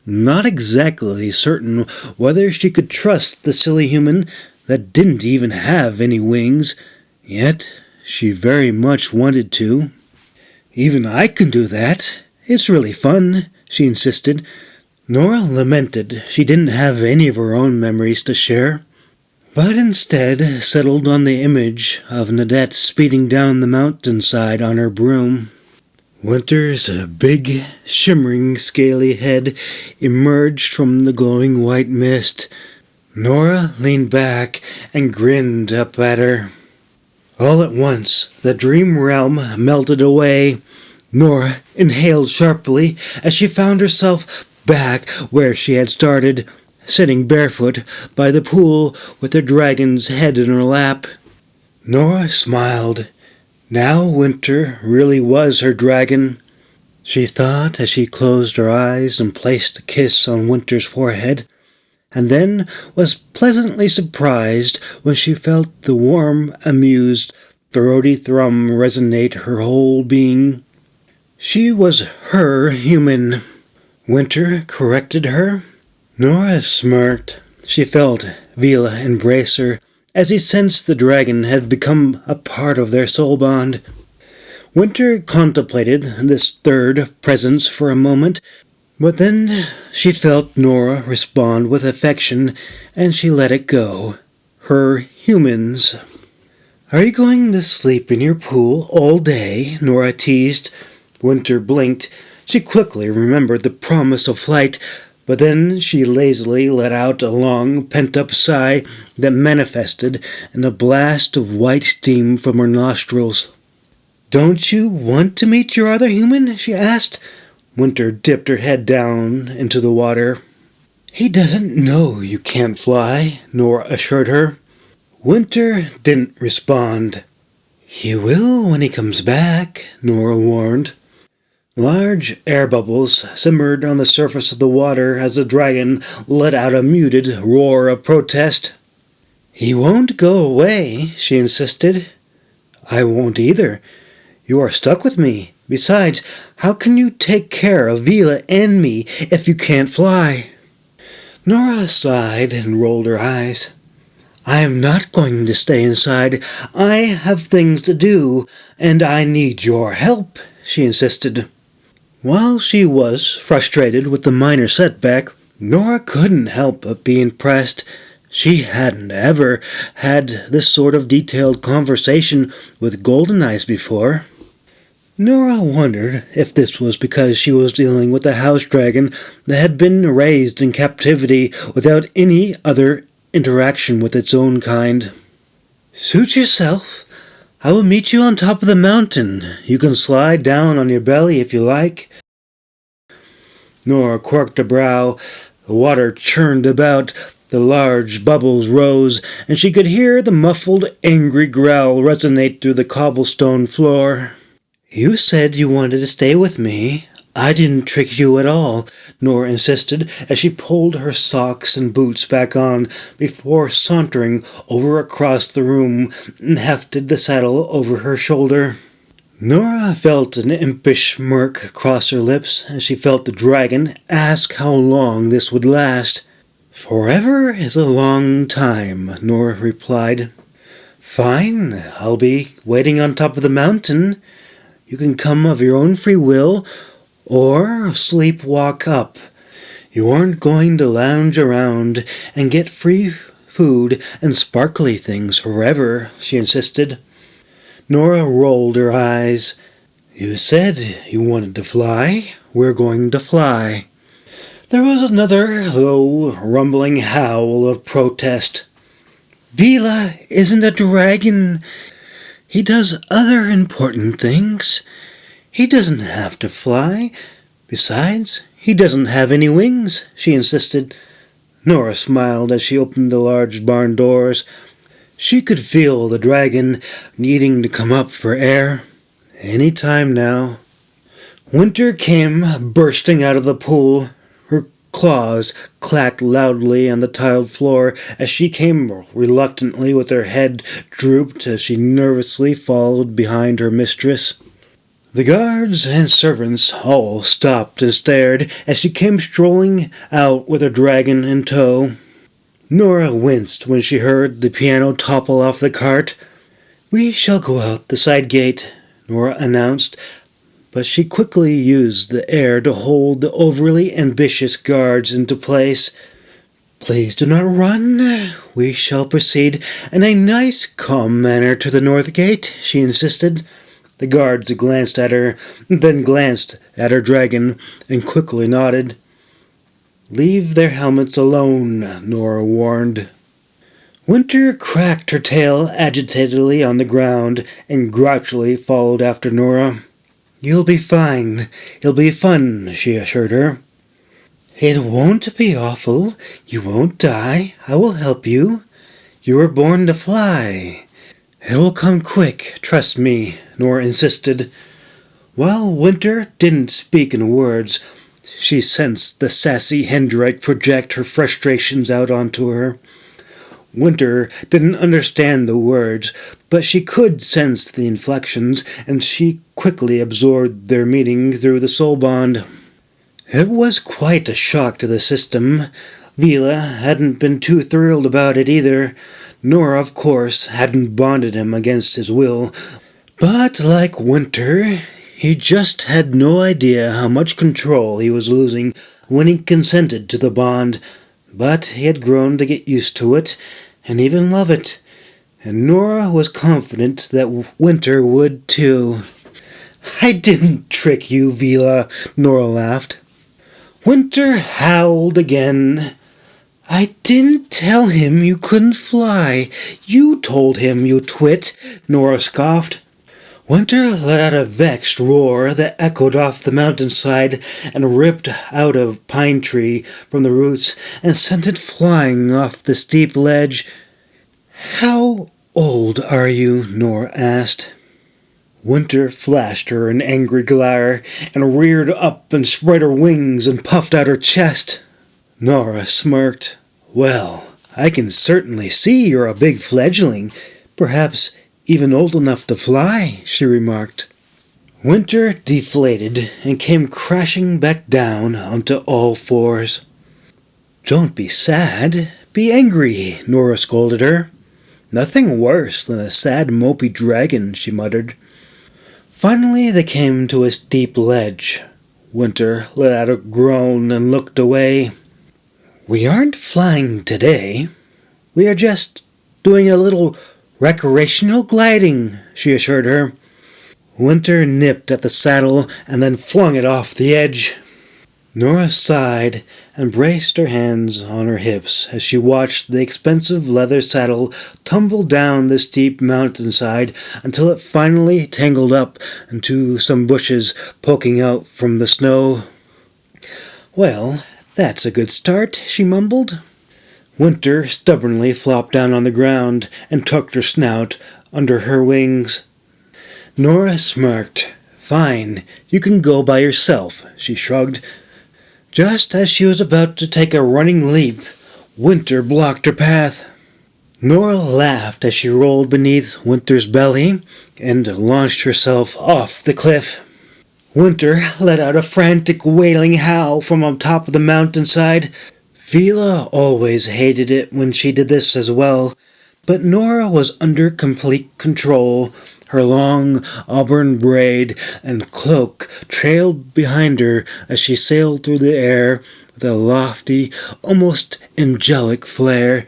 not exactly certain whether she could trust the silly human that didn't even have any wings, yet she very much wanted to. "Even I can do that. It's really fun," she insisted. Nora lamented she didn't have any of her own memories to share, but instead settled on the image of Nadette speeding down the mountainside on her broom. Winter's big, shimmering, scaly head emerged from the glowing white mist. Nora leaned back and grinned up at her. All at once, the dream realm melted away. Nora inhaled sharply as she found herself back where she had started, sitting barefoot by the pool with her dragon's head in her lap. Nora smiled. Now Winter really was her dragon, she thought as she closed her eyes and placed a kiss on Winter's forehead, and then was pleasantly surprised when she felt the warm, amused, throaty thrum resonate her whole being. She was her human. Winter corrected her. Nora smirked. She felt Vila embrace her, as he sensed the dragon had become a part of their soul bond. Winter contemplated this third presence for a moment, but then she felt Nora respond with affection, and she let it go. Her humans. "Are you going to sleep in your pool all day?" Nora teased. Winter blinked. She quickly remembered the promise of flight, but then she lazily let out a long, pent-up sigh that manifested in a blast of white steam from her nostrils. "Don't you want to meet your other human?" she asked. Winter dipped her head down into the water. "He doesn't know you can't fly," Nora assured her. Winter didn't respond. "He will when he comes back," Nora warned. Large air bubbles simmered on the surface of the water as the dragon let out a muted roar of protest. "He won't go away," she insisted. "I won't either. You are stuck with me. Besides, how can you take care of Vila and me if you can't fly?" Nora sighed and rolled her eyes. "I am not going to stay inside. I have things to do, and I need your help," she insisted. While she was frustrated with the minor setback, Nora couldn't help but be impressed. She hadn't ever had this sort of detailed conversation with Golden Eyes before. Nora wondered if this was because she was dealing with a house dragon that had been raised in captivity without any other interaction with its own kind. "Suit yourself. I will meet you on top of the mountain. You can slide down on your belly if you like." Nora quirked a brow. The water churned about, the large bubbles rose, and she could hear the muffled, angry growl resonate through the cobblestone floor. "You said you wanted to stay with me. I didn't trick you at all," Nora insisted as she pulled her socks and boots back on before sauntering over across the room and hefted the saddle over her shoulder. Nora felt an impish smirk cross her lips as she felt the dragon ask how long this would last. "Forever is a long time," Nora replied. "Fine, I'll be waiting on top of the mountain. You can come of your own free will, or sleepwalk up. You aren't going to lounge around and get free food and sparkly things forever," she insisted. Nora rolled her eyes. "You said you wanted to fly. We're going to fly." There was another low, rumbling howl of protest. "Vila isn't a dragon. He does other important things. He doesn't have to fly. Besides, he doesn't have any wings," she insisted. Nora smiled as she opened the large barn doors. She could feel the dragon needing to come up for air. Any time now. Winter came bursting out of the pool. Her claws clacked loudly on the tiled floor as she came reluctantly with her head drooped as she nervously followed behind her mistress. The guards and servants all stopped and stared as she came strolling out with her dragon in tow. Nora winced when she heard the piano topple off the cart. "We shall go out the side gate," Nora announced, but she quickly used the air to hold the overly ambitious guards into place. "Please do not run. We shall proceed in a nice, calm manner to the north gate," she insisted. The guards glanced at her, then glanced at her dragon, and quickly nodded. "Leave their helmets alone," Nora warned. Winter cracked her tail agitatedly on the ground and grouchily followed after Nora. "You'll be fine. It'll be fun," she assured her. "It won't be awful. You won't die. I will help you. You were born to fly. It will come quick, trust me," Nora insisted. While Winter didn't speak in words, she sensed the sassy Hendrike project her frustrations out onto her. Winter didn't understand the words, but she could sense the inflections, and she quickly absorbed their meaning through the soul bond. It was quite a shock to the system. Vila hadn't been too thrilled about it either. Nora, of course, hadn't bonded him against his will. But like Winter, he just had no idea how much control he was losing when he consented to the bond. But he had grown to get used to it, and even love it. And Nora was confident that Winter would too. I didn't trick you, Vila, Nora laughed. Winter howled again. I didn't tell him you couldn't fly. You told him, you twit, Nora scoffed. Winter let out a vexed roar that echoed off the mountainside and ripped out a pine tree from the roots and sent it flying off the steep ledge. How old are you? Nora asked. Winter flashed her an angry glare and reared up and spread her wings and puffed out her chest. Nora smirked. Well, I can certainly see you're a big fledgling, perhaps even old enough to fly, she remarked. Winter deflated and came crashing back down onto all fours. Don't be sad, be angry, Nora scolded her. Nothing worse than a sad mopey dragon, she muttered. Finally they came to a steep ledge. Winter let out a groan and looked away. We aren't flying today. We are just doing a little recreational gliding, she assured her. Winter nipped at the saddle and then flung it off the edge. Nora sighed and braced her hands on her hips as she watched the expensive leather saddle tumble down the steep mountainside until it finally tangled up into some bushes poking out from the snow. Well, that's a good start, she mumbled. Winter stubbornly flopped down on the ground and tucked her snout under her wings. Nora smirked. Fine, you can go by yourself, she shrugged. Just as she was about to take a running leap, Winter blocked her path. Nora laughed as she rolled beneath Winter's belly and launched herself off the cliff. Winter let out a frantic wailing howl from on top of the mountainside. Vila always hated it when she did this as well, but Nora was under complete control. Her long auburn braid and cloak trailed behind her as she sailed through the air with a lofty, almost angelic flare.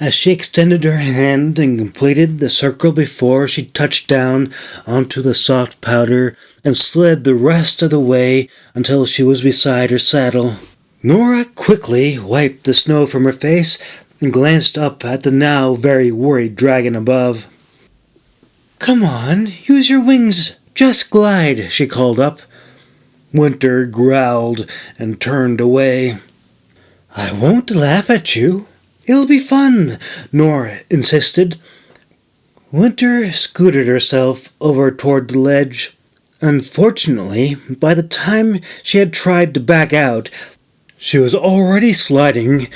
As she extended her hand and completed the circle before she touched down onto the soft powder and slid the rest of the way until she was beside her saddle. Nora quickly wiped the snow from her face and glanced up at the now very worried dragon above. Come on, use your wings, just glide, she called up. Winter growled and turned away. I won't laugh at you. It'll be fun, Nora insisted. Winter scooted herself over toward the ledge. Unfortunately, by the time she had tried to back out, she was already sliding,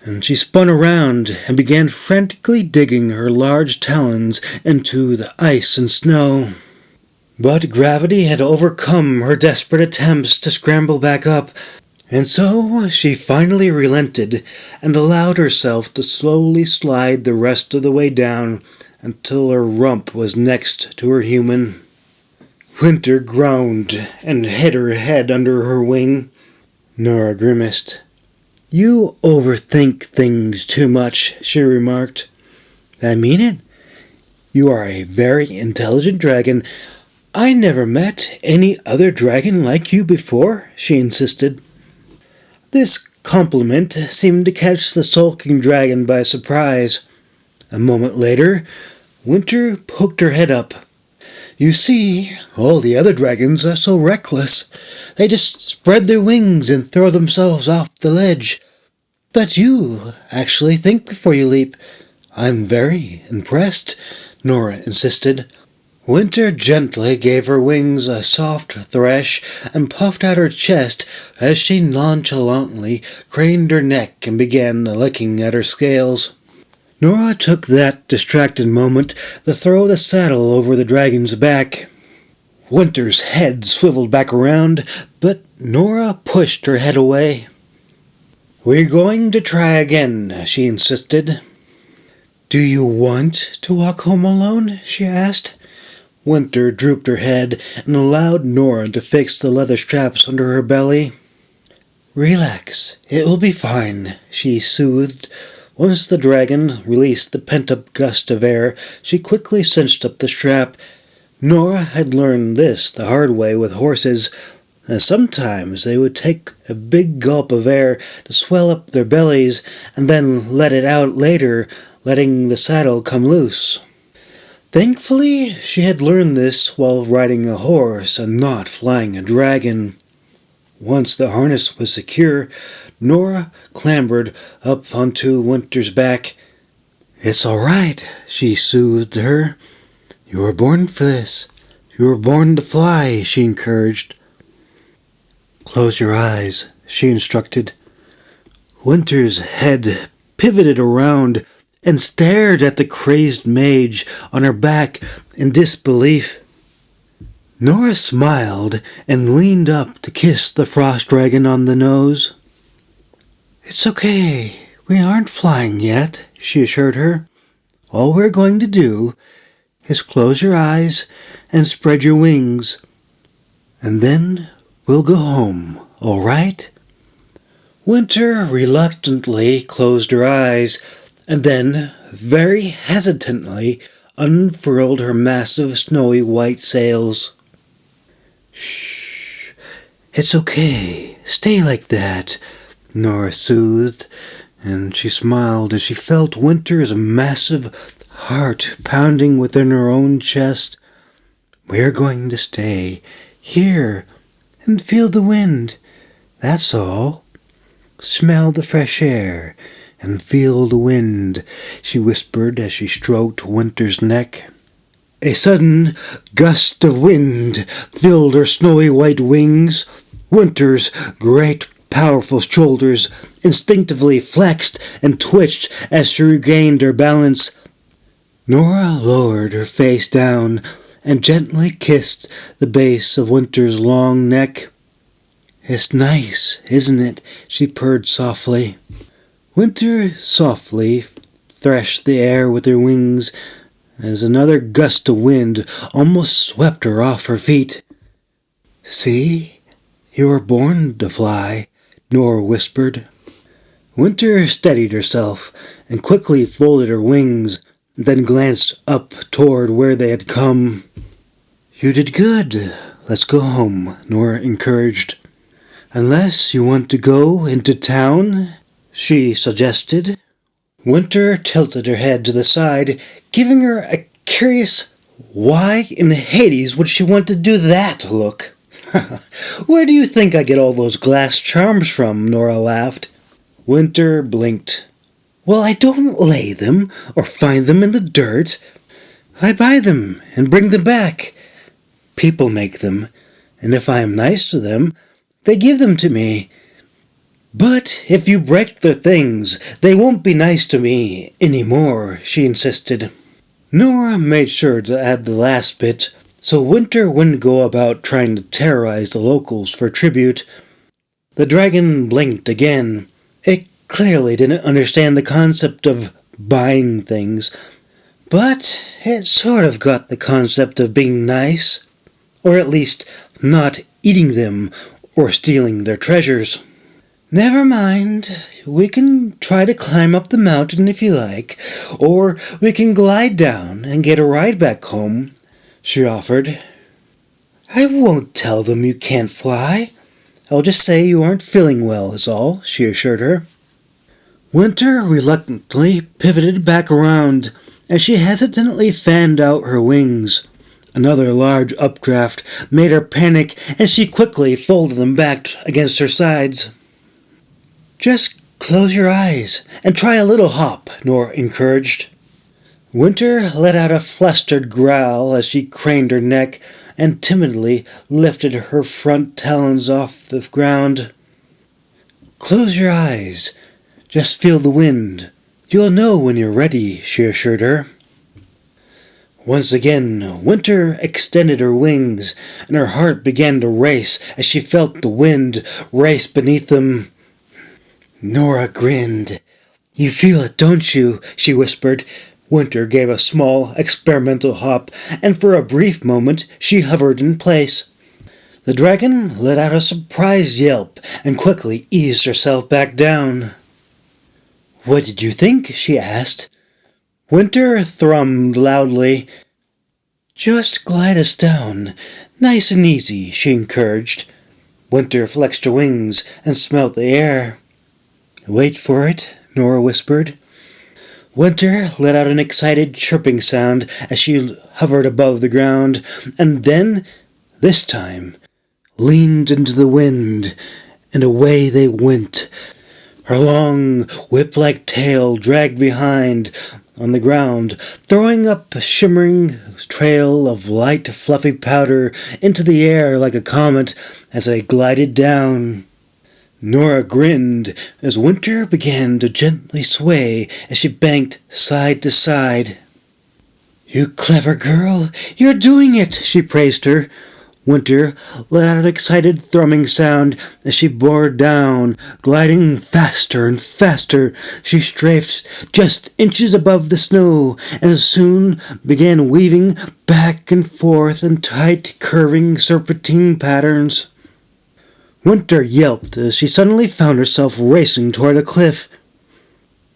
and she spun around and began frantically digging her large talons into the ice and snow. But gravity had overcome her desperate attempts to scramble back up, and so she finally relented and allowed herself to slowly slide the rest of the way down until her rump was next to her human. Winter groaned and hid her head under her wing. Nora grimaced. You overthink things too much, she remarked. I mean it. You are a very intelligent dragon. I never met any other dragon like you before, she insisted. This compliment seemed to catch the sulking dragon by surprise. A moment later, Winter poked her head up. You see, all the other dragons are so reckless. They just spread their wings and throw themselves off the ledge. But you actually think before you leap. I'm very impressed, Nora insisted. Winter gently gave her wings a soft thresh and puffed out her chest as she nonchalantly craned her neck and began licking at her scales. Nora took that distracted moment to throw the saddle over the dragon's back. Winter's head swiveled back around, but Nora pushed her head away. We're going to try again, she insisted. Do you want to walk home alone? She asked. Winter drooped her head and allowed Nora to fix the leather straps under her belly. Relax, it will be fine, she soothed. Once the dragon released the pent-up gust of air, she quickly cinched up the strap. Nora had learned this the hard way with horses, as sometimes they would take a big gulp of air to swell up their bellies and then let it out later, letting the saddle come loose. Thankfully, she had learned this while riding a horse and not flying a dragon. Once the harness was secure, Nora clambered up onto Winter's back. "It's all right," she soothed her. "You were born for this. You were born to fly," she encouraged. "Close your eyes," she instructed. Winter's head pivoted around and stared at the crazed mage on her back in disbelief. Nora smiled and leaned up to kiss the frost dragon on the nose. "It's okay, we aren't flying yet," she assured her. "All we're going to do is close your eyes and spread your wings, and then we'll go home, all right?" Winter reluctantly closed her eyes, and then, very hesitantly, unfurled her massive snowy white sails. "Shh, it's okay, stay like that," Nora soothed, and she smiled as she felt Winter's massive heart pounding within her own chest. "We're going to stay here and feel the wind, that's all. Smell the fresh air and feel the wind," she whispered as she stroked Winter's neck. A sudden gust of wind filled her snowy white wings. Winter's great powerful shoulders instinctively flexed and twitched as she regained her balance. Nora lowered her face down and gently kissed the base of Winter's long neck. "It's nice, isn't it?" she purred softly. Winter softly threshed the air with her wings as another gust of wind almost swept her off her feet. "See, you were born to fly," Nora whispered. Winter steadied herself and quickly folded her wings, then glanced up toward where they had come. "You did good. Let's go home," Nora encouraged. "Unless you want to go into town," she suggested. Winter tilted her head to the side, giving her a curious "why in Hades would she want to do that?" look. "Where do you think I get all those glass charms from?" Nora laughed. Winter blinked. "Well, I don't lay them or find them in the dirt. I buy them and bring them back. People make them, and if I am nice to them, they give them to me. But if you break their things, they won't be nice to me anymore," she insisted. Nora made sure to add the last bit, so Winter wouldn't go about trying to terrorize the locals for tribute. The dragon blinked again. It clearly didn't understand the concept of buying things, but it sort of got the concept of being nice, or at least not eating them or stealing their treasures. "Never mind, we can try to climb up the mountain if you like, or we can glide down and get a ride back home," she offered. "I won't tell them you can't fly. I'll just say you aren't feeling well is all," she assured her. Winter reluctantly pivoted back around as she hesitantly fanned out her wings. Another large updraft made her panic, and she quickly folded them back against her sides. "Just close your eyes and try a little hop," Nora encouraged. Winter let out a flustered growl as she craned her neck and timidly lifted her front talons off the ground. "Close your eyes. Just feel the wind. You'll know when you're ready," she assured her. Once again, Winter extended her wings, and her heart began to race as she felt the wind race beneath them. Nora grinned. "You feel it, don't you?" she whispered. Winter gave a small, experimental hop, and for a brief moment she hovered in place. The dragon let out a surprised yelp and quickly eased herself back down. "What did you think?" she asked. Winter thrummed loudly. Just glide us down, nice and easy, she encouraged. Winter flexed her wings and smelt the air. Wait for it, Nora whispered. Winter let out an excited chirping sound as she hovered above the ground, and then, this time, leaned into the wind, and away they went. Her long, whip-like tail dragged behind on the ground, throwing up a shimmering trail of light, fluffy powder into the air like a comet as they glided down. Nora grinned as Winter began to gently sway as she banked side to side. "You clever girl, you're doing it," she praised her. Winter let out an excited thrumming sound as she bore down, gliding faster and faster. She strafed just inches above the snow and soon began weaving back and forth in tight, curving serpentine patterns. Winter yelped as she suddenly found herself racing toward a cliff.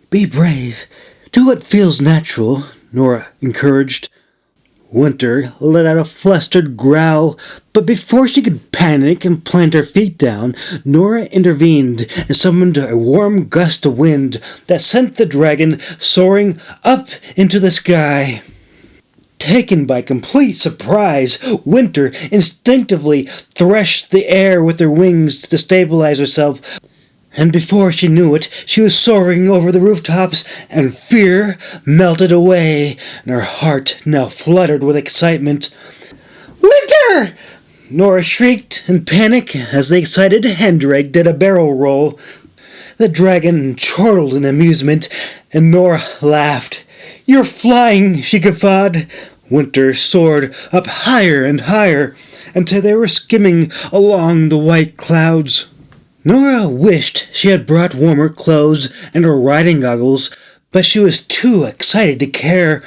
"Be brave. Do what feels natural," Nora encouraged. Winter let out a flustered growl, but before she could panic and plant her feet down, Nora intervened and summoned a warm gust of wind that sent the dragon soaring up into the sky. Taken by complete surprise, Winter instinctively threshed the air with her wings to stabilize herself, and before she knew it, she was soaring over the rooftops, and fear melted away, and her heart now fluttered with excitement. "Winter!" Nora shrieked in panic as the excited hendrake did a barrel roll. The dragon chortled in amusement, and Nora laughed. "You're flying," she guffawed. Winter soared up higher and higher until they were skimming along the white clouds. Nora wished she had brought warmer clothes and her riding goggles, but she was too excited to care.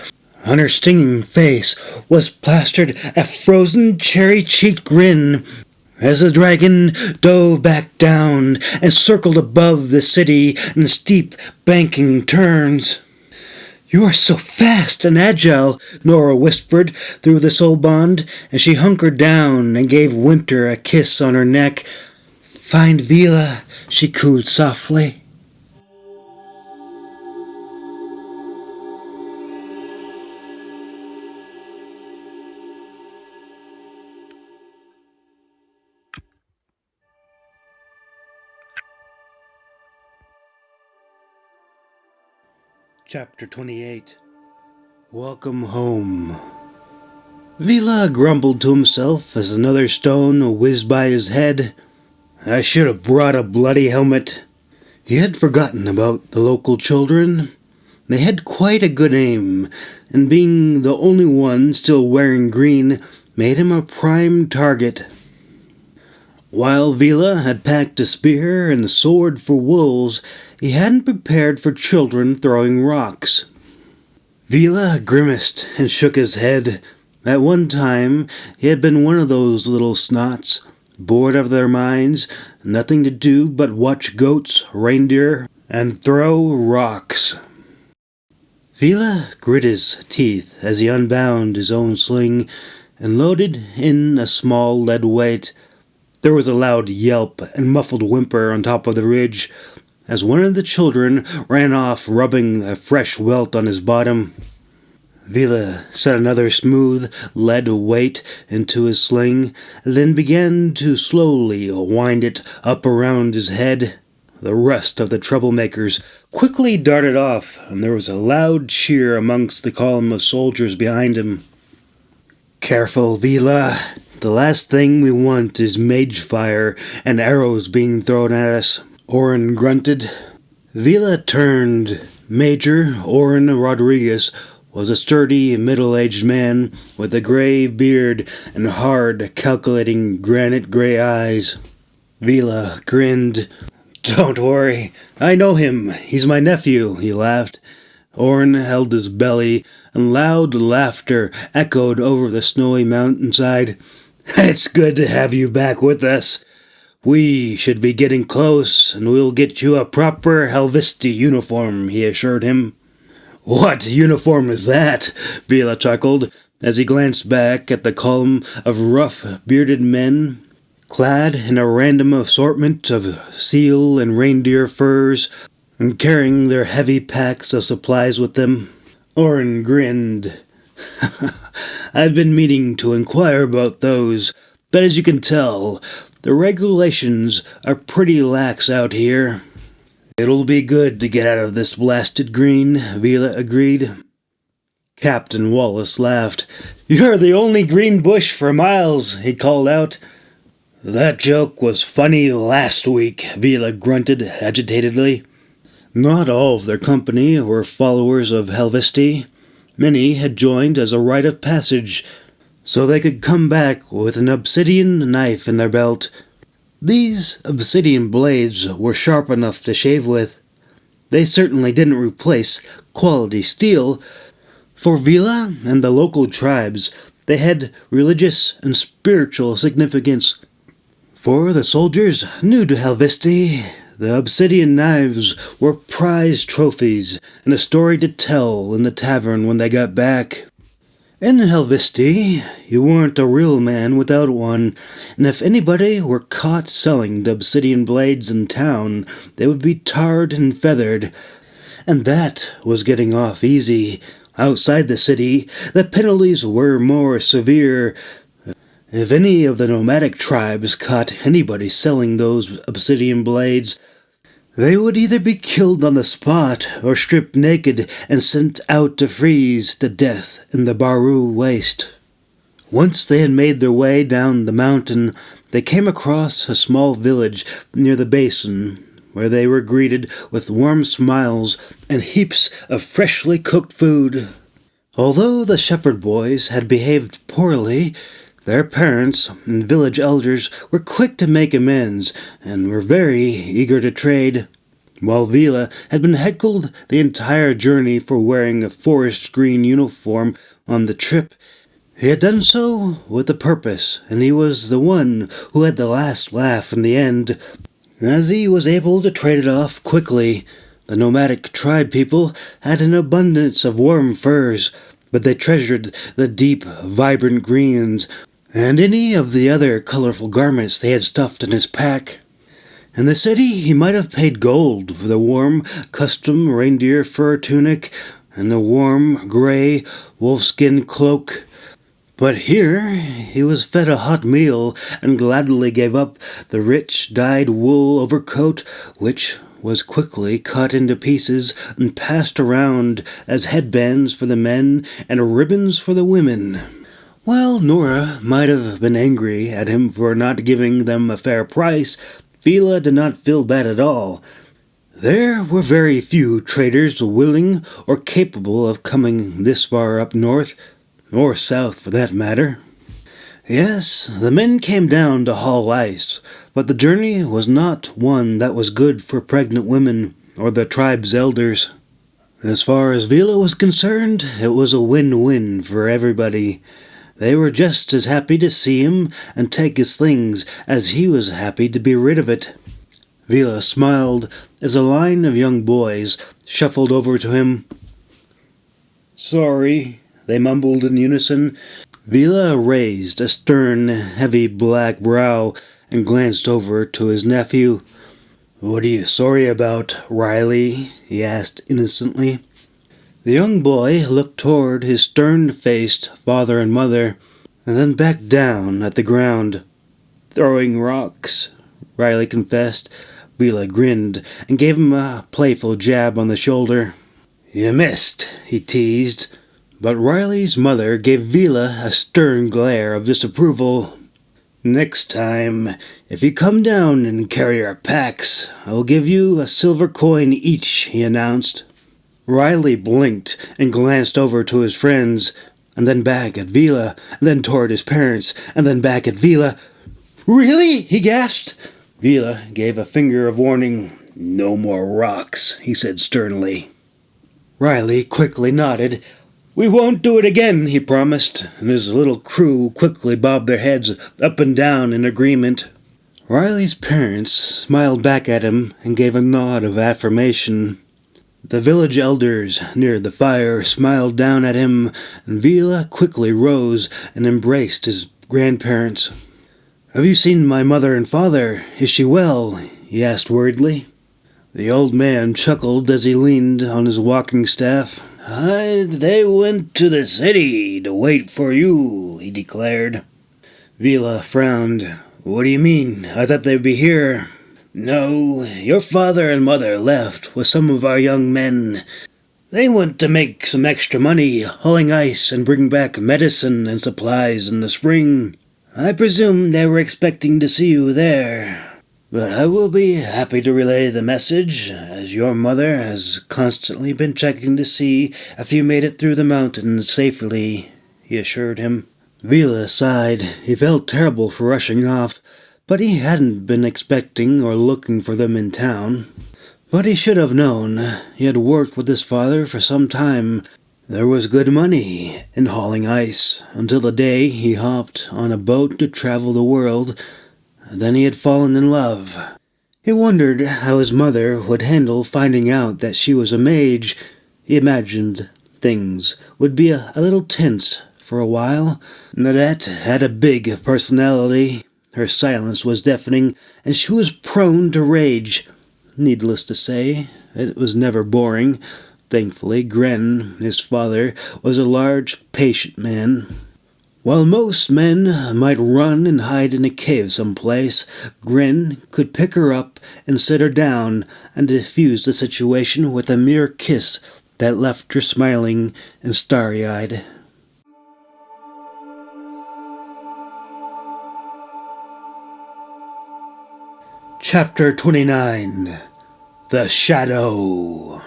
On her stinging face was plastered a frozen cherry-cheeked grin as the dragon dove back down and circled above the city in steep banking turns. "You are so fast and agile," Nora whispered through the soul bond, and she hunkered down and gave Winter a kiss on her neck. "Find Vila," she cooed softly. Chapter 28. Welcome Home. Vila grumbled to himself as another stone whizzed by his head. "I should have brought a bloody helmet." He had forgotten about the local children. They had quite a good aim, and being the only one still wearing green made him a prime target. While Vila had packed a spear and a sword for wolves, he hadn't prepared for children throwing rocks. Vila grimaced and shook his head. At one time, he had been one of those little snots, bored out of their minds, nothing to do but watch goats, reindeer, and throw rocks. Vila grit his teeth as he unbound his own sling and loaded in a small lead weight. There was a loud yelp and muffled whimper on top of the ridge as one of the children ran off, rubbing a fresh welt on his bottom. Vila set another smooth lead weight into his sling, and then began to slowly wind it up around his head. The rest of the troublemakers quickly darted off, and there was a loud cheer amongst the column of soldiers behind him. "Careful, Vila. The last thing we want is mage fire and arrows being thrown at us," Orin grunted. Vila turned. Major Orin Rodriguez was a sturdy, middle-aged man with a gray beard and hard, calculating granite-gray eyes. Vila grinned. "Don't worry, I know him. He's my nephew," he laughed. Orin held his belly, and loud laughter echoed over the snowy mountainside. "It's good to have you back with us. We should be getting close, and we'll get you a proper Helvisti uniform," he assured him. "What uniform is that?" Vila chuckled. as he glanced back at the column of rough, bearded men, clad in a random assortment of seal and reindeer furs, and carrying their heavy packs of supplies with them. Orin grinned. I've been meaning to inquire about those, but as you can tell, the regulations are pretty lax out here. It'll be good to get out of this blasted green, Vila agreed. Captain Wallace laughed. You're the only green bush for miles, he called out. That joke was funny last week, Vila grunted agitatedly. Not all of their company were followers of Helvesti. Many had joined as a rite of passage, so they could come back with an obsidian knife in their belt. These obsidian blades were sharp enough to shave with. They certainly didn't replace quality steel. For Vila and the local tribes, they had religious and spiritual significance. For the soldiers new to Helvesti, the obsidian knives were prized trophies and a story to tell in the tavern when they got back. In Helvesti, you weren't a real man without one, and if anybody were caught selling the obsidian blades in town, they would be tarred and feathered. And that was getting off easy. Outside the city, the penalties were more severe. If any of the nomadic tribes caught anybody selling those obsidian blades, they would either be killed on the spot or stripped naked and sent out to freeze to death in the Baru waste. Once they had made their way down the mountain, they came across a small village near the basin, where they were greeted with warm smiles and heaps of freshly cooked food. Although the shepherd boys had behaved poorly, their parents and village elders were quick to make amends and were very eager to trade. While Vila had been heckled the entire journey for wearing a forest green uniform on the trip, he had done so with a purpose, and he was the one who had the last laugh in the end, as he was able to trade it off quickly. The nomadic tribe people had an abundance of warm furs, but they treasured the deep, vibrant greens and any of the other colorful garments they had stuffed in his pack. In the city, he might have paid gold for the warm, custom reindeer fur tunic and the warm, gray, wolfskin cloak. But here, he was fed a hot meal and gladly gave up the rich, dyed wool overcoat, which was quickly cut into pieces and passed around as headbands for the men and ribbons for the women. While Nora might have been angry at him for not giving them a fair price, Vila did not feel bad at all. There were very few traders willing or capable of coming this far up north, or south for that matter. Yes, the men came down to haul ice, but the journey was not one that was good for pregnant women or the tribe's elders. As far as Vila was concerned, it was a win-win for everybody. They were just as happy to see him and take his things as he was happy to be rid of it. Vila smiled as a line of young boys shuffled over to him. Sorry, they mumbled in unison. Vila raised a stern, heavy black brow and glanced over to his nephew. What are you sorry about, Riley? He asked innocently. The young boy looked toward his stern-faced father and mother, and then back down at the ground. Throwing rocks, Riley confessed. Vila grinned and gave him a playful jab on the shoulder. You missed, he teased, but Riley's mother gave Vila a stern glare of disapproval. Next time, if you come down and carry our packs, I'll give you a silver coin each, he announced. Riley blinked and glanced over to his friends, and then back at Vila, and then toward his parents, and then back at Vila. Really? He gasped. Vila gave a finger of warning. No more rocks, he said sternly. Riley quickly nodded. We won't do it again, he promised, and his little crew quickly bobbed their heads up and down in agreement. Riley's parents smiled back at him and gave a nod of affirmation. The village elders near the fire smiled down at him, and Vila quickly rose and embraced his grandparents. "Have you seen my mother and father? Is she well?" he asked worriedly. The old man chuckled as he leaned on his walking staff. "They went to the city to wait for you," he declared. Vila frowned. "What do you mean? I thought they'd be here." "No, your father and mother left with some of our young men. They went to make some extra money hauling ice and bring back medicine and supplies in the spring. I presume they were expecting to see you there. But I will be happy to relay the message, as your mother has constantly been checking to see if you made it through the mountains safely," he assured him. Vila sighed. He felt terrible for rushing off, but he hadn't been expecting or looking for them in town. But he should have known. He had worked with his father for some time. There was good money in hauling ice, until the day he hopped on a boat to travel the world. Then he had fallen in love. He wondered how his mother would handle finding out that she was a mage. He imagined things would be a little tense for a while. Nadette had a big personality. Her silence was deafening, and she was prone to rage. Needless to say, it was never boring. Thankfully, Gren, his father, was a large, patient man. While most men might run and hide in a cave someplace, Gren could pick her up and sit her down and diffuse the situation with a mere kiss that left her smiling and starry-eyed. Chapter 29. The Shadow.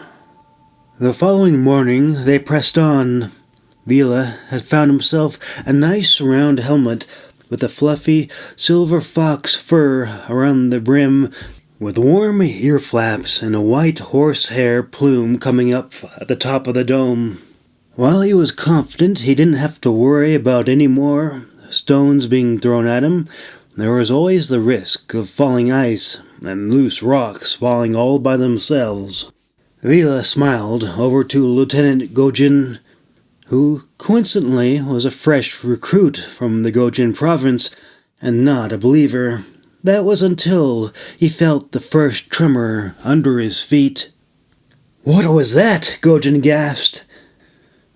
The following morning they pressed on. Vila had found himself a nice round helmet with a fluffy silver fox fur around the brim, with warm ear flaps and a white horsehair plume coming up at the top of the dome. While he was confident he didn't have to worry about any more stones being thrown at him, there was always the risk of falling ice and loose rocks falling all by themselves. Vila smiled over to Lieutenant Gojin, who coincidentally was a fresh recruit from the Gojin province and not a believer. That was until he felt the first tremor under his feet. "What was that?" Gojin gasped.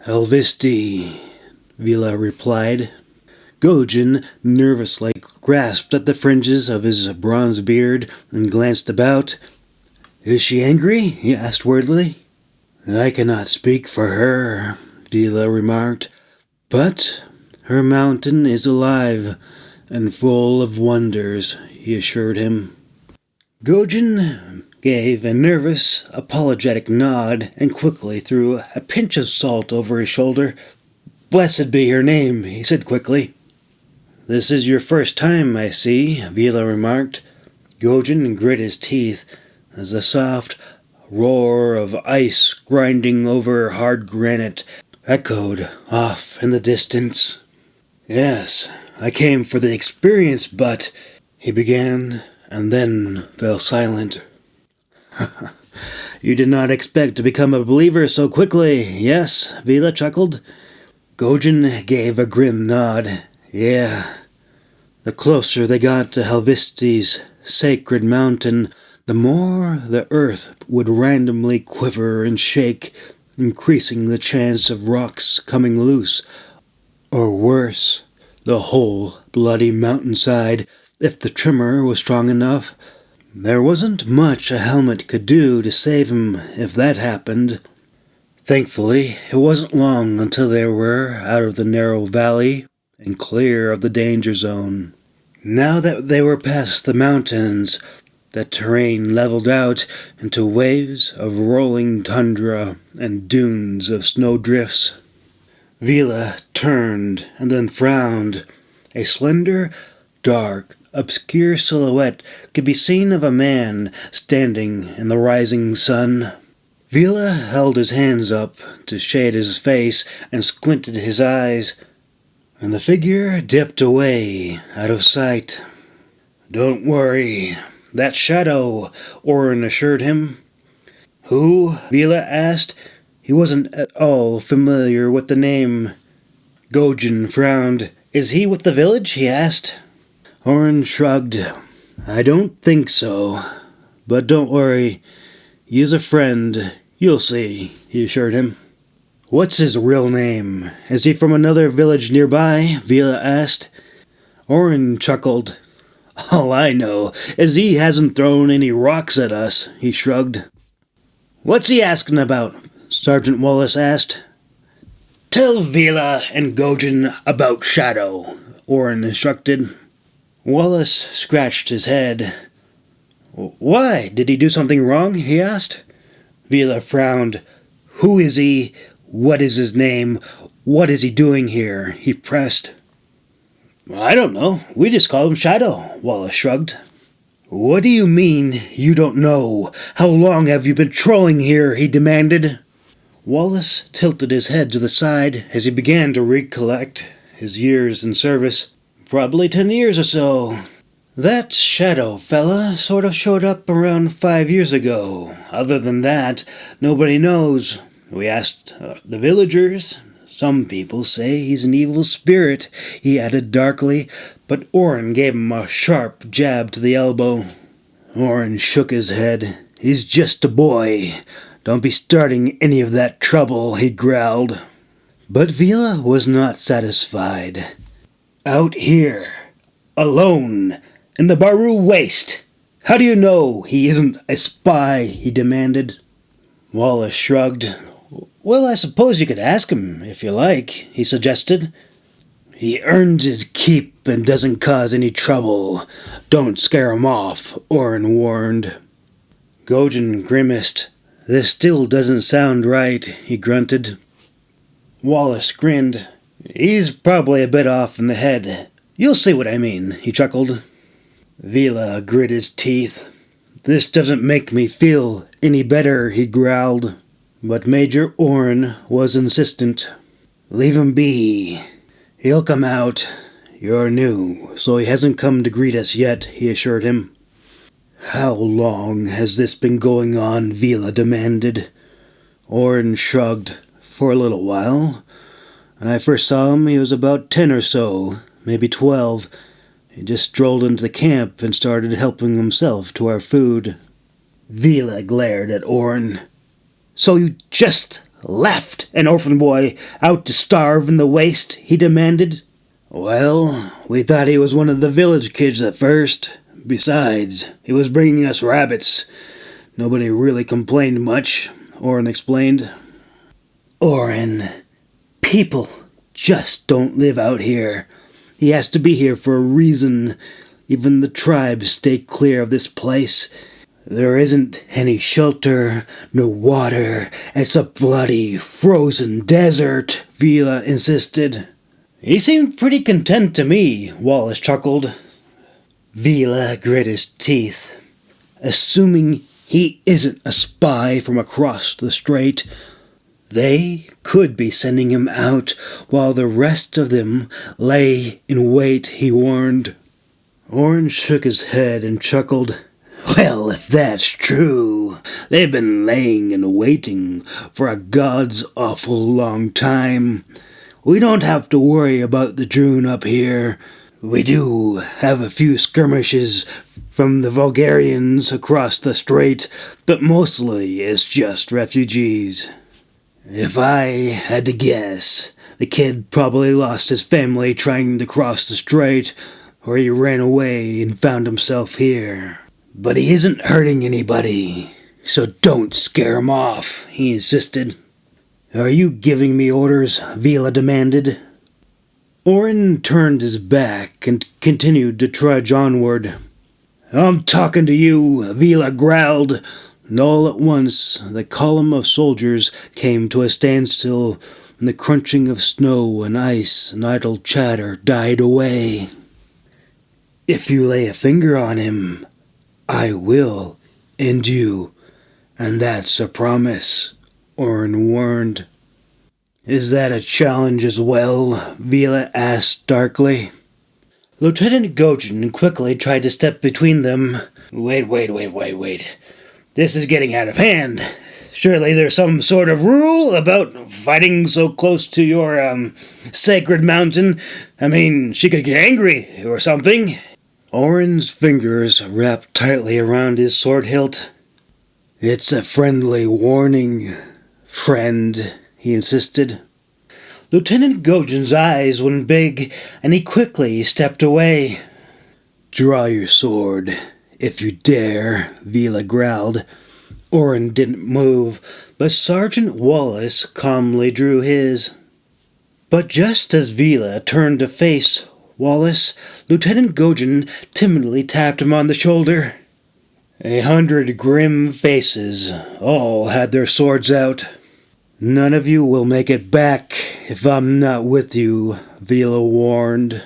"Helvisti," Vila replied. Gojin nervously grasped at the fringes of his bronze beard and glanced about. "Is she angry?" he asked worriedly. "I cannot speak for her," Vila remarked, "but her mountain is alive and full of wonders," he assured him. Gojin gave a nervous, apologetic nod and quickly threw a pinch of salt over his shoulder. "Blessed be her name," he said quickly. "This is your first time, I see," Vila remarked. Gojin grit his teeth as the soft roar of ice grinding over hard granite echoed off in the distance. "Yes, I came for the experience, but—" he began, and then fell silent. "You did not expect to become a believer so quickly, yes?" Vila chuckled. Gojin gave a grim nod. "Yeah." The closer they got to Helvisti's sacred mountain, the more the earth would randomly quiver and shake, increasing the chance of rocks coming loose, or worse, the whole bloody mountainside, if the tremor was strong enough. There wasn't much a helmet could do to save him if that happened. Thankfully, it wasn't long until they were out of the narrow valley and clear of the danger zone. Now that they were past the mountains, the terrain leveled out into waves of rolling tundra and dunes of snowdrifts. Vila turned and then frowned. A slender, dark, obscure silhouette could be seen of a man standing in the rising sun. Vila held his hands up to shade his face and squinted his eyes, and the figure dipped away out of sight. "Don't worry. That shadow," Orin assured him. Who? Vila asked. He wasn't at all familiar with the name. Gojin frowned. Is he with the village? He asked. Oren shrugged. I don't think so. But don't worry. He is a friend. You'll see, he assured him. What's his real name? Is he from another village nearby? Vila asked. Oren chuckled. All I know is he hasn't thrown any rocks at us, he shrugged. What's he asking about? Sergeant Wallace asked. Tell Vila and Gojin about Shadow, Oren instructed. Wallace scratched his head. Why? Did he do something wrong? He asked. Vila frowned. Who is he? What is his name? What is he doing here? He pressed. I don't know. We just call him Shadow, Wallace shrugged. What do you mean, you don't know? How long have you been trolling here? He demanded. Wallace tilted his head to the side as he began to recollect his years in service. Probably 10 years or so. That Shadow fella sort of showed up around 5 years ago. Other than that, nobody knows. We asked the villagers. Some people say he's an evil spirit, he added darkly, but Oren gave him a sharp jab to the elbow. Oren shook his head. He's just a boy. Don't be starting any of that trouble, he growled. But Vila was not satisfied. Out here, alone, in the Baru Waste. How do you know he isn't a spy? He demanded. Wallace shrugged. Well, I suppose you could ask him, if you like, he suggested. He earns his keep and doesn't cause any trouble. Don't scare him off, Oren warned. Gojin grimaced. This still doesn't sound right, he grunted. Wallace grinned. He's probably a bit off in the head. You'll see what I mean, he chuckled. Vila grit his teeth. This doesn't make me feel any better, he growled. But Major Oren was insistent. Leave him be. He'll come out. You're new, so he hasn't come to greet us yet, he assured him. How long has this been going on? Vila demanded. Oren shrugged. For a little while. When I first saw him, he was about 10 or so, maybe 12. He just strolled into the camp and started helping himself to our food. Vila glared at Oren. So you just left an orphan boy out to starve in the waste? He demanded. Well, we thought he was one of the village kids at first. Besides, he was bringing us rabbits. Nobody really complained much, Oren explained. Oren, people just don't live out here. He has to be here for a reason. Even the tribes stay clear of this place. There isn't any shelter, no water. It's a bloody, frozen desert, Vila insisted. He seemed pretty content to me, Wallace chuckled. Vila grit his teeth. Assuming he isn't a spy from across the strait, they could be sending him out while the rest of them lay in wait, he warned. Oren shook his head and chuckled. Well, if that's true, they've been laying and waiting for a god's awful long time. We don't have to worry about the Droon up here. We do have a few skirmishes from the Vulgarians across the strait, but mostly it's just refugees. If I had to guess, the kid probably lost his family trying to cross the strait, or he ran away and found himself here. But he isn't hurting anybody, so don't scare him off, he insisted. Are you giving me orders? Vila demanded. Oren turned his back and continued to trudge onward. I'm talking to you, Vila growled, and all at once the column of soldiers came to a standstill, and the crunching of snow and ice and idle chatter died away. If you lay a finger on him, I will end you, and that's a promise, Oren warned. Is that a challenge as well? Vila asked darkly. Lieutenant Gojin quickly tried to step between them. Wait. This is getting out of hand. Surely there's some sort of rule about fighting so close to your, sacred mountain. I mean, she could get angry or something. Orin's fingers wrapped tightly around his sword hilt. It's a friendly warning, friend, he insisted. Lieutenant Gojin's eyes went big, and he quickly stepped away. Draw your sword, if you dare, Vila growled. Orin didn't move, but Sergeant Wallace calmly drew his. But just as Vila turned to face Wallace, Lieutenant Gojin timidly tapped him on the shoulder. 100 grim faces all had their swords out. None of you will make it back if I'm not with you, Vila warned.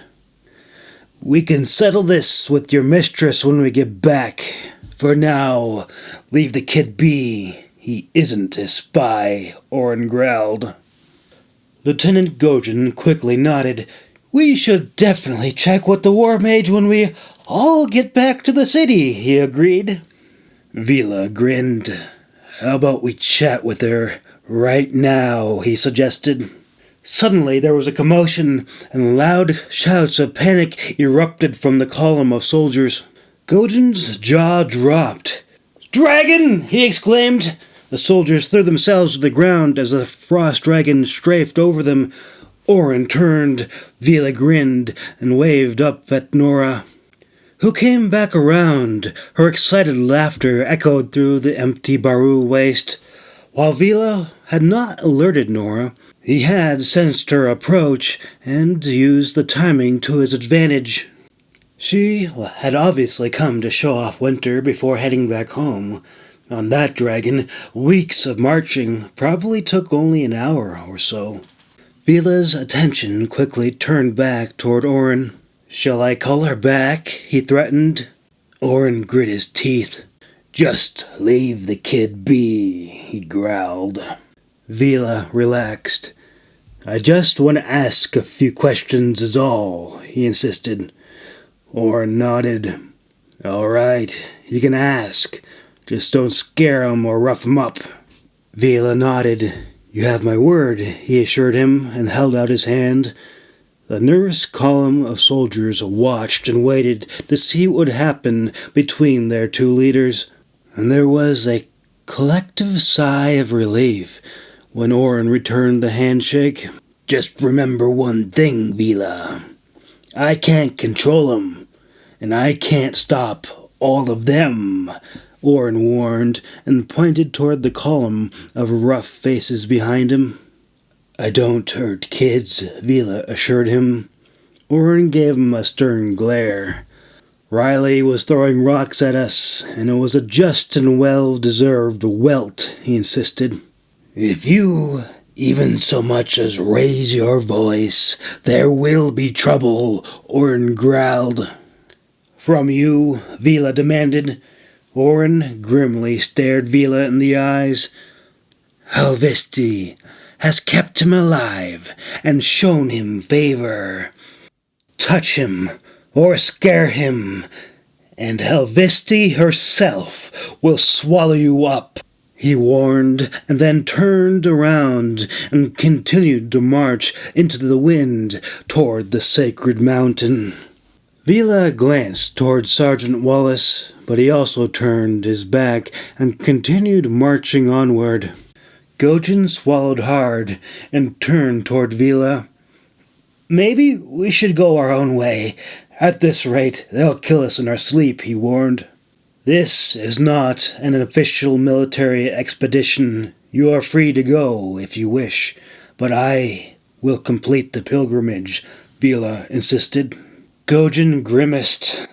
We can settle this with your mistress when we get back. For now, leave the kid be. He isn't a spy, Orin growled. Lieutenant Gojin quickly nodded. We should definitely check with the war mage when we all get back to the city, he agreed. Vila grinned. How about we chat with her right now, he suggested. Suddenly there was a commotion, and loud shouts of panic erupted from the column of soldiers. Gojin's jaw dropped. Dragon! He exclaimed. The soldiers threw themselves to the ground as the frost dragon strafed over them. Orin turned, Vila grinned, and waved up at Nora, who came back around. Her excited laughter echoed through the empty Baru waste. While Vila had not alerted Nora, he had sensed her approach and used the timing to his advantage. She had obviously come to show off Winter before heading back home. On that dragon, weeks of marching probably took only an hour or so. Vila's attention quickly turned back toward Orin. Shall I call her back? He threatened. Orin grit his teeth. Just leave the kid be, he growled. Vila relaxed. I just want to ask a few questions is all, he insisted. Orin nodded. All right, you can ask. Just don't scare 'em or rough 'em up. Vila nodded. You have my word, he assured him, and held out his hand. The nervous column of soldiers watched and waited to see what would happen between their two leaders, and there was a collective sigh of relief when Orin returned the handshake. Just remember one thing, Vila. I can't control 'em, and I can't stop all of them, Orin warned, and pointed toward the column of rough faces behind him. I don't hurt kids, Vila assured him. Orin gave him a stern glare. Riley was throwing rocks at us, and it was a just and well-deserved welt, he insisted. If you even so much as raise your voice, there will be trouble, Orin growled. From you, Vila demanded. Orin grimly stared Vila in the eyes. Helvisti has kept him alive and shown him favor. Touch him or scare him, and Helvisti herself will swallow you up, he warned, and then turned around and continued to march into the wind toward the sacred mountain. Vila glanced toward Sergeant Wallace, but he also turned his back and continued marching onward. Gojin swallowed hard and turned toward Vila. Maybe we should go our own way. At this rate, they'll kill us in our sleep, he warned. This is not an official military expedition. You are free to go if you wish, but I will complete the pilgrimage, Vila insisted. Gojin grimaced.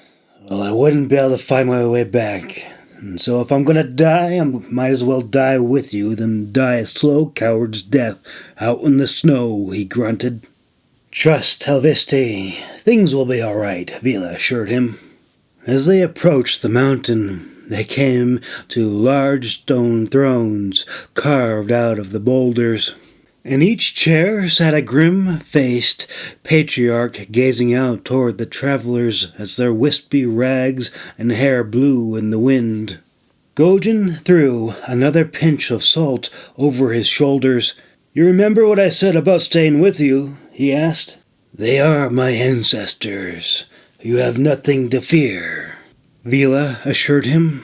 Well, I wouldn't be able to find my way back. And so if I'm gonna die, I might as well die with you than die a slow coward's death out in the snow, he grunted. Trust Helvisti. Things will be all right, Vila assured him. As they approached the mountain, they came to large stone thrones carved out of the boulders. In each chair sat a grim-faced patriarch gazing out toward the travelers as their wispy rags and hair blew in the wind. Gojin threw another pinch of salt over his shoulders. "You remember what I said about staying with you?" he asked. "They are my ancestors. You have nothing to fear," Vila assured him.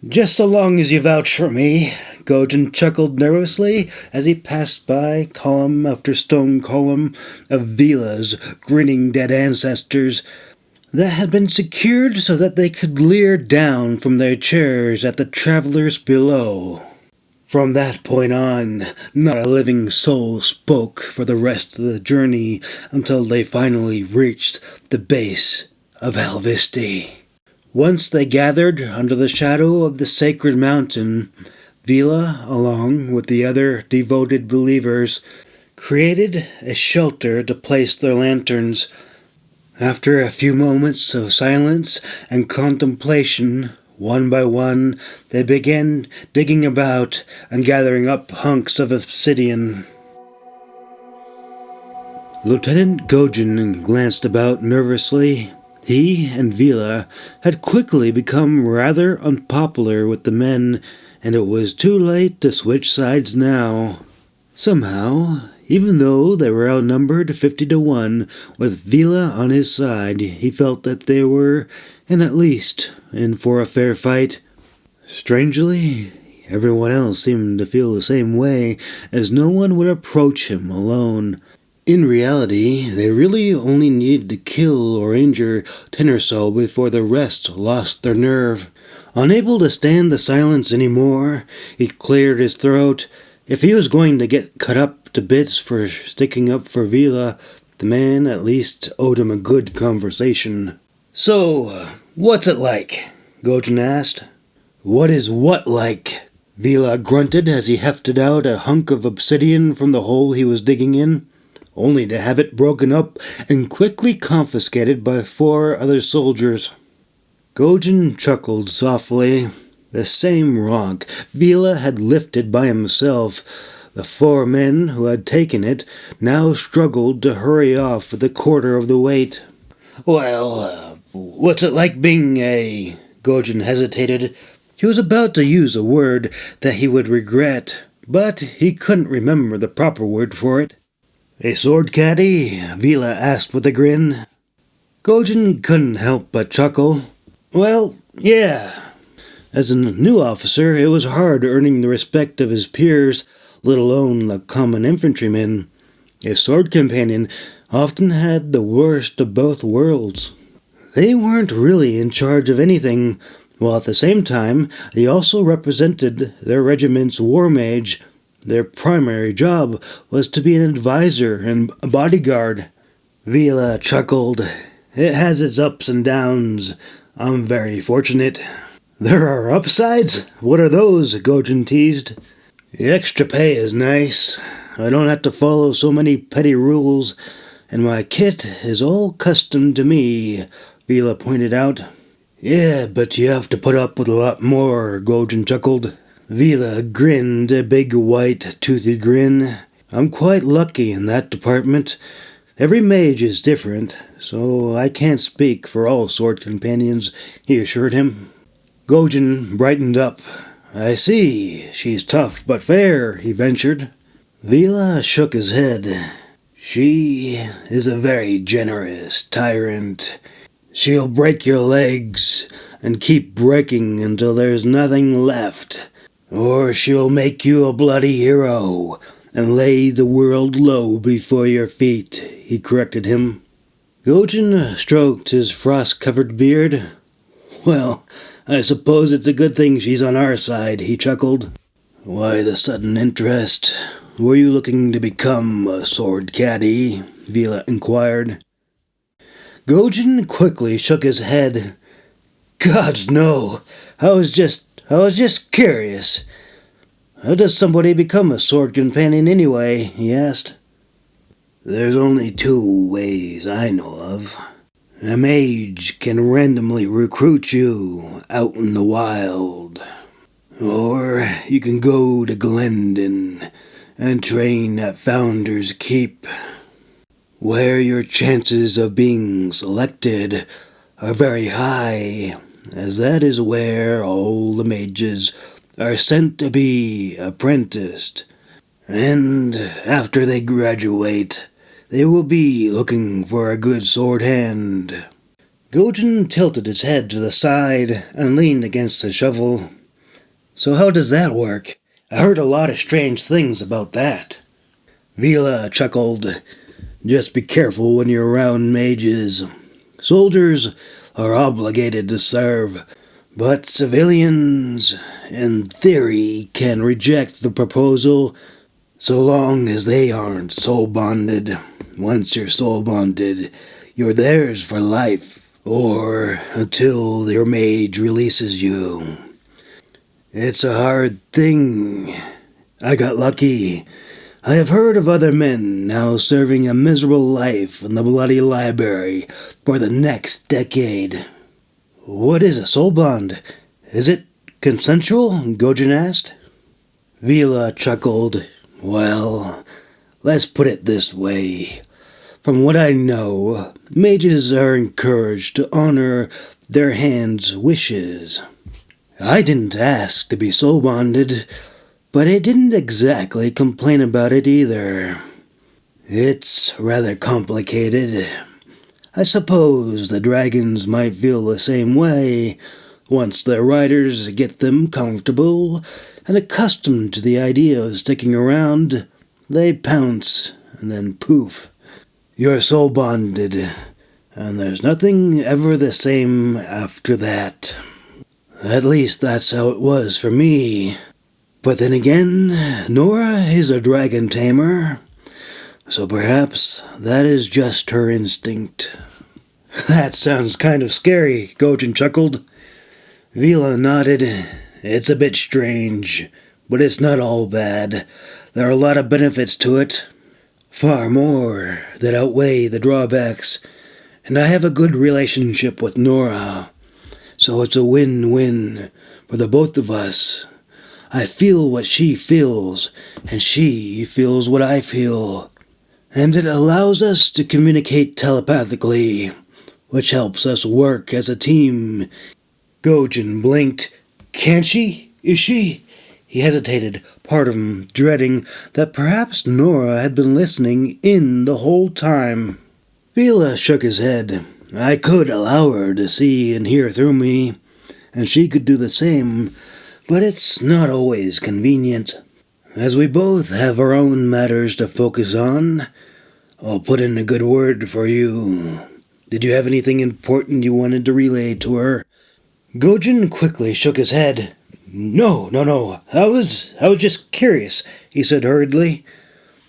"Just so long as you vouch for me," Gojin chuckled nervously as he passed by column after stone column of Vila's grinning dead ancestors that had been secured so that they could leer down from their chairs at the travelers below. From that point on, not a living soul spoke for the rest of the journey until they finally reached the base of Alvisti. Once they gathered under the shadow of the sacred mountain, Vila, along with the other devoted believers, created a shelter to place their lanterns. After a few moments of silence and contemplation, one by one, they began digging about and gathering up hunks of obsidian. Lieutenant Gojin glanced about nervously. He and Vila had quickly become rather unpopular with the men, and it was too late to switch sides now. Somehow, even though they were outnumbered 50-1, with Vila on his side, he felt that they were, at least, in for a fair fight. Strangely, everyone else seemed to feel the same way, as no one would approach him alone. In reality, they really only needed to kill or injure 10 or so before the rest lost their nerve. Unable to stand the silence anymore, he cleared his throat. If he was going to get cut up to bits for sticking up for Vila, the man at least owed him a good conversation. "So, what's it like?" Gojin asked. "What is what like?" Vila grunted as he hefted out a hunk of obsidian from the hole he was digging in, only to have it broken up and quickly confiscated by 4 other soldiers. Gojin chuckled softly. The same rock Vila had lifted by himself. The 4 men who had taken it now struggled to hurry off with a quarter of the weight. "Well, what's it like being a—" Gojin hesitated. He was about to use a word that he would regret, but he couldn't remember the proper word for it. "A sword caddy?" Vila asked with a grin. Gojin couldn't help but chuckle. "Well, yeah. As a new officer, it was hard earning the respect of his peers, let alone the common infantrymen. A sword companion often had the worst of both worlds. They weren't really in charge of anything, while at the same time they also represented their regiment's war mage. Their primary job was to be an advisor and a bodyguard." Vila chuckled. "It has its ups and downs. I'm very fortunate." "There are upsides? What are those?" Gojin teased. "The extra pay is nice. I don't have to follow so many petty rules, and my kit is all custom to me," Vila pointed out. "Yeah, but you have to put up with a lot more," Gojin chuckled. Vila grinned a big white toothy grin. "I'm quite lucky in that department. Every mage is different, so I can't speak for all sword companions," he assured him. Gojin brightened up. "I see. She's tough but fair," he ventured. Vila shook his head. "She is a very generous tyrant. She'll break your legs and keep breaking until there's nothing left. Or she'll make you a bloody hero and lay the world low before your feet," he corrected him. Gojin stroked his frost-covered beard. "Well, I suppose it's a good thing she's on our side," he chuckled. "Why the sudden interest? Were you looking to become a sword caddy?" Vila inquired. Gojin quickly shook his head. "Gods, no. I was just curious. How does somebody become a sword companion anyway?" he asked. "There's only 2 ways I know of. A mage can randomly recruit you out in the wild. Or you can go to Glendon and train at Founder's Keep, where your chances of being selected are very high. as that is where all the mages are sent to be apprenticed. And after they graduate, they will be looking for a good sword hand. Gojin tilted his head to the side and leaned against the shovel. So how does that work? I heard a lot of strange things about that. Vila chuckled. Just be careful when you're around mages. Soldiers are obligated to serve, but civilians, in theory, can reject the proposal so long as they aren't soul bonded. Once you're soul bonded, you're theirs for life, or until your mage releases you. It's a hard thing. I got lucky. I have heard of other men now serving a miserable life in the Bloody Library for the next decade. What is a soul bond? Is it consensual? Gojin asked. Vila chuckled. Well, let's put it this way. From what I know, mages are encouraged to honor their hand's wishes. I didn't ask to be soul bonded, but I didn't exactly complain about it either. It's rather complicated. I suppose the dragons might feel the same way once their riders get them comfortable and accustomed to the idea of sticking around. They pounce, and then poof, you're soul bonded, and there's nothing ever the same after that. At least that's how it was for me. But then again, Nora is a dragon tamer, so perhaps that is just her instinct. That sounds kind of scary, Gojin chuckled. Vila nodded. It's a bit strange, but it's not all bad. There are a lot of benefits to it. Far more that outweigh the drawbacks. And I have a good relationship with Nora, so it's a win-win for the both of us. I feel what she feels, and she feels what I feel. And it allows us to communicate telepathically, which helps us work as a team. Gojin blinked. Can she? Is she? He hesitated, part of him dreading that perhaps Nora had been listening in the whole time. Vila shook his head. I could allow her to see and hear through me, and she could do the same, but it's not always convenient. As we both have our own matters to focus on, I'll put in a good word for you. Did you have anything important you wanted to relay to her? Gojin quickly shook his head. No. I was just curious, he said hurriedly.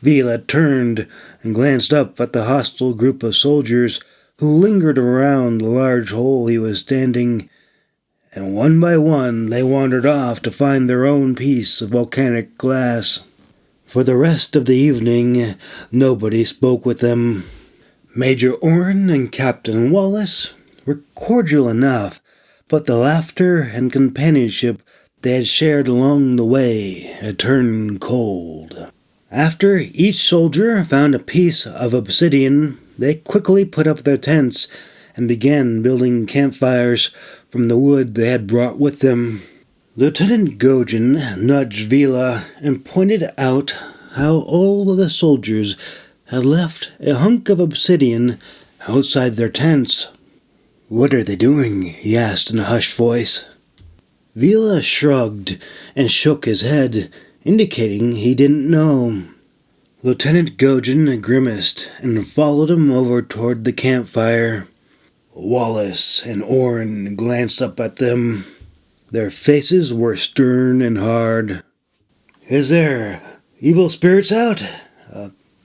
Vila turned and glanced up at the hostile group of soldiers who lingered around the large hole he was standing, and one by one they wandered off to find their own piece of volcanic glass. For the rest of the evening, nobody spoke with them. Major Orrin and Captain Wallace were cordial enough, but the laughter and companionship they had shared along the way had turned cold. After each soldier found a piece of obsidian, they quickly put up their tents and began building campfires from the wood they had brought with them. Lieutenant Gojin nudged Vila and pointed out how all of the soldiers had left a hunk of obsidian outside their tents. What are they doing? He asked in a hushed voice. Vila shrugged and shook his head, indicating he didn't know. Lieutenant Gojin grimaced and followed him over toward the campfire. Wallace and Orrin glanced up at them. Their faces were stern and hard. Is there evil spirits out?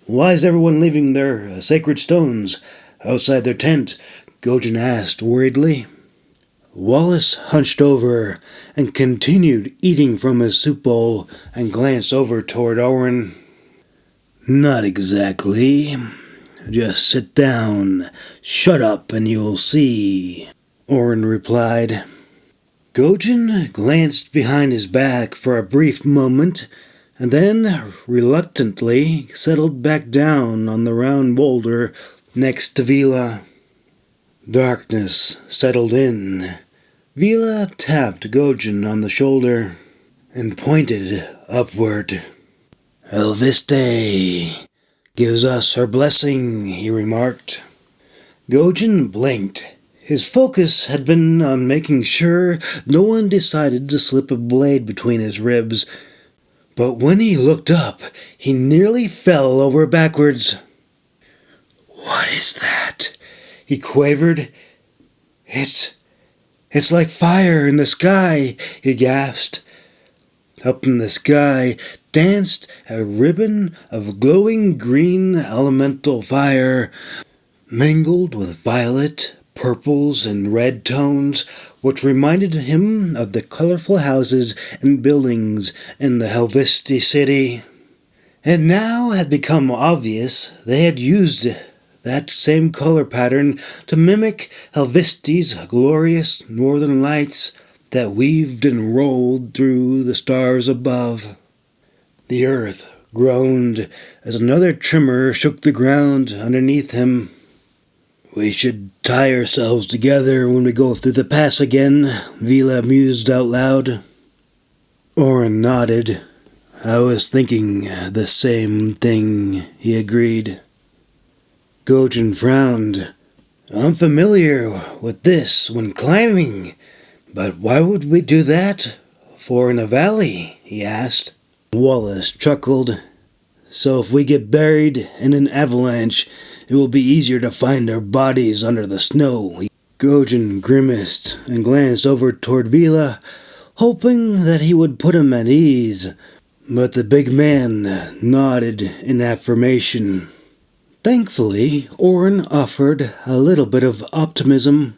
Why is everyone leaving their sacred stones outside their tent? Gojin asked worriedly. Wallace hunched over and continued eating from his soup bowl and glanced over toward Orrin. Not exactly. Just sit down, shut up, and you'll see, Orrin replied. Gojin glanced behind his back for a brief moment, and then reluctantly settled back down on the round boulder next to Vila. Darkness settled in. Vila tapped Gojin on the shoulder and pointed upward. Elviste gives us her blessing, he remarked. Gojin blinked. His focus had been on making sure no one decided to slip a blade between his ribs. But when he looked up, he nearly fell over backwards. "What is that?" he quavered. It's like fire in the sky," he gasped. Up in the sky danced a ribbon of glowing green elemental fire, mingled with violet, purples, and red tones, which reminded him of the colorful houses and buildings in the Helvesti city. It now had become obvious they had used that same color pattern to mimic Helvesti's glorious northern lights that weaved and rolled through the stars above. The earth groaned as another tremor shook the ground underneath him. "We should tie ourselves together when we go through the pass again," Vila mused out loud. Orin nodded. "I was thinking the same thing," he agreed. Gojin frowned. "I'm familiar with this when climbing, but why would we do that for in a valley?" he asked. Wallace chuckled. "So if we get buried in an avalanche, it will be easier to find our bodies under the snow." Gojin grimaced and glanced over toward Vila, hoping that he would put him at ease, but the big man nodded in affirmation. Thankfully, Orin offered a little bit of optimism.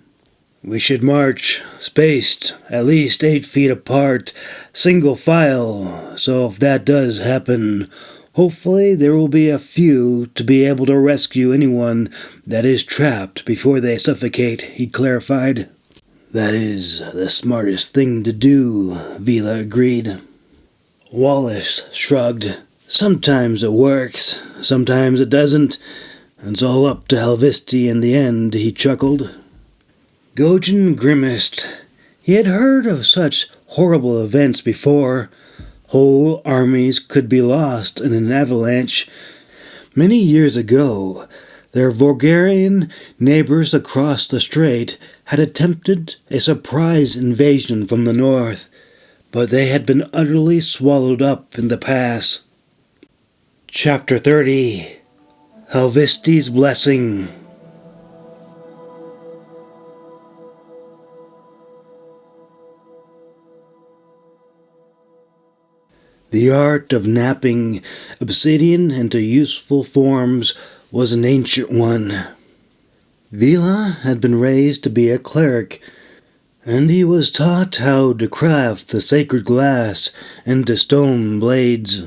"We should march, spaced at least 8 feet apart, single file, so if that does happen, hopefully there will be a few to be able to rescue anyone that is trapped before they suffocate," he clarified. "That is the smartest thing to do," Vila agreed. Wallace shrugged. "Sometimes it works, sometimes it doesn't. It's all up to Helvesti in the end," he chuckled. Gojin grimaced. He had heard of such horrible events before. Whole armies could be lost in an avalanche. Many years ago, their Vorgarian neighbors across the strait had attempted a surprise invasion from the north, but they had been utterly swallowed up in the pass. Chapter 30. Helvesti's Blessing. The art of knapping obsidian into useful forms was an ancient one. Vila had been raised to be a cleric, and he was taught how to craft the sacred glass into stone blades.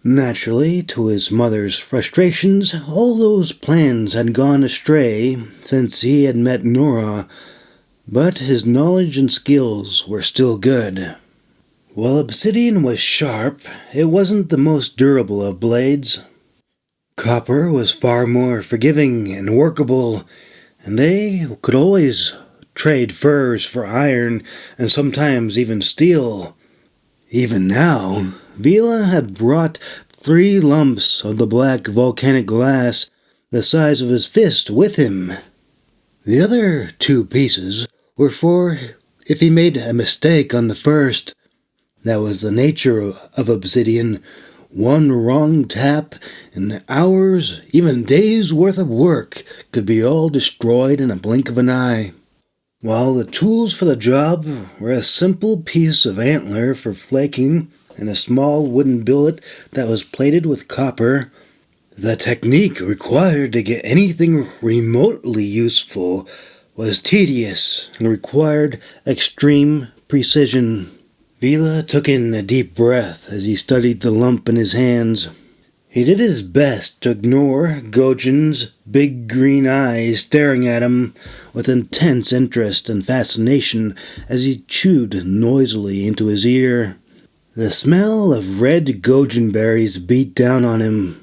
Naturally, to his mother's frustrations, all those plans had gone astray since he had met Nora, but his knowledge and skills were still good. While obsidian was sharp, it wasn't the most durable of blades. Copper was far more forgiving and workable, and they could always trade furs for iron and sometimes even steel. Even now, Vila had brought 3 lumps of the black volcanic glass the size of his fist with him. The other 2 pieces were for if he made a mistake on the first. That was the nature of obsidian. One wrong tap, and hours, even days' worth of work could be all destroyed in a blink of an eye. While the tools for the job were a simple piece of antler for flaking and a small wooden billet that was plated with copper, the technique required to get anything remotely useful was tedious and required extreme precision. Vila took in a deep breath as he studied the lump in his hands. He did his best to ignore Gojin's big green eyes staring at him with intense interest and fascination as he chewed noisily into his ear. The smell of red Gojin berries beat down on him.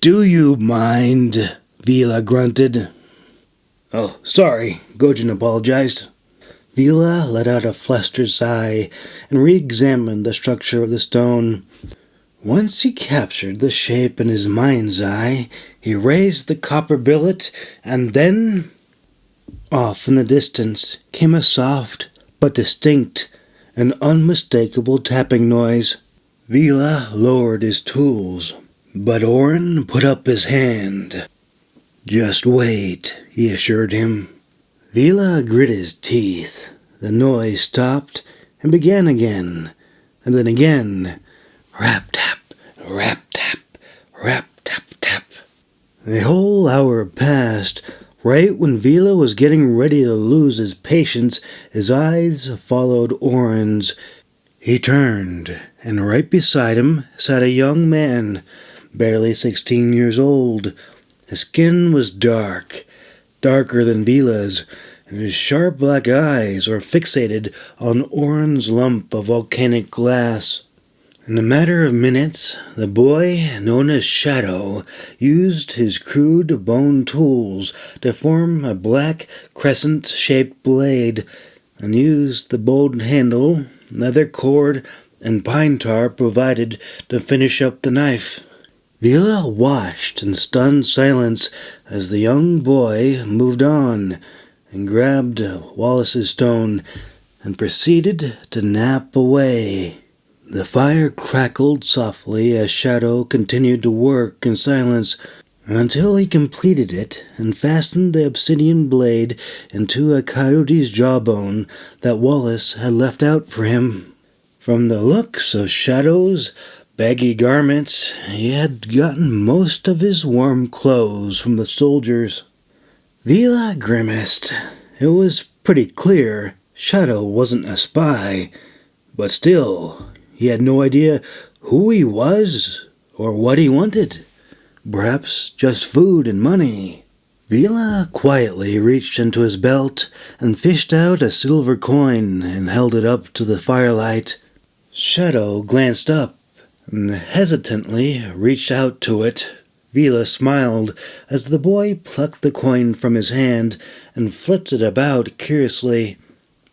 "Do you mind?" Vila grunted. "Oh, sorry," Gojin apologized. Vila let out a flustered sigh and re-examined the structure of the stone. Once he captured the shape in his mind's eye, he raised the copper billet, and then, off in the distance, came a soft but distinct and unmistakable tapping noise. Vila lowered his tools, but Orin put up his hand. "Just wait," he assured him. Vila grit his teeth. The noise stopped and began again, and then again. Rap-tap, rap-tap, rap-tap-tap. A whole hour passed. Right when Vila was getting ready to lose his patience, his eyes followed Orin's. He turned, and right beside him sat a young man, barely 16 years old. His skin was dark, darker than Vila's, and his sharp black eyes were fixated on Orin's lump of volcanic glass. In a matter of minutes, the boy, known as Shadow, used his crude bone tools to form a black crescent-shaped blade, and used the bowed handle, leather cord, and pine tar provided to finish up the knife. Vila watched in stunned silence as the young boy moved on and grabbed Wallace's stone and proceeded to nap away. The fire crackled softly as Shadow continued to work in silence until he completed it and fastened the obsidian blade into a coyote's jawbone that Wallace had left out for him. From the looks of Shadow's baggy garments, he had gotten most of his warm clothes from the soldiers. Vila grimaced. It was pretty clear Shadow wasn't a spy, but still, he had no idea who he was or what he wanted. Perhaps just food and money. Vila quietly reached into his belt and fished out a silver coin and held it up to the firelight. Shadow glanced up and hesitantly reached out to it. Vila smiled as the boy plucked the coin from his hand and flipped it about curiously.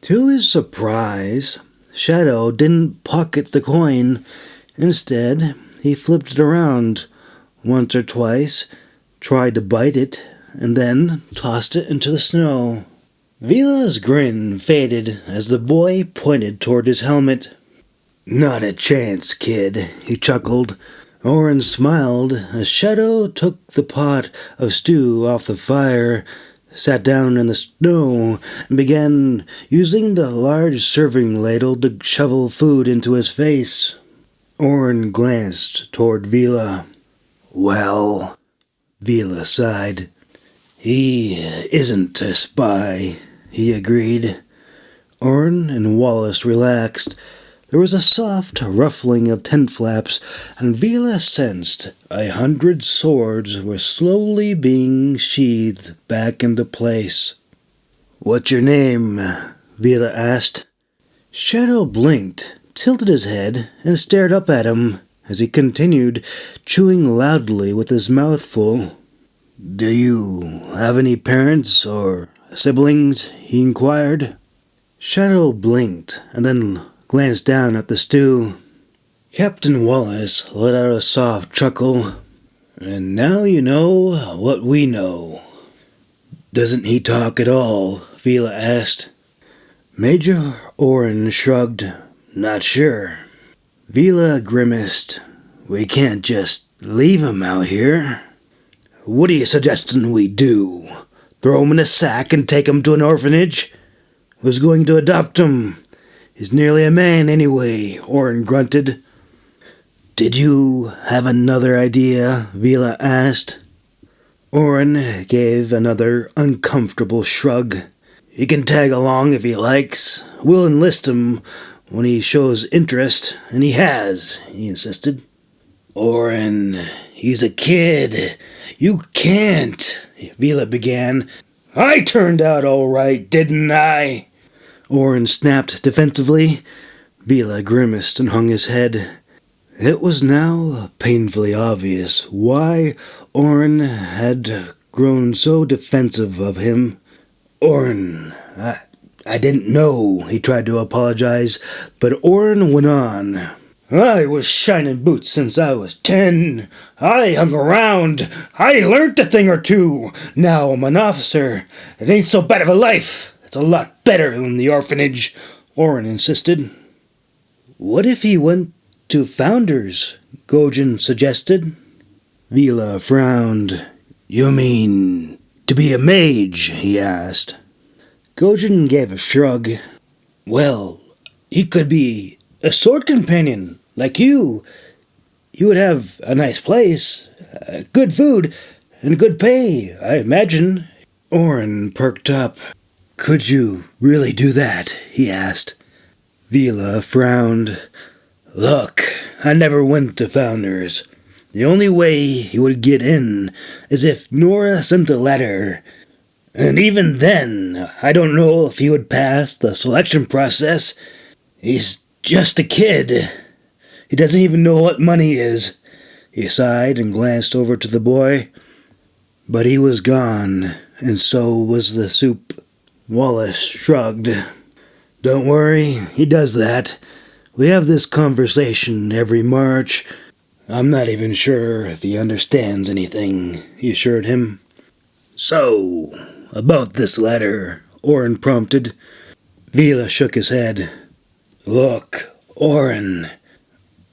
To his surprise, Shadow didn't pocket the coin. Instead, he flipped it around once or twice, tried to bite it, and then tossed it into the snow. Vila's grin faded as the boy pointed toward his helmet. "Not a chance, kid," he chuckled. Orin smiled as Shadow took the pot of stew off the fire, sat down in the snow, and began using the large serving ladle to shovel food into his face. Orin glanced toward Vila. "Well," Vila sighed. "He isn't a spy," he agreed. Orin and Wallace relaxed. There was a soft ruffling of tent flaps, and Vila sensed 100 swords were slowly being sheathed back into place. "What's your name?" Vila asked. Shadow blinked, tilted his head, and stared up at him as he continued chewing loudly with his mouth full. "Do you have any parents or siblings?" he inquired. Shadow blinked and then glanced down at the stew. Captain Wallace let out a soft chuckle. "And now you know what we know." "Doesn't he talk at all?" Vila asked. Major Orin shrugged. "Not sure." Vila grimaced. "We can't just leave him out here." "What are you suggesting we do? Throw him in a sack and take him to an orphanage? Who's going to adopt him? He's nearly a man anyway," Orin grunted. "Did you have another idea?" Vila asked. Orin gave another uncomfortable shrug. "He can tag along if he likes. We'll enlist him when he shows interest, and he has," he insisted. "Orin, he's a kid. You can't," Vila began. "I turned out all right, didn't I?" Orin snapped defensively. Vila grimaced and hung his head. It was now painfully obvious why Orin had grown so defensive of him. "Orin, I didn't know, he tried to apologize, but Orin went on. I was shining boots since I was 10. I hung around. I learnt a thing or two. Now I'm an officer. It ain't so bad of a life. It's a lot better than the orphanage, Orin insisted. What if he went to Founders? Gojin suggested. Vila frowned. You mean to be a mage? He asked. Gojin gave a shrug. Well, he could be a sword companion, like you. You would have a nice place, good food, and good pay, I imagine. Orin perked up. Could you really do that? He asked. Vila frowned. Look, I never went to Founders. The only way he would get in is if Nora sent a letter. And even then, I don't know if he would pass the selection process. He's just a kid. He doesn't even know what money is. He sighed and glanced over to the boy. But he was gone, and so was the soup. Wallace shrugged. Don't worry, he does that. We have this conversation every March. I'm not even sure if he understands anything, he assured him. So, about this letter, Orin prompted. Vila shook his head. Look, Orin,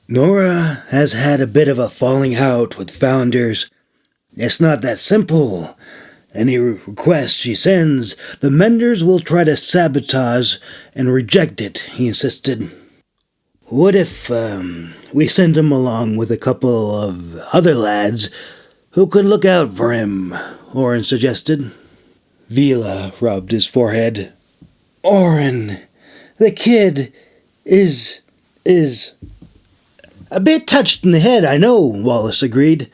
Nora has had a bit of a falling out with Founders. It's not that simple. Any request she sends, the Menders will try to sabotage and reject it, he insisted. What if we send him along with a couple of other lads who could look out for him? Orin suggested. Vila rubbed his forehead. Orin, the kid is a bit touched in the head, I know, Wallace agreed.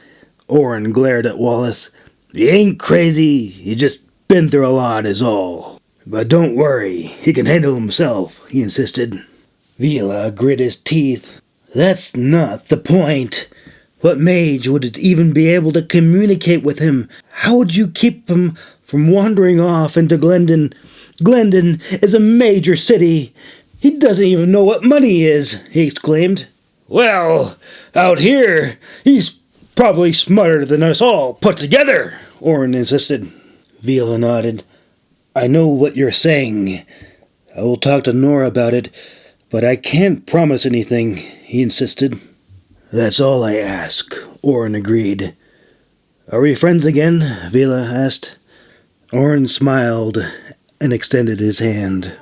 Orin glared at Wallace. He ain't crazy, he just been through a lot is all. But don't worry, he can handle himself, he insisted. Vila grit his teeth. That's not the point. What mage would even be able to communicate with him? How would you keep him from wandering off into Glendon? Glendon is a major city. He doesn't even know what money is, he exclaimed. Well, out here, he's probably smarter than us all put together, Orin insisted. Vila nodded. I know what you're saying. I will talk to Nora about it, but I can't promise anything, he insisted. That's all I ask, Orin agreed. Are we friends again? Vila asked. Orin smiled and extended his hand.